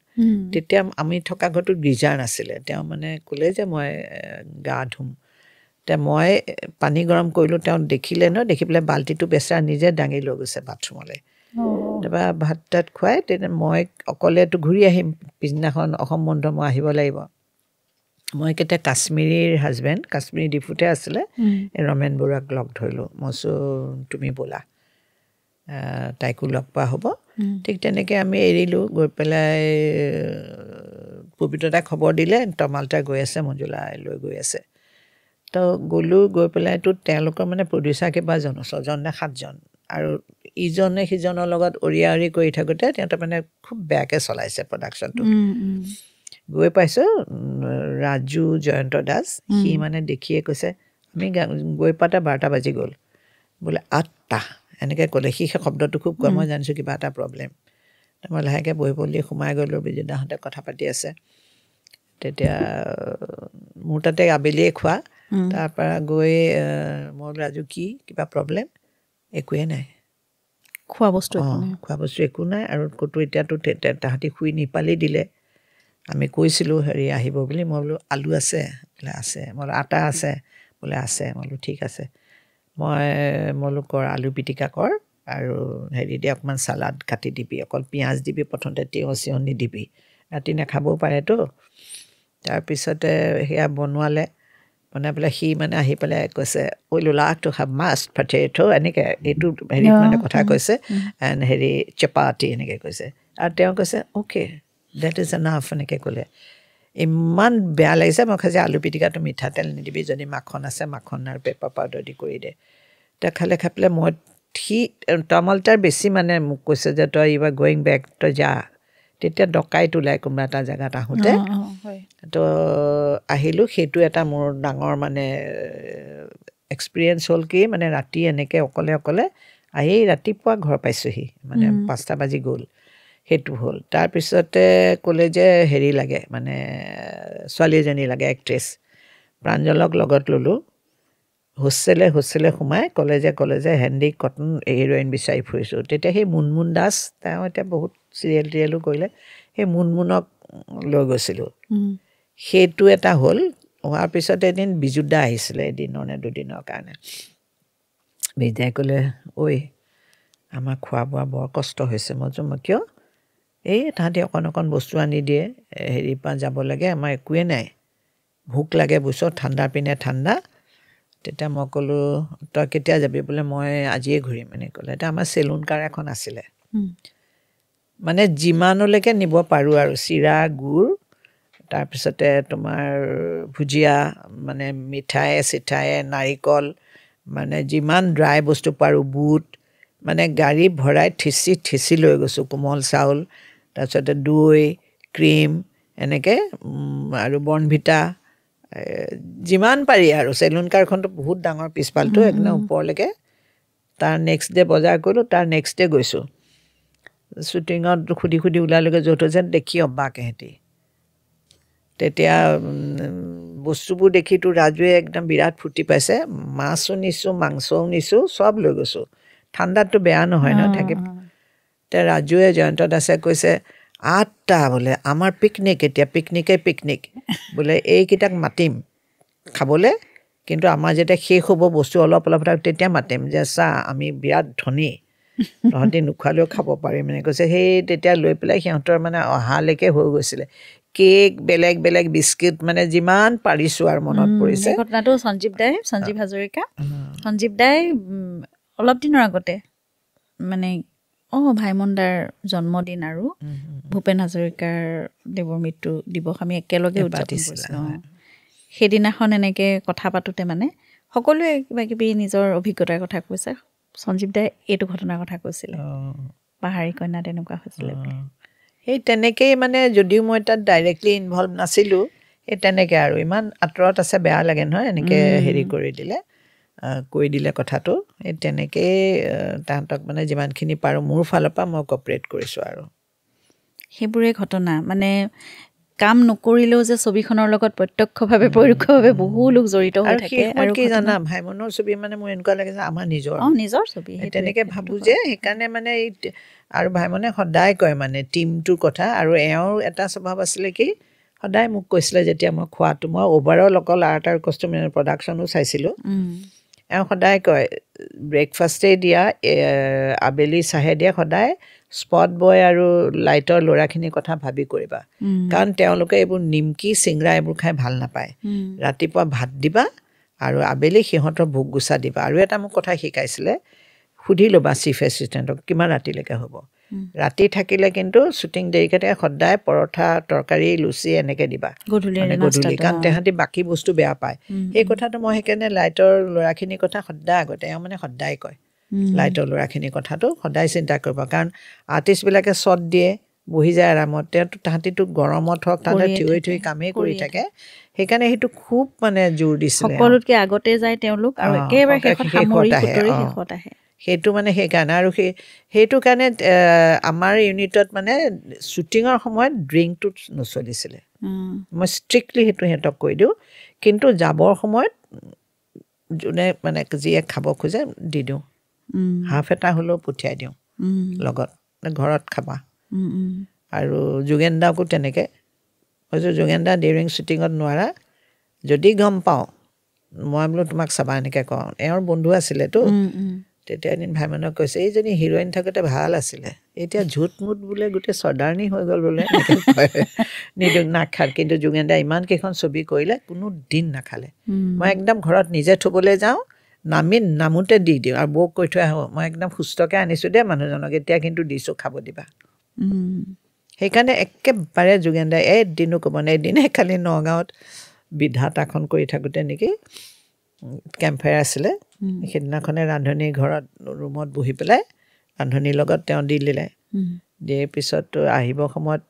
তেতিয়া আমি থকা ঘৰটোত গীজাৰ নাছিলে তেওঁ মানে ক'লে যে মই গা ধুম তে মই পানী গৰম কৰিলোঁ তেওঁ দেখিলে ন দেখি পেলাই বাল্টিটো বেচেৰা নিজে দাঙি লৈ গৈছে বাথৰুমলৈ তাৰপৰা ভাত তাত খুৱাই তেতিয়া মই অকলেতো ঘূৰি আহিম পিছদিনাখন অসম বন্ধ মই আহিব লাগিব মই কেতিয়া কাশ্মীৰীৰ হাজবেণ্ড কাশ্মীৰী ডিপুতে আছিলে ৰমেন বৰুৱাক লগ ধৰিলোঁ মই তুমি ব'লা তাইকো লগ পোৱা হ'ব ঠিক তেনেকৈ আমি এৰিলোঁ গৈ পেলাই পবিত্ৰতাই খবৰ দিলে তমালতা গৈ আছে মঞ্জুলা লৈ গৈ আছে তো গ'লোঁ গৈ পেলাইতো তেওঁলোকৰ মানে প্ৰডিউচাৰ কেইবাজন 6জন নে 7জন আৰু ইজনে সিজনৰ লগত অৰিয়া অৰি কৰি থাকোঁতে তেওঁ মানে খুব বেয়াকৈ চলাইছে প্ৰডাকশ্যনটো গৈ পাইছোঁ ৰাজু জয়ন্ত দাস সি মানে দেখিয়ে কৈছে আমি গৈ পাওঁতে 12টা বাজি গ'ল বোলে 8টা এনেকৈ ক'লে সি সেই শব্দটো খুব কয় মই জানিছোঁ কিবা এটা প্ৰব্লেম মই লাহেকৈ বহি পলি সোমাই গ'লোঁ বিজয়দাহঁতে কথা পাতি আছে তেতিয়া মোৰ তাতে আবেলিয়ে খোৱা তাৰপৰা গৈ মই ৰাজু কি কিবা প্ৰব্লেম একোৱে নাই খোৱা বস্তু একো নাই আৰু ক'তো এতিয়াতো তাহাঁতি শুই নিপালি দিলে আমি কৈছিলোঁ হেৰি আহিব বুলি মই বোলো আলু আছে বোলে আছে মই বোলো আটা আছে বোলে আছে মই বোলো ঠিক আছে মই বোলো কৰ আলু পিটিকা কৰ আৰু হেৰি দি অকণমান চালাড কাটি দিবি অকল পিঁয়াজ দিবি প্ৰথমতে তিয়ঁহ চিয়ঁহ নিদিবি ৰাতি নাখাবও পাৰেতো তাৰপিছতে সেয়া বনোৱালে বনাই পেলাই সি মানে আহি পেলাই কৈছে ঐ লোলা টু হাভ মাষ্ট পটেটো এনেকৈ এইটো হেৰি মানে কথা কৈছে এণ্ড হেৰি চপাতি এনেকৈ কৈছে আৰু তেওঁ কৈছে অ'কে ডেট ইজ এনাফ এনেকৈ ক'লে ইমান বেয়া লাগিছে মই কৈছে আলু পিটিকাটো মিঠাতেল নিদিবি যদি মাখন আছে মাখন আৰু পেপাৰ পাউডাৰ দি কৰি দে তেওঁ খাই পেলাই মই সি তমলতাৰ বেছি মানে মোক কৈছে যে তই ইউ আৰ গ'য়িং বেক তই যা তেতিয়া ডকাইত ওলাই কোনোবা এটা জেগাত আহোঁতে তো আহিলোঁ সেইটো এটা মোৰ ডাঙৰ মানে এক্সপিৰিয়েঞ্চ হ'ল কি মানে ৰাতি এনেকৈ অকলে আহি ৰাতিপুৱা ঘৰ পাইছোঁহি মানে 5টা বাজি গ'ল সেইটো হ'ল তাৰপিছতে ক'লে যে হেৰি লাগে মানে ছোৱালী এজনী লাগে এক্ট্ৰেছ প্ৰাঞ্জলক লগত ল'লোঁ হোষ্টেলে সোমাই ক'লে যে হেণ্ডি কটন হিৰ'ইন বিচাৰি ফুৰিছোঁ তেতিয়া সেই মুনমুন দাস তেওঁ এতিয়া বহুত চিৰিয়েল টিৰিয়েলো কৰিলে সেই মুনমুনক লৈ গৈছিলোঁ সেইটো এটা হ'ল হোৱাৰ পিছতে এদিন বিজুদা আহিছিলে এদিনৰ নে দুদিনৰ কাৰণে বিজুদাই ক'লে ঐ আমাৰ খোৱা বোৱা বৰ কষ্ট হৈছে মই কিয় এই তাহাঁতি অকণ বস্তু আনি দিয়ে হেৰিৰ পৰা যাব লাগে আমাৰ একোৱে নাই ভোক লাগে বুইছ ঠাণ্ডা পিনে ঠাণ্ডা তেতিয়া মই ক'লোঁ তই কেতিয়া যাবি বোলে মই আজিয়ে ঘূৰিম এনেকৈ ক'লে এতিয়া আমাৰ চেলুন কাৰ এখন আছিলে মানে যিমানলৈকে নিব পাৰোঁ আৰু চিৰা গুড় তাৰপিছতে তোমাৰ ভুজিয়া মানে মিঠাই চিঠাই নাৰিকল মানে যিমান ড্ৰাই বস্তু পাৰোঁ বুট মানে গাড়ী ভৰাই ঠিচি লৈ গৈছোঁ কোমল চাউল তাৰপিছতে দৈ ক্ৰীম এনেকৈ আৰু বৰ্ণভিটা যিমান পাৰি আৰু চেলুন কাৰখনটো বহুত ডাঙৰ পিছফালটো একদম ওপৰলৈকে তাৰ নেক্সট ডে বজাৰ কৰিলোঁ তাৰ নেক্সট ডে গৈছোঁ শ্বুটিঙত সুধি ওলালৈকে য'ত যেন দেখি অবাক এহেঁতি তেতিয়া বস্তুবোৰ দেখিতো ৰাজুৱে একদম বিৰাট ফূৰ্তি পাইছে মাছো নিছোঁ মাংসও নিছোঁ চব লৈ গৈছোঁ ঠাণ্ডাততো বেয়া নহয় ন থাকিম এতিয়া ৰাজুৱে জয়ন্ত দাসে কৈছে 8টা বোলে আমাৰ পিকনিক এতিয়া পিকনিক বোলে এইকেইটাক মাতিম খাবলৈ কিন্তু আমাৰ যেতিয়া শেষ হ'ব বস্তু অলপ তেতিয়া মাতিম যে চা আমি বিৰাট ধনী তহঁতি নোখোৱালেও খাব পাৰিম মানে কৈছে সেই তেতিয়া লৈ পেলাই সিহঁতৰ মানে অহালৈকে হৈ গৈছিলে কেক বেলেগ বেলেগ বিস্কিট মানে যিমান পাৰিছোঁ আৰু মনত পৰিছে ঘটনাটো সঞ্জীৱ হাজৰিকা সঞ্জীৱ দাই অলপ দিনৰ আগতে মানে ভাইমন দাৰ জন্মদিন আৰু ভূপেন হাজৰিকাৰ দেৱৰ মৃত্যু দিৱস আমি একেলগে উদযাপন কৰিছিলোঁ সেইদিনাখন এনেকৈ কথা পাতোঁতে মানে সকলোৱে কিবা কিবি নিজৰ অভিজ্ঞতাৰ কথা কৈছে সঞ্জীৱ দাই এইটো ঘটনাৰ কথা কৈছিলে পাহাৰী কন্যা তেনেকুৱা হৈছিলে সেই তেনেকেই মানে যদিও মই তাত ডাইৰেক্টলি ইনভলভ নাছিলোঁ সেই তেনেকৈ আৰু ইমান আঁতৰত আছে বেয়া লাগে নহয় এনেকৈ হেৰি কৰি দিলে কৈ দিলে কথাটো এই তেনেকেই তাহাঁতক মানে যিমানখিনি পাৰোঁ মোৰ ফালৰ পৰা মই কপাৰেট কৰিছোঁ আৰু সেইবোৰে ঘটনা মানে কাম নকৰিলেও যে ছবিখনৰ লগত প্ৰত্যক্ষভাৱে পৰোক্ষভাৱে বহু লোক জড়িত হৈ থাকে আৰু কি জানা ভাইমনৰ ছবি মানে মোৰ এনেকুৱা লাগে যে আমাৰ নিজৰ ছবি তেনেকৈ ভাবোঁ যে সেইকাৰণে মানে এই আৰু ভাইমনে সদায় কয় মানে টীমটোৰ কথা আৰু এওঁৰ এটা স্বভাৱ আছিলে কি সদায় মোক কৈছিলে যেতিয়া মই খোৱাটো মই অভাৰঅল অকল আৰ্ট আৰু কষ্টিউম প্ৰডাকশ্যনো চাইছিলোঁ এওঁ সদায় কয় ব্ৰেকফাষ্টেই দিয়া আবেলি চাহে দিয়া সদায় স্পট বয় আৰু লাইটৰ ল'ৰাখিনিৰ কথা ভাবি কৰিবা কাৰণ তেওঁলোকে এইবোৰ নিমকি চিংৰা এইবোৰ খাই ভাল নাপায় ৰাতিপুৱা ভাত দিবা আৰু আবেলি সিহঁতৰ ভোগ গুচা দিবা আৰু এটা মোক কথা শিকাইছিলে সুধি ল'বা চিফ এছিষ্টেণ্টক কিমান ৰাতিলৈকে হ'ব ৰাতি থাকিলে কিন্তু শ্বুটিং দেৰিকৈ সদায় পৰঠা তৰকাৰী লুচি এনেকৈ দিবা গধূলি কাৰণ তাহাঁতি বাকী বস্তু বেয়া পায় সেই কথাটো মই সেইকাৰণে লাইটৰ ল'ৰাখিনিৰ কথা সদায় আগতে এওঁ মানে সদায় কয় লাইটৰ ল'ৰাখিনিৰ কথাটো সদায় চিন্তা কৰিব কাৰণ আৰ্টিষ্টবিলাকে শ্বট দিয়ে বহি যায় আৰামত তাহাঁতিতো গৰমত হওক তাহাঁতে থিয় কামেই কৰি থাকে সেইকাৰণে সেইটো খুব মানে জোৰ দিছিলে সকলোতকৈ আগতে যায় তেওঁলোক আৰু একেবাৰে শেষত আহে সেইটো মানে সেইকাৰণে আৰু সেইটো কাৰণে আমাৰ ইউনিটত মানে শ্বুটিঙৰ সময়ত ড্ৰিংকটো নচলিছিলে মই ষ্ট্ৰিক্টলি সেইটো সিহঁতক কৈ দিওঁ কিন্তু যাবৰ সময়ত যোনে মানে যিয়ে খাব খোজে দি দিওঁ হাফ এটা হ'লেও পঠিয়াই দিওঁ লগত ঘৰত খাবা আৰু যোগেন দাকো তেনেকৈ কৈছোঁ যোগেন দা ডিউৰিং শ্বুটিঙত নোৱাৰা যদি গম পাওঁ মই বোলো তোমাক চাবা এনেকৈ কওঁ এওঁৰ বন্ধু আছিলেতো তেতিয়া এদিন ভাইমনক কৈছে এইজনী হিৰইন থাকোঁতে ভাল আছিলে এতিয়া ঝুট মুট বোলে গোটেই চৰ্দাৰনী হৈ গ'ল বোলে নিদিওঁ নাখাল কিন্তু যোগেন দা ইমানকেইখন ছবি কৰিলে কোনো দিন নাখালে মই একদম ঘৰত নিজে থ'বলৈ যাওঁ নামোতে দি দিওঁ আৰু বৌক কৈ থৈ আহোঁ মই একদম সুস্থকৈ আনিছোঁ দেই মানুহজনক এতিয়া কিন্তু দিছোঁ খাব দিবা সেইকাৰণে একেবাৰে যোগেন দাই এদিনো ক'ব নাই এদিনে খালি নগাঁৱত বিধাতাখন কৰি থাকোঁতে নেকি কেম্পফায়াৰ আছিলে সেইদিনাখনে ৰান্ধনীৰ ঘৰত ৰুমত বহি পেলাই ৰান্ধনীৰ লগত তেওঁ দি দিলে দিয়াৰ পিছত আহিব সময়ত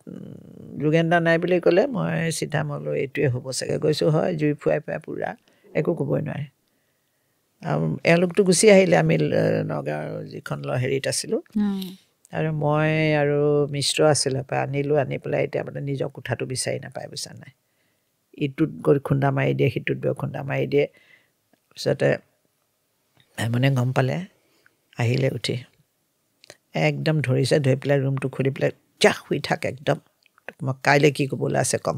যোগেন দা নাই বুলি ক'লে মই চিধা মলো এইটোৱে হ'ব চাগে গৈছোঁ হয় জুই ফুৱাই ফুৱাই পূৰা একো ক'বই নোৱাৰে আৰু এওঁলোকতো গুচি আহিলে আমি নগাঁৱৰ যিখন হেৰিত আছিলোঁ আৰু মই আৰু মিশ্ৰ আছিলে আনিলোঁ আনি পেলাই এতিয়া মানে নিজৰ কোঠাটো বিচাৰি নাপায় বুজিছা নাই ইটোত গৈ খুন্দা মাৰি দিয়ে সিটোত গৈ খুন্দা মাৰি দিয়ে তাৰপিছতে মানে গম পালে আহিলে উঠি একদম ধৰি পেলাই ৰুমটো খুলি পেলাই যা শুই থাক একদম মই কাইলৈ কি ক'বলৈ আছে ক'ম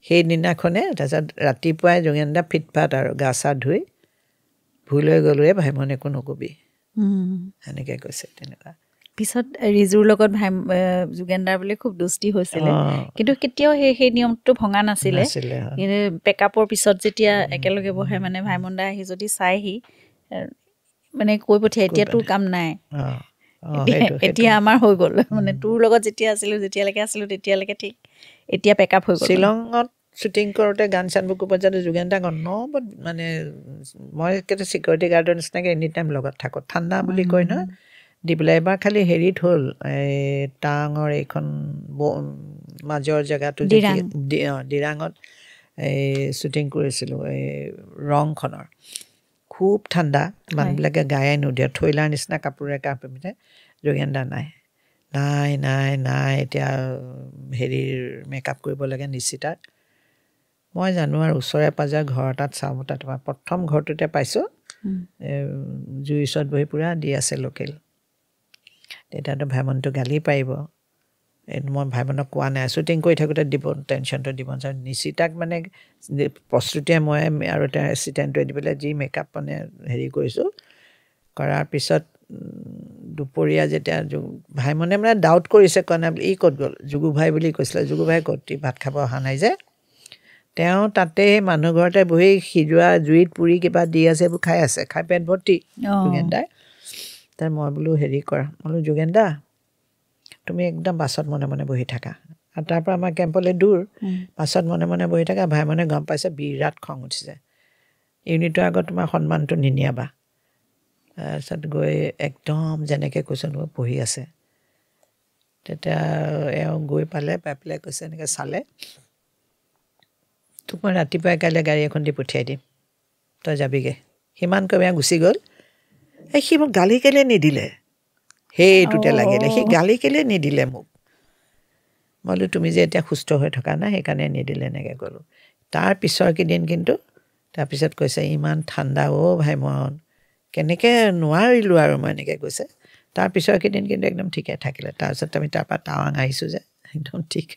সেইদিনাখনে তাৰপিছত ৰাতিপুৱাই যোগেন দা ফিটফাট আৰু গা চা ধুই ভুল হৈ গ'লো ভাইমন একো নকবি সেনেকৈ কৈছে তেনেকুৱা পিছত ৰিজুৰ লগত যোগেনদাৰ বোলে খুব দুষ্টি হৈছিলে কিন্তু কেতিয়াও সেই নিয়মটো ভঙা নাছিলে কিন্তু পেকআপৰ পিছত যেতিয়া একেলগে বহে মানে ভাইমন দা আহি যদি চাইহি মানে কৈ পঠিয়াই এতিয়া তোৰ কাম নাই এতিয়া আমাৰ হৈ গ'ল মানে তোৰ লগত যেতিয়ালৈকে আছিলোঁ তেতিয়ালৈকে ঠিক এতিয়া পেকআপ হৈ গ'ল শ্বিলঙত শ্বুটিং কৰোঁতে গান চানবোৰ ক'ব যাতে যোগেন দাক অনবৰত মানে মই কেতিয়া চিকিউৰিটি গাৰ্ডৰ নিচিনাকৈ এনি টাইম লগত থাকোঁ ঠাণ্ডা বুলি কয় নহয় দি পেলাই এবাৰ খালি হেৰিত হ'ল এই টাৱাঙৰ এইখন মাজৰ জেগাটো ডিৰাঙত এই শ্বুটিং কৰিছিলোঁ এই ৰংখনৰ খুব ঠাণ্ডা মানুহবিলাকে গায়ে নুধুৱে থৈলাৰ নিচিনা কাপোৰে পিন্ধে যোগেন দা নাই এতিয়া হেৰিৰ মেকআপ কৰিব লাগে নিশ্চিতাৰ মই জানো আৰু ওচৰে পাঁজৰে ঘৰ এটাত চাওঁ তাত প্ৰথম ঘৰটোতে পাইছোঁ জুইৰ ওচৰত বহি পূৰা দি আছে লোকেল তেতিয়াতো ভাইমনটো গালি পাৰিব এইটো মই ভাইমনক কোৱা নাই শ্বুটিং কৰি থাকোঁতে দিব টেনশ্যনটো দিব নিশ্চিতাক মানে প্ৰস্তুতিয়ে মই আৰু তেওঁ এছিষ্টেণ্টটোৱে দি পেলাই যি মেকআপ মানে হেৰি কৰিছোঁ কৰাৰ পিছত দুপৰীয়া যেতিয়া ভাই মানে ডাউট কৰিছে কয় নাই ই ক'ত গ'ল যুগু ভাই বুলি কৈছিলে যুগু ভাই ক'ত ভাত খাব অহা নাই যে তেওঁ তাতে মানুহ ঘৰতে বহি সিজোৱা জুইত পুৰি কিবা দি আছে এইবোৰ খাই আছে খাই পেট ভৰ্তি যোগেনদাই তাৰ মই বোলো হেৰি কৰা বোলো যোগেনদা তুমি একদম বাছত মনে মনে বহি থাকা আৰু তাৰ পৰা আমাৰ কেম্পলৈ দূৰ বাছত মনে মনে বহি থাকা ভাই মানে গম পাইছে বিৰাট খং উঠিছে ইউনিটৰ আগত তোমাৰ সন্মানটো নিনিয়াবা তাৰপিছত গৈ একদম যেনেকৈ কৈছে পঢ়ি আছে তেতিয়া এওঁ গৈ পাই পেলাই কৈছে এনেকৈ চালে তোক মই ৰাতিপুৱাই কাইলৈ গাড়ী এখন দি পঠিয়াই দিম তই যাবিগৈ সিমান কৈ এওঁ গুচি গ'ল সি মোক গালি কেলৈ নিদিলে সেইটোতে লাগিলে সি গালি কেলৈ নিদিলে মোক মই বোলো তুমি যে এতিয়া সুস্থ হৈ থকা নাই সেইকাৰণে নিদিলে এনেকৈ ক'লোঁ তাৰ পিছৰ কেইদিন কিন্তু তাৰপিছত কৈছে ইমান ঠাণ্ডা ভাই মন কেনেকৈ নোৱাৰিলোঁ আৰু মই এনেকৈ কৈছে তাৰ পিছৰ কেইদিন কিন্তু একদম ঠিকে থাকিলে তাৰপিছত আমি তাৰপৰা টাৱাং আহিছোঁ যে একদম ঠিক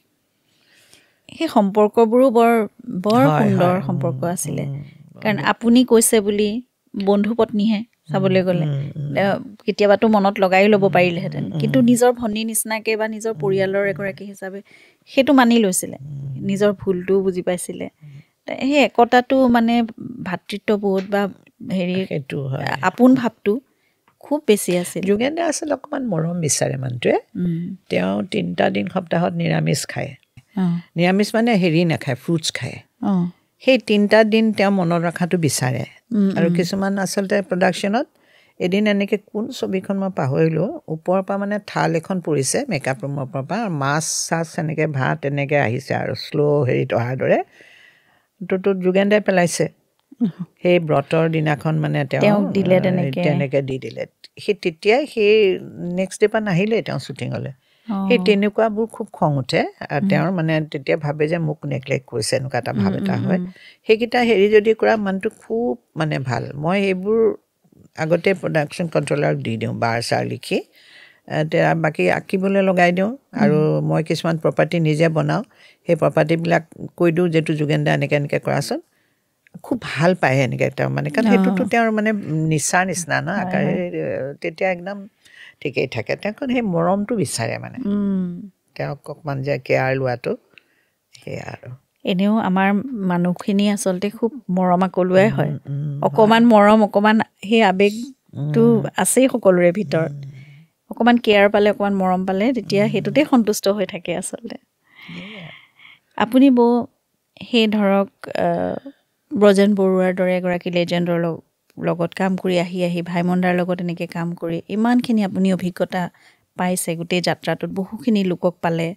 সেই সম্পৰ্কবোৰো বৰ সুন্দৰ সম্পৰ্ক আছিলে কাৰণ আপুনি কৈছে বুলি বন্ধু পত্নীহে চাবলৈ গ'লে কেতিয়াবাতো মনত লগাই ল'ব পাৰিলেহেঁতেন কিন্তু নিজৰ ভনী নিচিনাকৈ বা নিজৰ পৰিয়ালৰ এগৰাকী হিচাপে সেইটো মানি লৈছিলে নিজৰ ভুলটোও বুজি পাইছিলে সেই একতাটো মানে ভাতৃত্ববোধ বা হেৰি সেইটো আপোন ভাৱটো খুব বেছি আছিল যোগেনদা আচলতে অকণমান মৰম বিচাৰে মানুহটোৱে তেওঁ 3টা দিন সপ্তাহত নিৰামিষ খায় নিৰামিষ মানে হেৰি নাখায় ফ্ৰুটছ খায় সেই 3টা দিন তেওঁ মনত ৰখাটো বিচাৰে আৰু কিছুমান আচলতে প্ৰডাকশ্যনত এদিন এনেকৈ কোন ছবিখন মই পাহৰিলোঁ ওপৰৰ পৰা মানে থাল এখন পৰিছে মেকআপ ৰুমৰ পৰা মাছ চাছ এনেকৈ ভাত এনেকৈ আহিছে আৰু শ্ল' হেৰিত অহাৰ দৰে টোত যোগেনদাই পেলাইছে সেই ব্ৰতৰ দিনাখন মানে তেওঁ দিলে তেনেকৈ দি দিলে সেই তেতিয়াই সেই নেক্সট ডে পৰা নাহিলে তেওঁ শ্বুটিঙলৈ সেই তেনেকুৱাবোৰ খুব খং উঠে তেওঁৰ মানে তেতিয়া ভাবে যে মোক নেগলেক্ট কৰিছে এনেকুৱা এটা ভাৱ এটা হয় সেইকেইটা হেৰি যদি কৰা মানুহটো খুব মানে ভাল মই সেইবোৰ আগতে প্ৰডাকশ্যন কণ্ট্ৰলাৰক দি দিওঁ বাৰ চাৰ লিখি বাকী আঁকিবলৈ লগাই দিওঁ আৰু মই কিছুমান প্ৰপাৰ্টি নিজে বনাওঁ সেই প্ৰপাৰ্টিবিলাক কৈ দিওঁ যিটো যোগেনদা এনেকৈ কৰাচোন খুব ভাল পায় এনেকৈ তেওঁ মানে কাৰণ সেইটোতো তেওঁৰ মানে নিচাৰ নিচিনা ন আকাৰে তেতিয়া একদম ঠিকেই থাকে তেওঁ সেই মৰমটো বিচাৰে মানে তেওঁক অকণমান যে কেয়াৰ লোৱাটো সেয়া আৰু এনেও আমাৰ মানুহখিনি আচলতে খুব মৰম আকলুৱাই হয় অকণমান মৰম অকণমান সেই আৱেগটো আছেই সকলোৰে ভিতৰত অকণমান কেয়াৰ পালে অকণমান মৰম পালে তেতিয়া সেইটোতে সন্তুষ্ট হৈ থাকে আচলতে আপুনি সেই ধৰক ব্ৰজেন বৰুৱাৰ দৰে এগৰাকী লেজেণ্ডৰ লগত কাম কৰি আহি ভাইমন দাৰ লগত এনেকৈ কাম কৰি ইমানখিনি আপুনি অভিজ্ঞতা পাইছে গোটেই যাত্ৰাটোত বহুখিনি লোকক পালে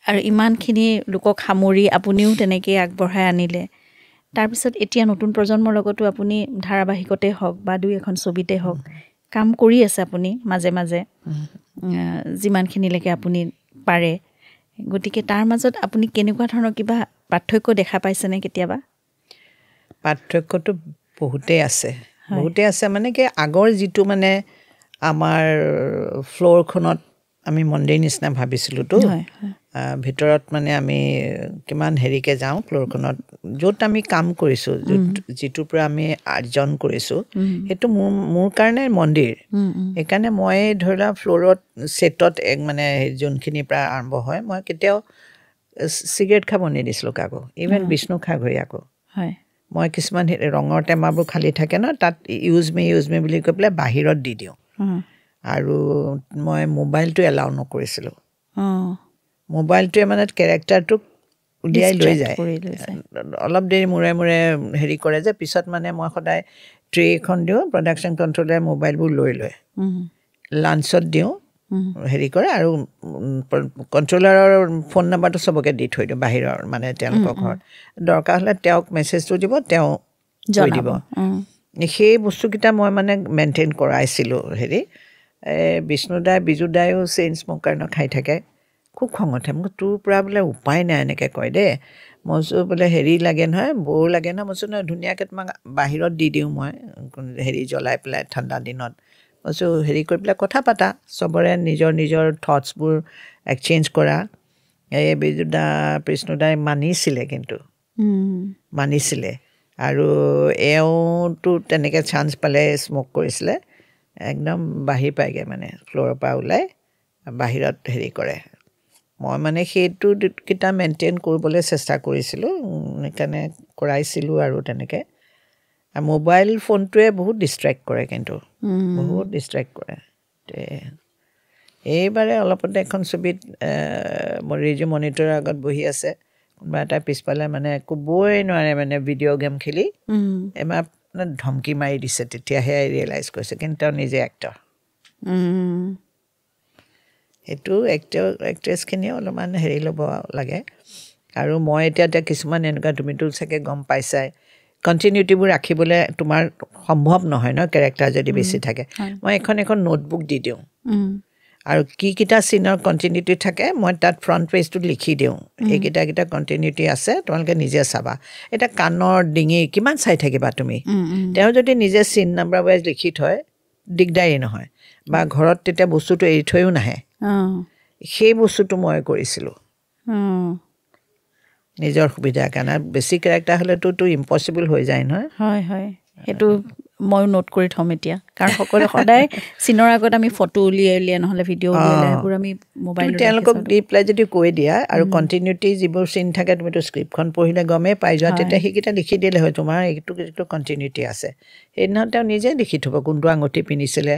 আৰু ইমানখিনি লোকক সামৰি আপুনিও তেনেকৈ আগবঢ়াই আনিলে তাৰপিছত এতিয়া নতুন প্ৰজন্মৰ লগতো আপুনি ধাৰাবাহিকতে হওক বা 2-এখন ছবিতে হওক কাম কৰি আছে আপুনি মাজে মাজে যিমানখিনিলৈকে আপুনি পাৰে গতিকে তাৰ মাজত আপুনি কেনেকুৱা ধৰণৰ কিবা পাৰ্থক্য দেখা পাইছেনে কেতিয়াবা পাৰ্থক্যটো বহুতেই আছে মানে কি আগৰ যিটো মানে আমাৰ ফ্ল'ৰখনত আমি মন্দিৰ নিচিনা ভাবিছিলোঁতো ভিতৰত মানে আমি কিমান হেৰিকৈ যাওঁ ফ্ল'ৰখনত য'ত আমি কাম কৰিছোঁ যিটোৰ পৰা আমি আৰ্জন কৰিছোঁ সেইটো মোৰ কাৰণে মন্দিৰ সেইকাৰণে মই ধৰি লোৱা ফ্ল'ৰত ছেটত মানে যোনখিনিৰ পৰা আৰম্ভ হয় মই কেতিয়াও চিগাৰেট খাব নিদিছিলোঁ কাকো ইভেন বিষ্ণু খাগৰিয়াকো হয় মই কিছুমান ৰঙৰ টেমাবোৰ খালী থাকে ন তাত ইউজ মি বুলি কৈ পেলাই বাহিৰত দি দিওঁ আৰু মই মোবাইলটো এলাউ নকৰিছিলোঁ মোবাইলটোৱে মানে কেৰেক্টাৰটোক উলিয়াই লৈ যায় অলপ দেৰি মূৰে মূৰে হেৰি কৰে যে পিছত মানে মই সদায় ট্ৰে এখন দিওঁ প্ৰডাকশ্যন কণ্ট্ৰলাৰে মোবাইলবোৰ লৈ লয় লাঞ্চত দিওঁ হেৰি কৰে আৰু কণ্ট্ৰলাৰৰ ফোন নাম্বাৰটো চবকে দি থৈ দিওঁ বাহিৰৰ মানে তেওঁলোকৰ ঘৰত দৰকাৰ হ'লে তেওঁক মেছেজটো দিব তেওঁ কৈ দিব সেই বস্তুকেইটা মই মানে মেইনটেইন কৰাইছিলোঁ হেৰি বিষ্ণুদাই বিজুদায়ো চেইন স্মকাৰ খাই থাকে খুব খং উঠে মোক তোৰ পৰা বোলে উপায় নাই এনেকৈ কয় দেই মই বোলে হেৰি লাগে নহয় বৰ লাগে নহয় মই নহয় ধুনীয়াকৈ তোমাক বাহিৰত দি দিওঁ মই হেৰি জ্বলাই পেলাই ঠাণ্ডা দিনত মই হেৰি কৰি পেলাই কথা পাতা চবৰে নিজৰ থটছবোৰ এক্সচেঞ্জ কৰা এই বিজুদা বিষ্ণুদাই মানিছিলে কিন্তু মানিছিলে আৰু এওঁতো তেনেকৈ চান্স পালে স্মক কৰিছিলে একদম বাহিৰ পাইগে মানে ফ্ল'ৰৰ পৰা ওলাই বাহিৰত হেৰি কৰে মই মানে সেইটো কিটা মেইনটেইন কৰিবলৈ চেষ্টা কৰিছিলোঁ সেইকাৰণে কৰাইছিলোঁ আৰু তেনেকৈ মোবাইল ফোনটোৱে বহুত ডিষ্ট্ৰেক্ট কৰে কিন্তু বহুত ডিষ্ট্ৰেক্ট কৰে এইবাৰে অলপতে এখন ছবিত ৰিজু মনিটৰৰ আগত বহি আছে কোনোবা এটা পিছফালে মানে ক'বই নোৱাৰে মানে ভিডিঅ' গেম খেলি এমাহ ধমকি মাৰি দিছে তেতিয়াহে ৰিয়েলাইজ কৰিছে কিন্তু তেওঁ নিজে এক্টৰ সেইটো এক্ট্ৰেছখিনিয়ে অলপমান হেৰি ল'ব লাগে আৰু মই এতিয়া কিছুমান এনেকুৱা তুমিতো চাগে গম পাইছাই কণ্টিনিউটিবোৰ ৰাখিবলৈ তোমাৰ সম্ভৱ নহয় ন কেৰেক্টাৰ যদি বেছি থাকে মই এখন নোটবুক দি দিওঁ আৰু কিটা চিনৰ কণ্টিনিউটি থাকে মই তাত ফ্ৰণ্ট পেজটোত লিখি দিওঁ এইকেইটা কণ্টিনিউটি আছে তোমালোকে নিজে চাবা এটা কাণৰ ডিঙি কিমান চাই থাকিবা তুমি তেওঁ যদি নিজে চিন নাম্বাৰ ৱাইজ লিখি থয় দিগদাৰী নহয় বা ঘৰত তেতিয়া বস্তুটো এৰি থৈও নাহে সেই বস্তুটো মই কৰিছিলোঁ নিজৰ সুবিধাৰ কাৰণে বেছি কেৰেক্টাৰ হ'লেতো ইম্পচিবল হৈ যায় নহয় হয় হয় সেইটো ময়ো নোট কৰি থ'ম এতিয়া কাৰণ সকলোৱে সদায় চিনৰ আগত আমি ফটো উলিয়াই নহ'লে ভিডিঅ' উলিয়াই সেইবোৰ আমি মোবাইল তেওঁলোকক দি পেলাই যদি কৈ দিয়া আৰু কণ্টিনিউটি যিবোৰ চিন থাকে তুমিতো স্ক্ৰিপ্টখন পঢ়িলে গমেই পাই যোৱা তেতিয়া সেইকেইটা লিখি দিলে হয় তোমাৰ এইটো কণ্টিনিউটি আছে সেইদিনাখন তেওঁ নিজে লিখি থ'ব কোনটো আঙুঠি পিন্ধিছিলে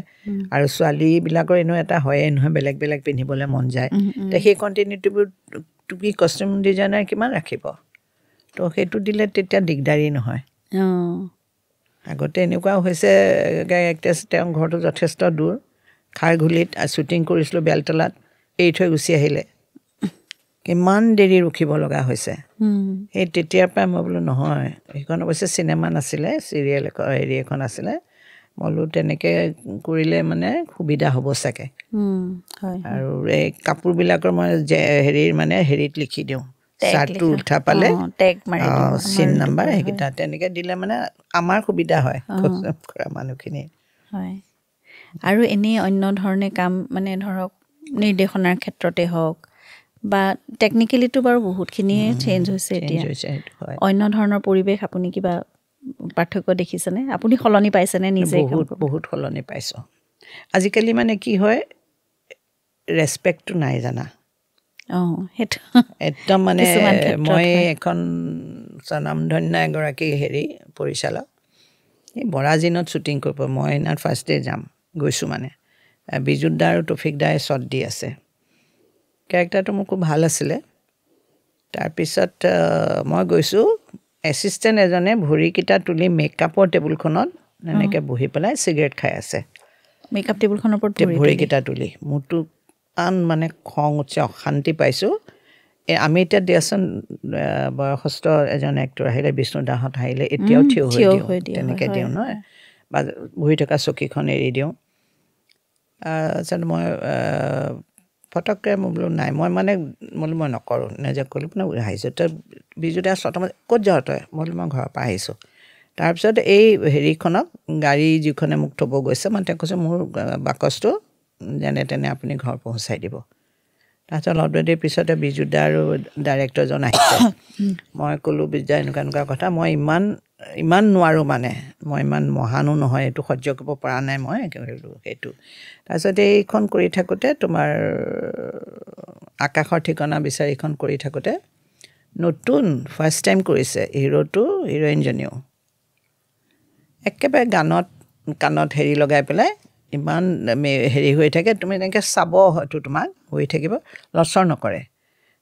আৰু ছোৱালীবিলাকৰ এনেও এটা হয়ে নহয় বেলেগ বেলেগ পিন্ধিবলৈ মন যায় সেই কণ্টিনিউটিবোৰ তুমি কষ্টিউম ডিজাইনাৰ কিমান ৰাখিব তো সেইটো দিলে তেতিয়া দিগদাৰী নহয় আগতে এনেকুৱাও হৈছে এক্ট্ৰেছ তেওঁৰ ঘৰটো যথেষ্ট দূৰ খাৰঘুলিত শ্বুটিং কৰিছিলোঁ বেলতলাত এৰি থৈ গুচি আহিলে কিমান দেৰি ৰখিব লগা হৈছে সেই তেতিয়াৰ পৰা মই বোলো নহয় সেইখন অৱশ্যে চিনেমা নাছিলে চিৰিয়েল হেৰি এখন আছিলে মই বোলো তেনেকৈ কৰিলে মানে সুবিধা হ'ব চাগে আৰু এই কাপোৰবিলাকৰ মই হেৰিৰ মানে হেৰিত লিখি দিওঁ চাৰ্টটো উঠা পালে চিন নাম্বাৰ সেইকেইটা তেনেকৈ দিলে মানে আমাৰ সুবিধা হয় কৰা মানুহখিনি হয় আৰু এনেই অন্য ধৰণে কাম মানে ধৰক নিৰ্দেশনাৰ ক্ষেত্ৰতে হওক বা টেকনিকেলিটো বাৰু বহুতখিনিয়ে চেঞ্জ হৈছে এতিয়া অন্য ধৰণৰ পৰিৱেশ আপুনি কিবা পাৰ্থক্য দেখিছেনে আপুনি সলনি পাইছেনে নিজে বহুত সলনি পাইছোঁ আজিকালি মানে কি হয় ৰেচপেক্টটো নাই জানা সেইটো একদম মানে মই এখন স্বনামধন্য এগৰাকী হেৰি পৰিচালক এই বৰাজিনত শ্বুটিং কৰিব মই সেইদিনা ফাৰ্ষ্ট ডে যাম গৈছোঁ মানে বিজুত দা আৰু তৌফিক দাই শ্বট দি আছে কেৰেক্টাৰটো মোৰ খুব ভাল আছিলে তাৰপিছত মই গৈছোঁ এছিষ্টেণ্ট এজনে ভৰিকেইটা তুলি মেকআপৰ টেবুলখনত এনেকৈ বহি পেলাই চিগাৰেট খাই আছে মেকআপ টেবুলখনৰ ওপৰত ভৰিকেইটা তুলি মোৰতো মানে খং উঠছে অশান্তি পাইছোঁ আমি এতিয়া দিয়াচোন বয়সস্থ এজন এক্টৰ আহিলে বিষ্ণুদাহঁত আহিলে এতিয়াও থিয় হৈ দিওঁ তেনেকৈ দিওঁ নহয় বা বহি থকা চকীখন এৰি দিওঁ তাৰপিছত মই ফটককৈ মই বোলো নাই মই নকৰোঁ নিজে ক'লোঁ মানে আহিছোঁ তই বিজুদাই ছটামান ক'ত যাওঁ তই মই ঘৰৰ পৰা আহিছোঁ তাৰপিছত এই হেৰিখনক গাড়ী যিখনে মোক থ'ব গৈছে মই তেওঁক কৈছোঁ মোৰ বাকচটো যেনে তেনে আপুনি ঘৰ পহুচাই দিব তাৰপিছত অলপ দেৰিৰ পিছতে বিজুদা আৰু ডাইৰেক্টৰজন আহিছে মই ক'লোঁ বিজুদা এনেকুৱা কথা মই ইমান নোৱাৰোঁ মানে মই ইমান মহানো নহয় এইটো সহ্য কৰিব পৰা নাই মই সেইটো তাৰপিছত এইখন কৰি থাকোঁতে তোমাৰ আকাশৰ ঠিকনা বিচাৰিখন কৰি থাকোঁতে নতুন ফাৰ্ষ্ট টাইম কৰিছে হিৰোটো হিৰইনজনীও একেবাৰে কাণত হেৰি লগাই পেলাই ইমান হেৰি হৈ থাকে তুমি এনেকৈ চাব হয়তো তোমাক হৈ থাকিব লচৰ নকৰে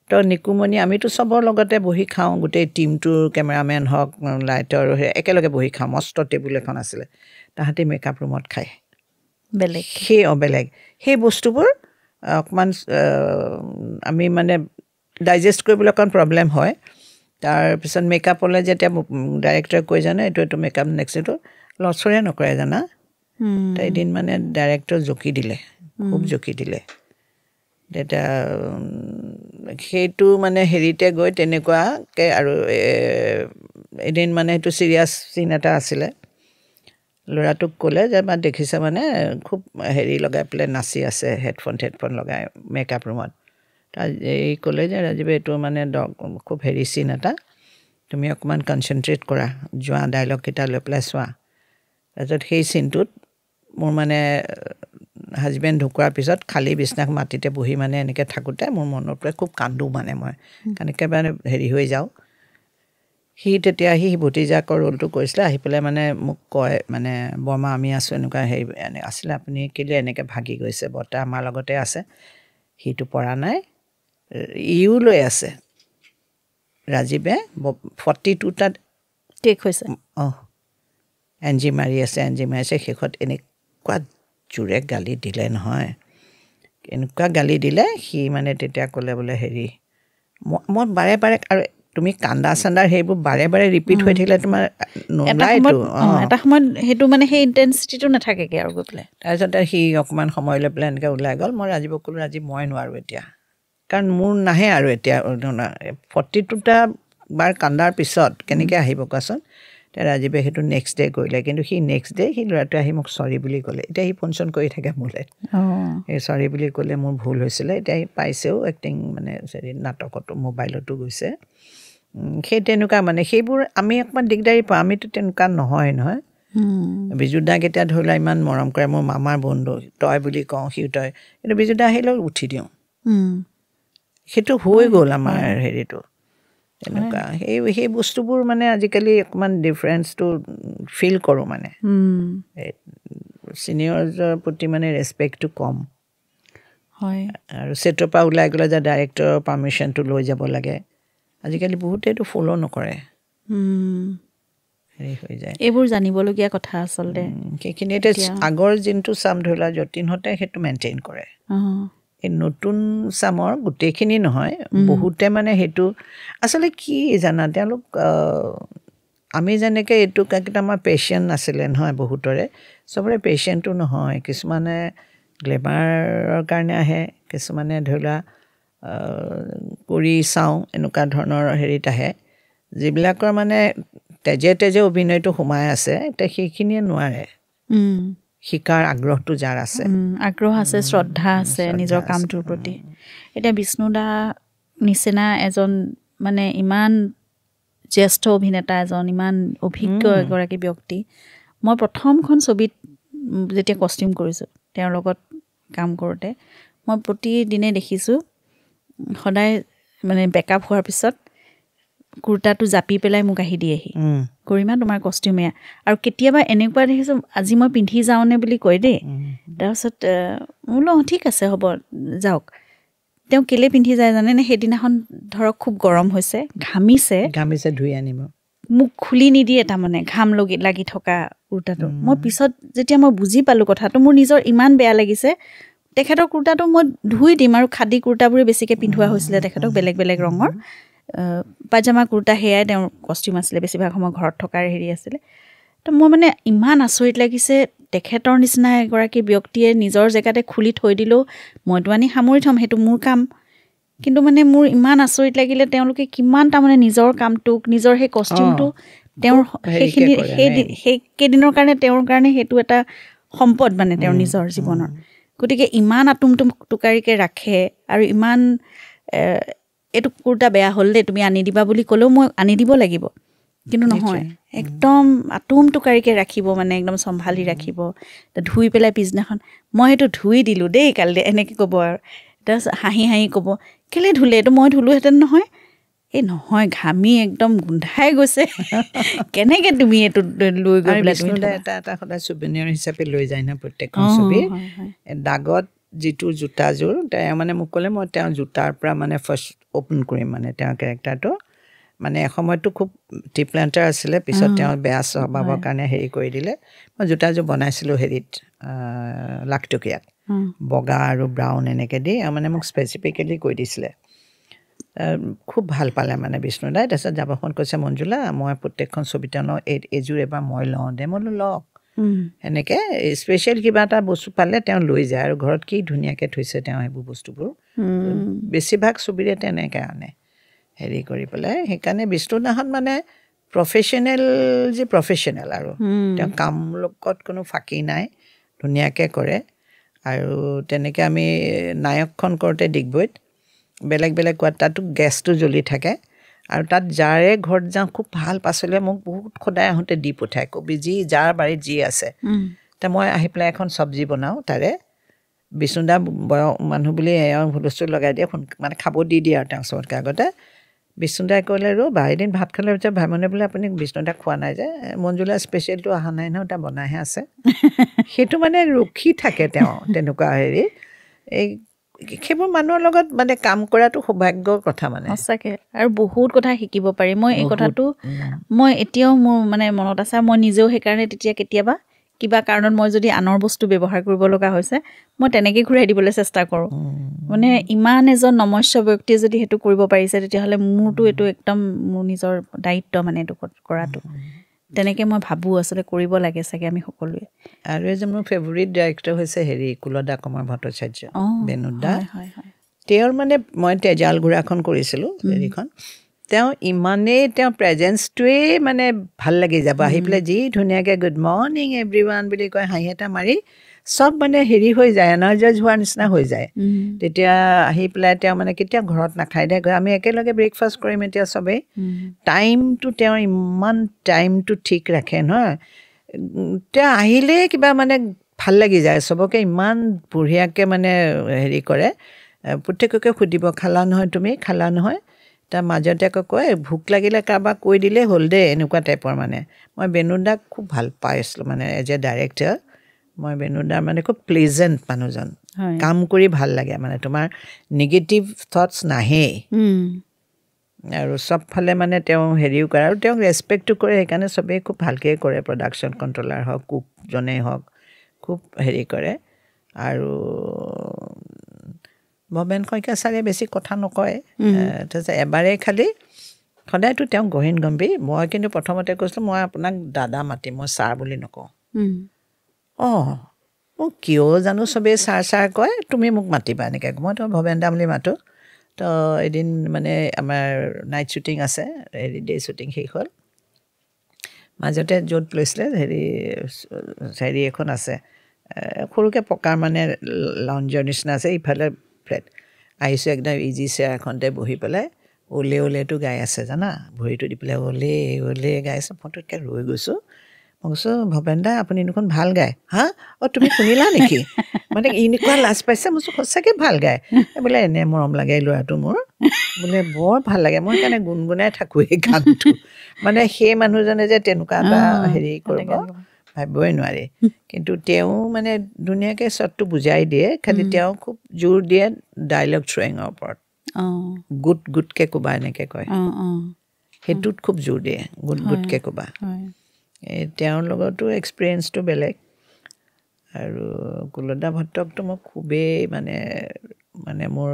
তো নিকুমণি আমিতো চবৰ লগতে বহি খাওঁ গোটেই টীমটোৰ কেমেৰামেন হওক লাইটৰ একেলগে বহি খাওঁ মস্ত টেবুল এখন আছিলে তাহাঁতি মেকআপ ৰুমত খায় বেলেগ সেই বস্তুবোৰ অকণমান আমি মানে ডাইজেষ্ট কৰিবলৈ অকণ প্ৰব্লেম হয় তাৰপিছত মেকআপলৈ যেতিয়া ডাইৰেক্টৰে কৈ জানে এইটো মেকআপ নেক্সটো লচৰে নকৰে জানা এদিন মানে ডাইৰেক্টৰ জকি দিলে খুব জকি দিলে তেতিয়া সেইটো মানে হেৰিতে গৈ তেনেকুৱাকৈ আৰু এদিন মানে সেইটো চিৰিয়াছ চিন এটা আছিলে ল'ৰাটোক ক'লে যে বা দেখিছে মানে খুব হেৰি লগাই পেলাই নাচি আছে হেডফোন লগাই মেকআপ ৰুমত তাৰ এই ক'লে যে ৰাজীৱ এইটো মানে খুব হেৰি চিন এটা তুমি অকণমান কনচেনট্ৰেট কৰা যোৱা ডাইলগকেইটা লৈ পেলাই চোৱা তাৰপিছত সেই চিনটোত মোৰ মানে হাজবেণ্ড ঢুকোৱাৰ পিছত খালী বিছনাক মাটিতে বহি মানে এনেকৈ থাকোঁতে মোৰ মনৰ পৰা খুব কান্দোঁ মানে মই কাৰণ একেবাৰে হেৰি হৈ যাওঁ সি তেতিয়া সি ভতিজাকৰ ৰোলটো কৰিছিলে আহি পেলাই মানে মোক কয় মানে বৰমা আমি আছোঁ এনেকুৱা হেৰি আছিলে আপুনি কেলৈ এনেকৈ ভাগি গৈছে বৰ্তা আমাৰ লগতে আছে সিটো পৰা নাই ইও লৈ আছে ৰাজীৱে 42টা টেক হৈছে এনজি মাৰি আছে শেষত এনেকুৱা জোৰে গালি দিলে নহয় এনেকুৱা গালি দিলে সি মানে তেতিয়া ক'লে বোলে হেৰি মই বাৰে বাৰে আৰু তুমি কান্দা চান্দাৰ সেইবোৰ বাৰে বাৰে ৰিপিট হৈ থাকিলে তোমাৰ নোলায়তো এটা সময়ত সেইটো মানে সেই ইণ্টেনচিটিটো নাথাকেগৈ আৰু গৈ পেলাই তাৰপিছতে সি অকণমান সময় লৈ পেলাই এনেকৈ ওলাই গ'ল মই ৰাজীৱক ক'লোঁ ৰাজীৱ মই নোৱাৰোঁ এতিয়া কাৰণ মোৰ নাহে আৰু এতিয়া 42টা বাৰ কান্দাৰ পিছত কেনেকৈ আহিব কোৱাচোন এতিয়া ৰাজীৱে সেইটো নেক্সট ডে কৰিলে কিন্তু সি নেক্সট ডে সি ল'ৰাটোৱে আহি মোক চৰি বুলি ক'লে এতিয়া সি ফোন চোন কৰি থাকে মোলৈ সেই চৰি বুলি ক'লে মোৰ ভুল হৈছিলে এতিয়া সি পাইছেও এক্টিং মানে নাটকতো মোবাইলতো গৈছে সেই তেনেকুৱা মানে সেইবোৰ আমি অকণমান দিগদাৰী পাওঁ আমিতো তেনেকুৱা নহয় বিজুদাক এতিয়া ধৰি লোৱা ইমান মৰম কৰে মোৰ মামাৰ বন্ধু তই বুলি কওঁ সি তই কিন্তু বিজুদা আহিলেও উঠি দিওঁ সেইটো হৈ গ'ল আমাৰ হেৰিটো তেনেকুৱা সেই বস্তুবোৰ মানে আজিকালি অকণমান ডিফাৰেঞ্চটো ফিল কৰোঁ মানে ছিনিয়ৰজৰ প্ৰতি মানে ৰেচপেক্টটো কম হয় আৰু ছেটৰ পৰা ওলাই গ'লে যে ডাইৰেক্টৰৰ পাৰ্মিশ্যনটো লৈ যাব লাগে আজিকালি বহুতেতো ফ'ল' নকৰে হেৰি হৈ যায় এইবোৰ জানিবলগীয়া কথা আচলতে সেইখিনি এতিয়া আগৰ যোনটো চাম ধৰি লোৱা যতীনহঁতে সেইটো মেইনটেইন কৰে এই নতুন চামৰ গোটেইখিনি নহয় বহুতে মানে সেইটো আচলতে কি জানা তেওঁলোক আমি যেনেকৈ এইটো কিন্তু আমাৰ পেচেণ্ট নাছিলে নহয় বহুতৰে চবৰে পেচেণ্টটো নহয় কিছুমানে গ্লেমাৰৰ কাৰণে আহে কিছুমানে ধৰি লোৱা কৰি চাওঁ এনেকুৱা ধৰণৰ হেৰিত আহে যিবিলাকৰ মানে তেজে অভিনয়টো সোমাই আছে এতিয়া সেইখিনিয়ে নোৱাৰে শিকাৰ আগ্ৰহটো যাৰ আছে আগ্ৰহ আছে শ্ৰদ্ধা আছে নিজৰ কামটোৰ প্ৰতি এতিয়া বিষ্ণুদা নিচিনা এজন মানে ইমান জ্যেষ্ঠ অভিনেতা এজন ইমান অভিজ্ঞ এগৰাকী ব্যক্তি মই প্ৰথমখন ছবিত যেতিয়া কষ্টিউম কৰিছোঁ তেওঁৰ লগত কাম কৰোঁতে মই প্ৰতিদিনে দেখিছোঁ সদায় মানে বেকআপ হোৱাৰ পিছত কুৰ্তাটো জাপি পেলাই মোক আহি দিয়েহি কৰিমা তোমাৰ কষ্টিউম এয়া আৰু কেতিয়াবা এনেকুৱা দেখিছোঁ আজি মই পিন্ধি যাওঁনে বুলি কয় দেই তাৰপিছত বোলো ঠিক আছে হ'ব যাওক তেওঁ কেলে পিন্ধি যায় জানেনে সেইদিনাখন ধৰক খুব গৰম হৈছে ঘামিছে ধুই আনিব মোক খুলি নিদিয়ে তাৰমানে ঘাম লাগি থকা কুৰ্তাটো মই পিছত যেতিয়া মই বুজি পালোঁ কথাটো মোৰ নিজৰ ইমান বেয়া লাগিছে তেখেতৰ কুৰ্তাটো মই ধুই দিম আৰু খাদী কুৰ্তাবোৰে বেছিকৈ পিন্ধোৱা হৈছিলে তেখেতক বেলেগ বেলেগ ৰঙৰ পাজামা কুৰ্তা সেয়াই তেওঁৰ কষ্টিউম আছিলে বেছিভাগ সময় ঘৰত থকাৰ হেৰি আছিলে তো মই মানে ইমান আচৰিত লাগিছে তেখেতৰ নিচিনা এগৰাকী ব্যক্তিয়ে নিজৰ জেগাতে খুলি থৈ দিলেও মইতো আনি সামৰি থ'ম সেইটো মোৰ কাম কিন্তু মানে মোৰ ইমান আচৰিত লাগিলে তেওঁলোকে কিমান তাৰমানে নিজৰ কামটোক নিজৰ সেই কষ্টিউমটো তেওঁৰ সেইখিনি সেইকেইদিনৰ কাৰণে তেওঁৰ কাৰণে সেইটো এটা সম্পদ মানে তেওঁৰ নিজৰ জীৱনৰ গতিকে ইমান টোকাৰিকৈ ৰাখে আৰু ইমান এইটো কুৰ্তা বেয়া হ'ল দেই তুমি আনি দিবা বুলি ক'লেও মই আনি দিব লাগিব কিন্তু নহয় একদম টোকাৰিকৈ ৰাখিব মানে একদম চম্ভালি ৰাখিব ধুই পেলাই পিছদিনাখন মই সেইটো ধুই দিলোঁ দেই কালি এনেকৈ ক'ব আৰু তাৰপিছত হাঁহি ক'ব কেলৈ ধুলে এইটো মই ধুলোহেঁতেন নহয় এই নহয় ঘামি একদম গোন্ধাই গৈছে কেনেকৈ তুমি এইটো লৈ গৈ পেলাই তুমি এটা সদায় ছুভেনিয়াৰ হিচাপে লৈ যায় না প্ৰত্যেকখন ছবি দাগত যিটো জোতাযোৰ তেওঁ মানে মোক ক'লে মই তেওঁৰ জোতাৰ পৰা মানে ফাৰ্ষ্ট অ'পন কৰিম মানে তেওঁৰ কেৰেক্টাৰটো মানে এসময়তো খুব টিপ্লেণ্টাৰ আছিলে পিছত তেওঁ বেয়া স্বভাৱৰ কাৰণে হেৰি কৰি দিলে মই জোতাযোৰ বনাইছিলোঁ হেৰিত লাখটকীয়াত বগা আৰু ব্ৰাউন এনেকৈ দি মানে মোক স্পেচিফিকেলি কৈ দিছিলে খুব ভাল পালে মানে বিষ্ণুদাই তাৰপিছত যাবখন কৈছে মঞ্জুলা মই প্ৰত্যেকখন ছবিতে লওঁ এইযোৰ এবাৰ মই লওঁ দে মই লওক এনেকৈ স্পেচিয়েল কিবা এটা বস্তু পালে তেওঁ লৈ যায় আৰু ঘৰত কি ধুনীয়াকৈ থৈছে তেওঁ সেইবোৰ বস্তুবোৰ বেছিভাগ ছবিৰে তেনেকৈ আনে হেৰি কৰি পেলাই সেইকাৰণে বিষ্ণুদাহঁত মানে প্ৰফেশ্যনেল আৰু তেওঁ কাম লগত কোনো ফাঁকি নাই ধুনীয়াকৈ কৰে আৰু তেনেকৈ আমি নায়কখন কৰোঁতে ডিগবৈত বেলেগ বেলেগ কোৱাত তাতো গেছটো জ্বলি থাকে আৰু তাত যাৰে ঘৰত যাওঁ খুব ভাল পাচলি মোক বহুত সদায় আহোঁতে দি পঠায় কবি যাৰ বাৰীত যি আছে তে মই আহি পেলাই এখন চব্জি বনাওঁ তাৰে বিষ্ণুদা বয়স মানুহ বুলি এওঁ হুলস্থুল লগাই দিয়ে মানে খাব দি দিয়ে আৰু তেওঁ চবতকৈ আগতে বিষ্ণুদাই ক'লে ৰ'বা এদিন ভাত খালে পিছত ভাইমনে বোলে আপুনি বিষ্ণুদাক খোৱা নাই যে মঞ্জুলা স্পেচিয়েলটো অহা নাই নহয় তাৰ বনাইহে আছে সেইটো মানে ৰখি থাকে তেওঁ তেনেকুৱা হেৰি এই সেইবোৰ মানুহৰ লগত মানে কাম কৰাটো সৌভাগ্যৰ কথা মানে সঁচাকৈ আৰু বহুত কথা শিকিব পাৰি মই এই কথাটো মই এতিয়াও মোৰ মানে মনত আছে মই নিজেও সেইকাৰণে তেতিয়া কেতিয়াবা কিবা কাৰণত মই যদি আনৰ বস্তু ব্যৱহাৰ কৰিব লগা হৈছে মই তেনেকৈ ঘূৰাই দিবলৈ চেষ্টা কৰোঁ মানে ইমান এজন নমস্য ব্যক্তিয়ে যদি সেইটো কৰিব পাৰিছে তেতিয়াহ'লে মোৰতো এইটো একদম মোৰ নিজৰ দায়িত্ব মানে এইটো কৰাটো তেনেকৈ মই ভাবোঁ আচলতে কৰিব লাগে চাগে আমি সকলোৱে আৰু এজন মোৰ ফেভৰিট ডাইৰেক্টৰ হৈছে হেৰি কুলদা কুমাৰ ভট্টাচাৰ্য বেনুদা তেওঁৰ মানে মই তেজাল ঘোঁৰাখন কৰিছিলোঁ হেৰিখন তেওঁ ইমানেই তেওঁৰ প্ৰেজেঞ্চটোৱেই মানে ভাল লাগি যাব আহি পেলাই যি ধুনীয়াকৈ গুড মৰ্ণিং এভৰিৱান বুলি কয় হাঁহি এটা মাৰি চব মানে হেৰি হৈ যায় এনাৰ্জাইজ হোৱাৰ নিচিনা হৈ যায় তেতিয়া আহি পেলাই তেওঁ মানে কেতিয়া ঘৰত নাখায় দে আমি একেলগে ব্ৰেকফাষ্ট কৰিম এতিয়া চবেই টাইমটো তেওঁৰ ইমান টাইমটো ঠিক ৰাখে নহয় তেওঁ আহিলেই কিবা মানে ভাল লাগি যায় চবকে ইমান বঢ়িয়াকৈ মানে হেৰি কৰে প্ৰত্যেককে সুধিব খালা নহয় তুমি খালা নহয় তাৰ মাজতে আকৌ কয় ভোক লাগিলে কাৰোবাক কৈ দিলেই হ'ল দেই এনেকুৱা টাইপৰ মানে মই বেনুদাক খুব ভাল পাইছিলোঁ মানে এজ এ ডাইৰেক্টৰ মই বেনুদাৰ মানে খুব প্লেজেণ্ট মানুহজন কাম কৰি ভাল লাগে মানে তোমাৰ নিগেটিভ থটছ নাহেই আৰু চবফালে মানে তেওঁ হেৰিও কৰে আৰু তেওঁক ৰেচপেক্টটো কৰে সেইকাৰণে চবেই খুব ভালকৈ কৰে প্ৰডাকশ্যন কণ্ট্ৰলাৰ হওক কুকজনেই হওক খুব হেৰি কৰে আৰু ভৱেন শইকীয়া ছাৰে বেছি কথা নকয় তাৰপিছত এবাৰেই খালি সদায়তো তেওঁ গহীন গম্ভীৰ মই কিন্তু প্ৰথমতে কৈছিলোঁ মই আপোনাক দাদা মাতিম মই ছাৰ বুলি নকওঁ মোক কিয় জানো চবেই ছাৰ ছাৰ কয় তুমি মোক মাতিবা এনেকৈ মই তো ভৱেন দা বুলি মাতোঁ তো এদিন মানে আমাৰ নাইট শ্বুটিং আছে হেৰি ডে শ্বুটিং শেষ হ'ল মাজতে য'ত লৈছিলে হেৰি এখন আছে সৰুকৈ পকাৰ মানে লাউঞ্জৰ নিচিনা আছে ইফালে ফ্লেট আহিছোঁ একদম ইজি চেয়াৰ এখনতে বহি পেলাই ওলে ওলেটো গাই আছে জানা ভৰিটো দি পেলাই ওলে ওলে গাই আছে ফটোতকৈ ৰৈ গৈছোঁ মই কৈছোঁ ভৱেন দা আপুনি দেখোন ভাল গায় হা তুমি শুনিলা নেকি মানে এনেকুৱা লাজ পাইছে মই সঁচাকৈ ভাল গায় বোলে এনে মৰম লাগে ল'ৰাটো মোৰ বোলে বৰ ভাল লাগে মই সেইকাৰণে গুণগুণাই থাকোঁ এই গানটো মানে সেই মানুহজনে যে তেনেকুৱা এটা হেৰি কৰিব ভাবিবই নোৱাৰি কিন্তু তেওঁ মানে ধুনীয়াকৈ শ্বটটো বুজাই দিয়ে খালি তেওঁ খুব জোৰ দিয়ে ডাইলগ থ্ৰয়িঙৰ ওপৰত গুটকৈ ক'বা এনেকৈ কয় সেইটোত খুব জোৰ দিয়ে গুটকৈ ক'বা তেওঁৰ লগতো এক্সপিৰিয়েঞ্চটো বেলেগ আৰু কুলদা ভট্টকটো মই খুবেই মানে মোৰ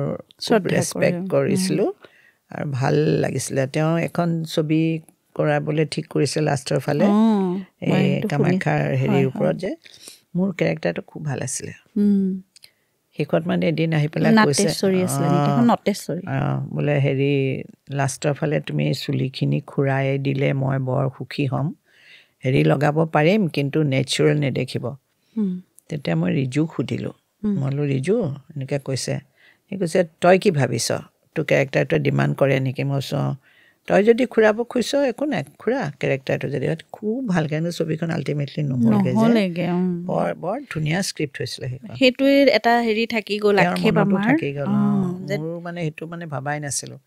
ৰেচপেক্ট কৰিছিলোঁ আৰু ভাল লাগিছিলে তেওঁ এখন ছবি কৰাবলৈ ঠিক কৰিছে লাষ্টৰ ফালে এই কামাখ্যাৰ হেৰিৰ ওপৰত যে মোৰ কেৰেক্টাৰটো খুব ভাল আছিলে শেষত মানে এদিন আহি পেলাই কৈছে বোলে হেৰি লাষ্টৰ ফালে তুমি চুলিখিনি খুৰাই দিলে মই বৰ সুখী হ'ম হেৰি লগাব পাৰিম কিন্তু নেচাৰেল নেদেখিব তেতিয়া মই ৰিজুক সুধিলোঁ মই বোলো ৰিজু এনেকৈ কৈছে সি কৈছে তই কি ভাবিছ তোৰ কেৰেক্টাৰটোৱে ডিমাণ্ড কৰে নেকি মই কৈছোঁ তই যদি খুৰাব খুজিছ একো নাই খুৰা কেৰেক্টাৰটো যদি খুব ভালকৈ কিন্তু ছবিখন আল্টিমেটলি নহ'লগৈ বৰ ধুনীয়া স্ক্ৰিপ্ট হৈছিলে সেইটোৱে এটা হেৰি থাকি গ'ল থাকি গ'ল মোৰ মানে সেইটো মানে ভবাই নাছিলোঁ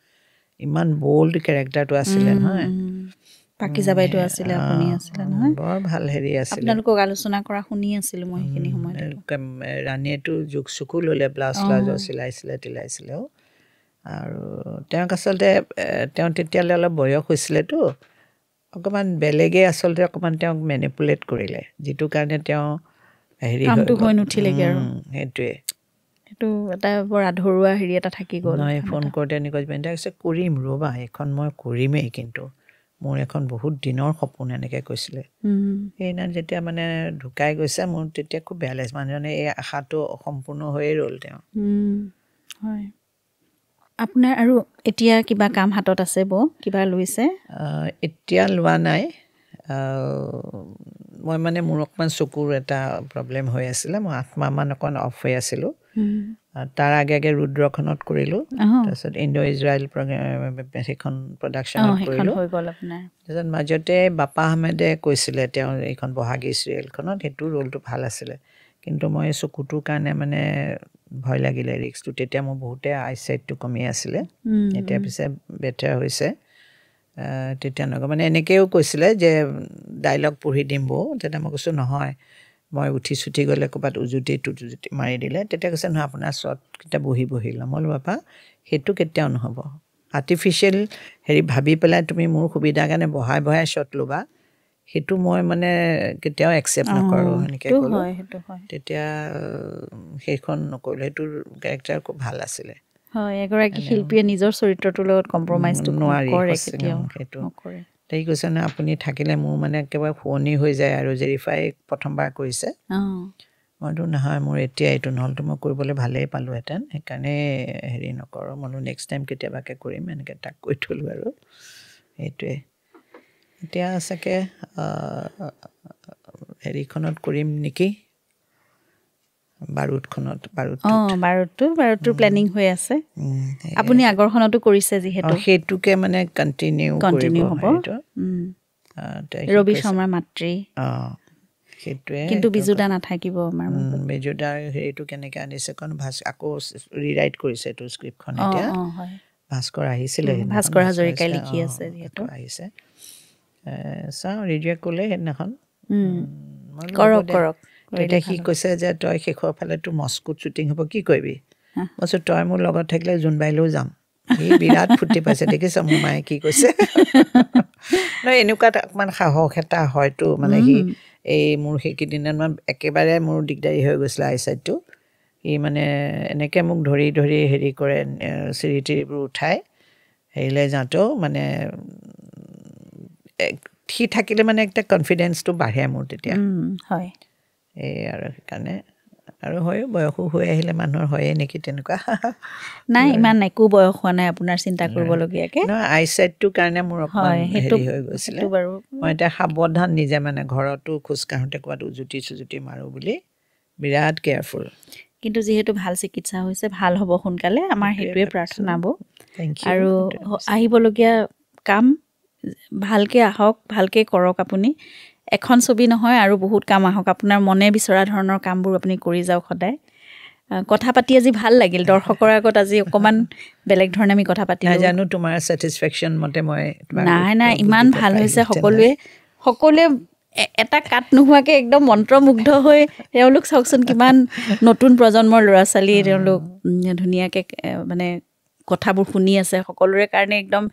ইমান বল্ড কেৰেক্টাৰটো আছিলে নহয় পাকিজা বাইদেউ আছিলে আপুনি আছিলে নহয় বৰ ভাল হেৰি আছিলে আপোনালোকক আলোচনা কৰা শুনি আছিলোঁ মই সেইখিনি সময়ত ৰাণীয়েতো জোক চুকো ল'লে ব্লাউজ চিলাইছিলেও আৰু তেওঁক আচলতে তেওঁ তেতিয়ালৈ অলপ বয়স হৈছিলেতো অকণমান বেলেগে আচলতে অকণমান তেওঁক মেনিপুলেট কৰিলে যিটো কাৰণে তেওঁ হেৰি হৈ নুঠিলেগৈ আৰু সেইটোৱে সেইটো এটা বৰ আধৰুৱা হেৰি এটা থাকি গ'ল নহয় ফোন কৰোঁতে এনেকৈ কৈছে কৰিম ৰ'বা এইখন মই কৰিমেই কিন্তু মোৰ এখন বহুত দিনৰ সপোন এনেকৈ কৈছিলে সেইদিনা যেতিয়া মানে ঢুকাই গৈছে মোৰ তেতিয়া খুব বেয়া লাগিছে মানুহজনে এই আশাটো অসম্পূৰ্ণ হৈয়ে ৰ'ল তেওঁ হয় আপোনাৰ আৰু এতিয়া কিবা কাম হাতত আছে কিবা লৈছে এতিয়া লোৱা নাই মই মানে মোৰ অকণমান চকুৰ এটা প্ৰব্লেম হৈ আছিলে মই 8 মাহমান অকণ অফ হৈ আছিলোঁ তাৰ আগে আগে ৰুদ্ৰখনত কৰিলোঁ, তাৰপিছত ইণ্ডো ইজৰাইল সেইখন প্ৰডাকশ্যনত কৰিলোঁ। তাৰপিছত মাজতে বাপা আহমেদে কৈছিলে তেওঁ এইখন বহাগী চিৰিয়েলখনত, সেইটো ৰোলটো ভাল আছিলে, কিন্তু মই চকুটোৰ কাৰণে মানে ভয় লাগিলে ৰিক্সটো। তেতিয়া মোৰ বহুতে আইচাইটটো কমি আছিলে, এতিয়া পিছে বেটাৰ হৈছে। তেতিয়া নকয় মানে এনেকৈও কৈছিলে যে ডাইলগ পঢ়ি দিম বৌ, তেতিয়া মই কৈছোঁ নহয়, মই উঠি চুঠি গ'লে ক'ৰবাত উজুতি মাৰি দিলে, তেতিয়া কৈছে নহয় আপোনাৰ শ্বটকেইটা বহি ল'ম। মই বোলো বাপা সেইটো কেতিয়াও নহ'ব, আৰ্টিফিচিয়েল ভাবি পেলাই তুমি মোৰ সুবিধাৰ কাৰণে বহাই শ্বট ল'বা, সেইটো মই মানে কেতিয়াও একচেপ্ট নকৰোঁ সেনেকৈ ক'লোঁ। তেতিয়া সেইখন নকৰিলোঁ, সেইটোৰ কেৰেক্টাৰ খুব ভাল আছিলে। হয়, এগৰাকী শিল্পীয়ে নিজৰ চৰিত্ৰটোৰ লগত কম্প্ৰমাইজটো নোৱাৰি সেইটো নকৰে। তাই কৈছে নহয় আপুনি থাকিলে মোৰ মানে একেবাৰে শুৱনি হৈ যায়, আৰু জেৰিফাই প্ৰথমবাৰ কৰিছে। মইতো নহয় মোৰ এতিয়া এইটো নহ'লতো মই কৰিবলৈ ভালেই পালোঁহেঁতেন, সেইকাৰণে নকৰোঁ, মইনো নেক্সট টাইম কেতিয়াবাকৈ কৰিম এনেকৈ তাক কৈ থ'লোঁ। আৰু সেইটোৱে এতিয়া চাগে হেৰিখনত কৰিম নেকি, বাৰুদটোৰ প্লেনিং হৈ আছে। আপুনি আগৰখনতো কৰিছে যিহেতু, সেইটোকে মানে কণ্টিনিউ হ'ব। ৰবি শৰ্মাৰ মাতৃ, সেইটোৱে, কিন্তু বিজুদা নাথাকিব। আমাৰ বিজুদাৰ হেৰিটো কেনেকৈ আনিছে কাৰণ আকৌ ৰিৰাইট কৰিছে এইটো স্ক্ৰিপ্টখন। এতিয়া ভাস্কৰ আহিছিলে, ভাস্কৰ হাজৰিকাই লিখি আছে যিহেতু আহিছে। চাওঁ ৰিজুৱে ক'লে সেইদিনাখন কৰক। তেতিয়া সি কৈছে যে তই শেষৰ ফালে তোৰ মস্কোত শ্বুটিং হ'ব, কি কৰিবি? মই কৈছোঁ তই মোৰ লগত থাকিলে জোনবাইলৈও যাম। সি বিৰাট ফূৰ্তি পাইছে, দেখিছ মোৰ মায়ে কি কৈছে। নহয় এনেকুৱা অকণমান সাহস এটা হয়তো, মানে সি মোৰ সেইকেইদিনত মই একেবাৰে মোৰ দিগদাৰী হৈ গৈছিলে আইচাইটটো। সি মানে এনেকৈ মোক ধৰি হেৰি কৰে, চিৰি টিৰিবোৰ উঠাই হেৰিলৈ যাওঁতেও মানে সি থাকিলে মানে একটা কনফিডেঞ্চটো বাঢ়ে মোৰ তেতিয়া। হয়, এই আৰু সেইকাৰণে আৰু বয়সো হৈ আহিলে মানুহৰ হয়ে নেকি তেনেকুৱা। নাই ইমান একো বয়স হোৱা নাই আপোনাৰ চিন্তা কৰিবলগীয়াকৈ। নহয় আইচাইটটোৰ কাৰণে মোৰ অকণমান হেৰি হৈ গৈছিলে। মই এতিয়া সাৱধান নিজে, মানে ঘৰতো খোজকাঢ়োঁতে ক'ৰবাত উজুতি মাৰোঁ বুলি বিৰাট কেয়াৰফুল। কিন্তু যিহেতু ভাল চিকিৎসা হৈছে, ভাল হ'ব সোনকালে, আমাৰ সেইটোৱে প্ৰাৰ্থনা হ'ব। আৰু আহিবলগীয়া কাম ভালকৈ আহক, ভালকৈ কৰক আপুনি। এখন ছবি নহয় আৰু বহুত কাম আহক, আপোনাৰ মনে বিচৰা ধৰণৰ কামবোৰ আপুনি কৰি যাওক সদায়। কথা পাতি আজি ভাল লাগিল, দৰ্শকৰ আগত আজি অকণমান বেলেগ ধৰণে আমি কথা পাতিলোঁ। নাজানো তোমাৰ ছেটিছফেকশ্যন মতে মই নাই ইমান ভাল হৈছে, সকলোৱে এটা কাট নোহোৱাকৈ একদম মন্ত্ৰমুগ্ধ হৈ, তেওঁলোক চাওকচোন কিমান নতুন প্ৰজন্মৰ ল'ৰা ছোৱালী, তেওঁলোক ধুনীয়াকৈ মানে কথাবোৰ শুনি আছে। সকলোৰে কাৰণে একদম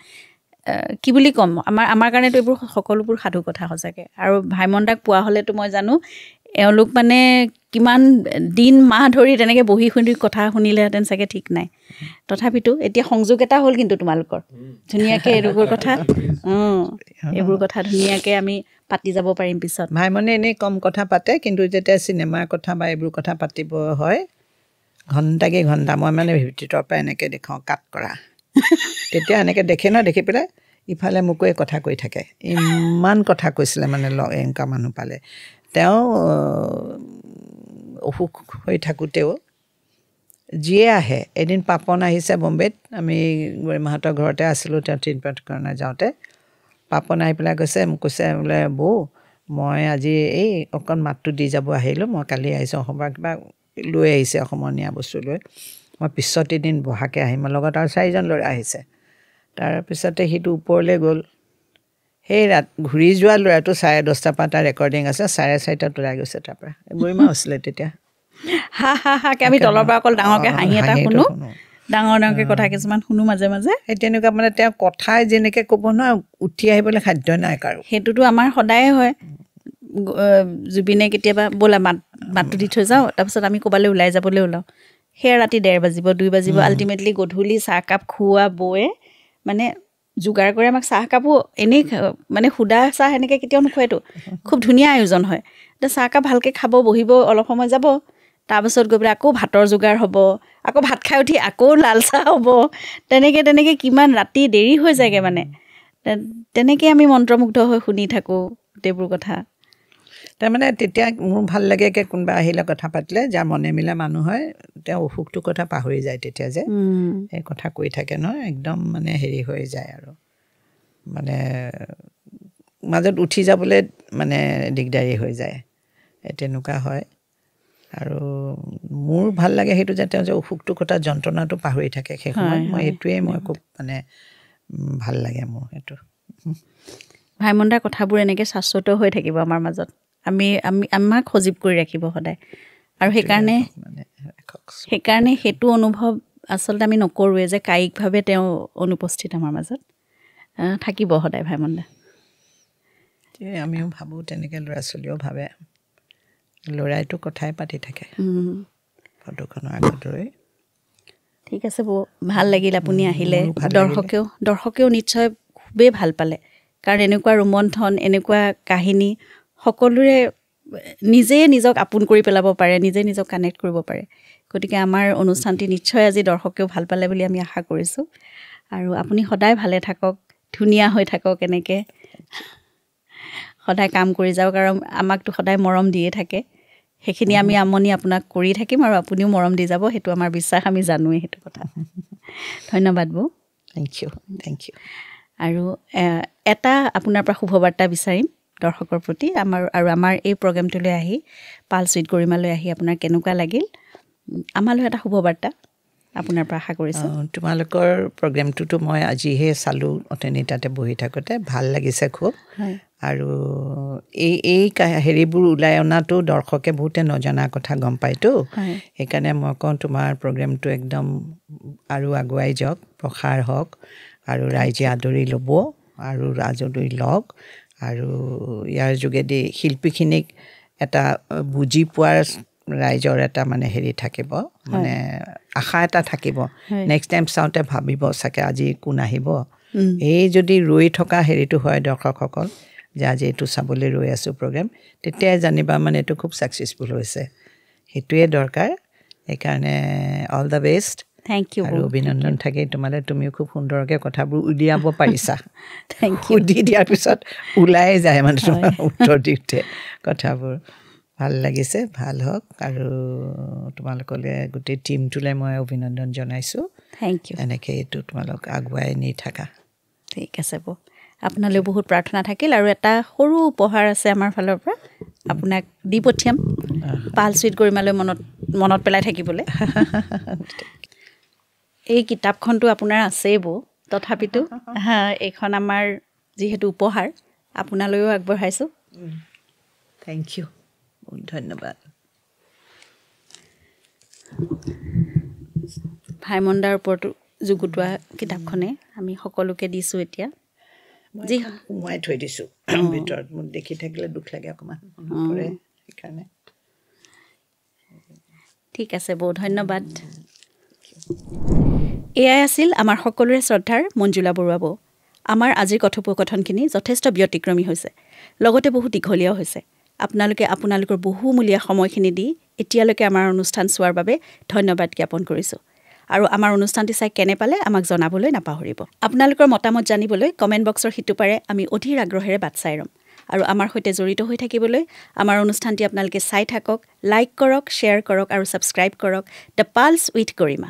কি বুলি ক'ম, আমাৰ কাৰণেতো এইবোৰ সকলোবোৰ সাধু কথা সঁচাকৈ। আৰু ভাইমন দাক পোৱা হ'লেতো মই জানো এওঁলোক মানে কিমান দিন মাহ ধৰি তেনেকৈ বহি শুনি কথা শুনিলেহেঁতেন চাগে, ঠিক নাই। তথাপিতো এতিয়া সংযোগ এটা হ'ল কিন্তু তোমালোকৰ ধুনীয়াকৈ এইবোৰ কথা ধুনীয়াকৈ আমি পাতি যাব পাৰিম পিছত। ভাইমনে এনেই কম কথা পাতে, কিন্তু যেতিয়া চিনেমাৰ কথা বা এইবোৰ কথা পাতিব হয় ঘণ্টাকৈ ঘণ্টা মই মানে ভিতৰৰ পৰা এনেকৈ দেখাওঁ কাট কৰা, তেতিয়া এনেকৈ দেখি পেলাই ইফালে মোকো কথা কৈ থাকে। ইমান কথা কৈছিলে মানে এনেকুৱা মানুহ পালে। তেওঁ অসুখ হৈ থাকোঁতেও যিয়ে আহে, এদিন পাপন আহিছে বম্বেত, আমি গৰিমাহঁতৰ ঘৰতে আছিলোঁ, তেওঁ ট্ৰিটমেণ্ট কাৰণে যাওঁতে পাপন আহি পেলাই মোক কৈছে বোলে বৌ মই আজি এই অকণ মাতটো দি যাব আহিলোঁ, মই কালি আহিছোঁ অসমৰ কিবা লৈ আহিছে, অসমৰ নিয়া বস্তু লৈ, মই পিছত এদিন বহাকৈ আহিম। লগত আৰু 4জন ল'ৰা আহিছে। তাৰপিছতে সিটো ওপৰলৈ গ'ল, সেই ঘূৰি যোৱা ল'ৰাটো 10:30 পৰা তাৰ ৰেকৰ্ডিং আছে, 4:30 ওলাই গৈছে তাৰ পৰা। গৰিমা হৈছিলে তেতিয়া। আমি তলৰ পৰা অকল ডাঙৰকৈ হাঁহি এটা শুনো, ডাঙৰকৈ কথা কিছুমান শুনো মাজে মাজে। সেই তেনেকুৱা মানে তেওঁ কথাই যেনেকৈ ক'ব নহয়, উঠি আহিবলৈ সাধ্য নাই কাৰো। সেইটোতো আমাৰ সদায়ে হয়। জুবিনে কেতিয়াবা ব'লা মাতটো দি থৈ যাওঁ, তাৰপিছত আমি ক'ৰবালৈ ওলাই যাবলৈ ওলাওঁ, সেয়া ৰাতি 1:30 বাজিব 2 বাজিব, আল্টিমেটলি গধূলি চাহকাপ খোৱা বৌয়ে মানে যোগাৰ কৰে আমাক। চাহকাপো এনেই মানে সুদা চাহ এনেকৈ কেতিয়াও নোখোৱাইতো, খুব ধুনীয়া আয়োজন হয়। এতিয়া চাহকাপ ভালকৈ খাব, বহিব, অলপ সময় যাব, তাৰপাছত গৈ পেলাই আকৌ ভাতৰ যোগাৰ হ'ব, আকৌ ভাত খাই উঠি আকৌ লাল চাহ হ'ব, তেনেকৈ কিমান ৰাতি দেৰি হৈ যায়গৈ মানে। তেনেকৈ আমি মন্ত্ৰমুগ্ধ হৈ শুনি থাকোঁ গোটেইবোৰ কথা। তাৰমানে তেতিয়া মোৰ ভাল লাগে কি কোনোবা আহিলে কথা পাতিলে যাৰ মনে মিলা মানুহ হয় তেওঁ অসুখটোৰ কথা পাহৰি যায় তেতিয়া যে এই কথা কৈ থাকে ন একদম মানে হেৰি হৈ যায় আৰু মানে মাজত উঠি যাবলৈ মানে দিগদাৰী হৈ যায় তেনেকুৱা হয় আৰু মোৰ ভাল লাগে সেইটো যে তেওঁ যে অসুখটোৰ কথা যন্ত্ৰণাটো পাহৰি থাকে সেই সময়ত মই এইটোৱেই মই খুব মানে ভাল লাগে মোৰ সেইটো ভাইমন দাৰ কথাবোৰ এনেকৈ শাশ্বত হৈ থাকিব আমাৰ মাজত আমাক সজীৱ কৰি ৰাখিব সদায় আৰু সেইকাৰণে সেইটো অনুভৱ আচলতে আমি নকৰোঁৱে যে কায়িকভাৱে তেওঁ অনুপস্থিত আমাৰ মাজত থাকিব সদায় ভাইমন দা আমিও ভাবোঁ তেনেকৈ ল'ৰা ছোৱালীও ভাবে ল'ৰাইতো কথাই পাতি থাকে ফটোখনৰ আগত ৰৈ ঠিক আছে ভাল লাগিল আপুনি আহিলে দৰ্শকেও নিশ্চয় খুবেই ভাল পালে কাৰণ এনেকুৱা ৰোমন্থন এনেকুৱা কাহিনী সকলোৰে নিজেই নিজক আপোন কৰি পেলাব পাৰে নিজে নিজক কানেক্ট কৰিব পাৰে গতিকে আমাৰ অনুষ্ঠানটি নিশ্চয় আজি দৰ্শকেও ভাল পালে বুলি আমি আশা কৰিছোঁ আৰু আপুনি সদায় ভালে থাকক ধুনীয়া হৈ থাকক এনেকৈ সদায় কাম কৰি যাওক আৰু আমাকতো সদায় মৰম দিয়ে থাকে সেইখিনি আমি আমনি আপোনাক কৰি থাকিম আৰু আপুনিও মৰম দি যাব সেইটো আমাৰ বিশ্বাস আমি জানোৱেই সেইটো কথা ধন্যবাদ বৌ থেংক ইউ আৰু এটা আপোনাৰ পৰা শুভবাৰ্তা বিচাৰিম দৰ্শকৰ প্ৰতি আমাৰ এই প্ৰগ্ৰেমটোলৈ আহি পালছ উইথ গৰিমালৈ আহি আপোনাৰ কেনেকুৱা লাগিল আমালৈ এটা শুভবাৰ্তা আপোনাৰ পৰা আশা কৰিছোঁ তোমালোকৰ প্ৰগ্ৰেমটোতো মই আজিহে চালোঁ অথনি তাতে বহি থাকোঁতে ভাল লাগিছে খুব আৰু এই হেৰিবোৰ ওলাই অনাটো দৰ্শকে বহুতে নজনা কথা গম পায়তো সেইকাৰণে মই কওঁ তোমাৰ প্ৰগ্ৰেমটো একদম আৰু আগুৱাই যাওক প্ৰসাৰ হওক আৰু ৰাইজে আদৰি ল'ব আৰু আদৰি লওক আৰু ইয়াৰ যোগেদি শিল্পীখিনিক এটা বুজি পোৱাৰ ৰাইজৰ এটা মানে হেৰি থাকিব মানে আশা এটা থাকিব নেক্সট টাইম চাওঁতে ভাবিব চাগে আজি কোন আহিব এই যদি ৰৈ থকা হেৰিটো হয় দৰ্শকসকল যে আজি এইটো চাবলৈ ৰৈ আছোঁ প্ৰগ্ৰেম তেতিয়াই জানিবা মানে এইটো খুব ছাকচেছফুল হৈছে সেইটোৱে দৰকাৰ সেইকাৰণে all the best thank you আৰু অভিনন্দন থাকে তোমালৈ তুমিও খুব সুন্দৰকৈ কথাবোৰ উলিয়াব পাৰিছা সুধি দিয়াৰ পিছত ওলাই যায় মানে তোমাৰ উত্তৰ দিওঁতে কথাবোৰ ভাল লাগিছে ভাল হওক আৰু তোমালোকলৈ গোটেই টীমটোলৈ মই অভিনন্দন জনাইছোঁ থেংক ইউ এনেকৈ এইটো তোমালোক আগুৱাই নি থাকা ঠিক আছে বৌ আপোনালৈ বহুত প্ৰাৰ্থনা থাকিল আৰু এটা সৰু উপহাৰ আছে আমাৰ ফালৰ পৰা আপোনাক দি পঠিয়াম পালছ উইথ গৰিমালৈ মনত পেলাই থাকিবলৈ এই কিতাপখনটো আপোনাৰ আছেই বৌ তথাপিতো এইখন আমাৰ যিহেতু উপহাৰ আপোনালৈও আগবঢ়াইছোঁ থেংক ইউ বহুত ধন্যবাদ ভাইমন দাৰ ওপৰতো যুগুতোৱা কিতাপখনে আমি সকলোকে দিছোঁ এতিয়া যি সোমোৱাই থৈ দিছোঁ ভিতৰত মোক দেখি থাকিলে দুখ লাগে অকণমান সেইকাৰণে ঠিক আছে বৌ ধন্যবাদ এয়াই আছিল আমাৰ সকলোৰে শ্ৰদ্ধাৰ মঞ্জুলা বৰুৱা বৌ আমাৰ আজিৰ কথোপকথনখিনি যথেষ্ট ব্যতিক্ৰমী হৈছে লগতে বহু দীঘলীয়াও হৈছে আপোনালোকৰ বহুমূলীয়া সময়খিনি দি এতিয়ালৈকে আমাৰ অনুষ্ঠান চোৱাৰ বাবে ধন্যবাদ জ্ঞাপন কৰিছোঁ আৰু আমাৰ অনুষ্ঠানটি চাই কেনে পালে আমাক জনাবলৈ নাপাহৰিব আপোনালোকৰ মতামত জানিবলৈ কমেণ্ট বক্সৰ সিটো পাৰে আমি অধীৰ আগ্ৰহেৰে বাট চাই ৰ'ম আৰু আমাৰ সৈতে জড়িত হৈ থাকিবলৈ আমাৰ অনুষ্ঠানটি আপোনালোকে চাই থাকক লাইক কৰক শ্বেয়াৰ কৰক আৰু ছাবস্ক্ৰাইব কৰক দ্য পালছ উইথ গৰিমা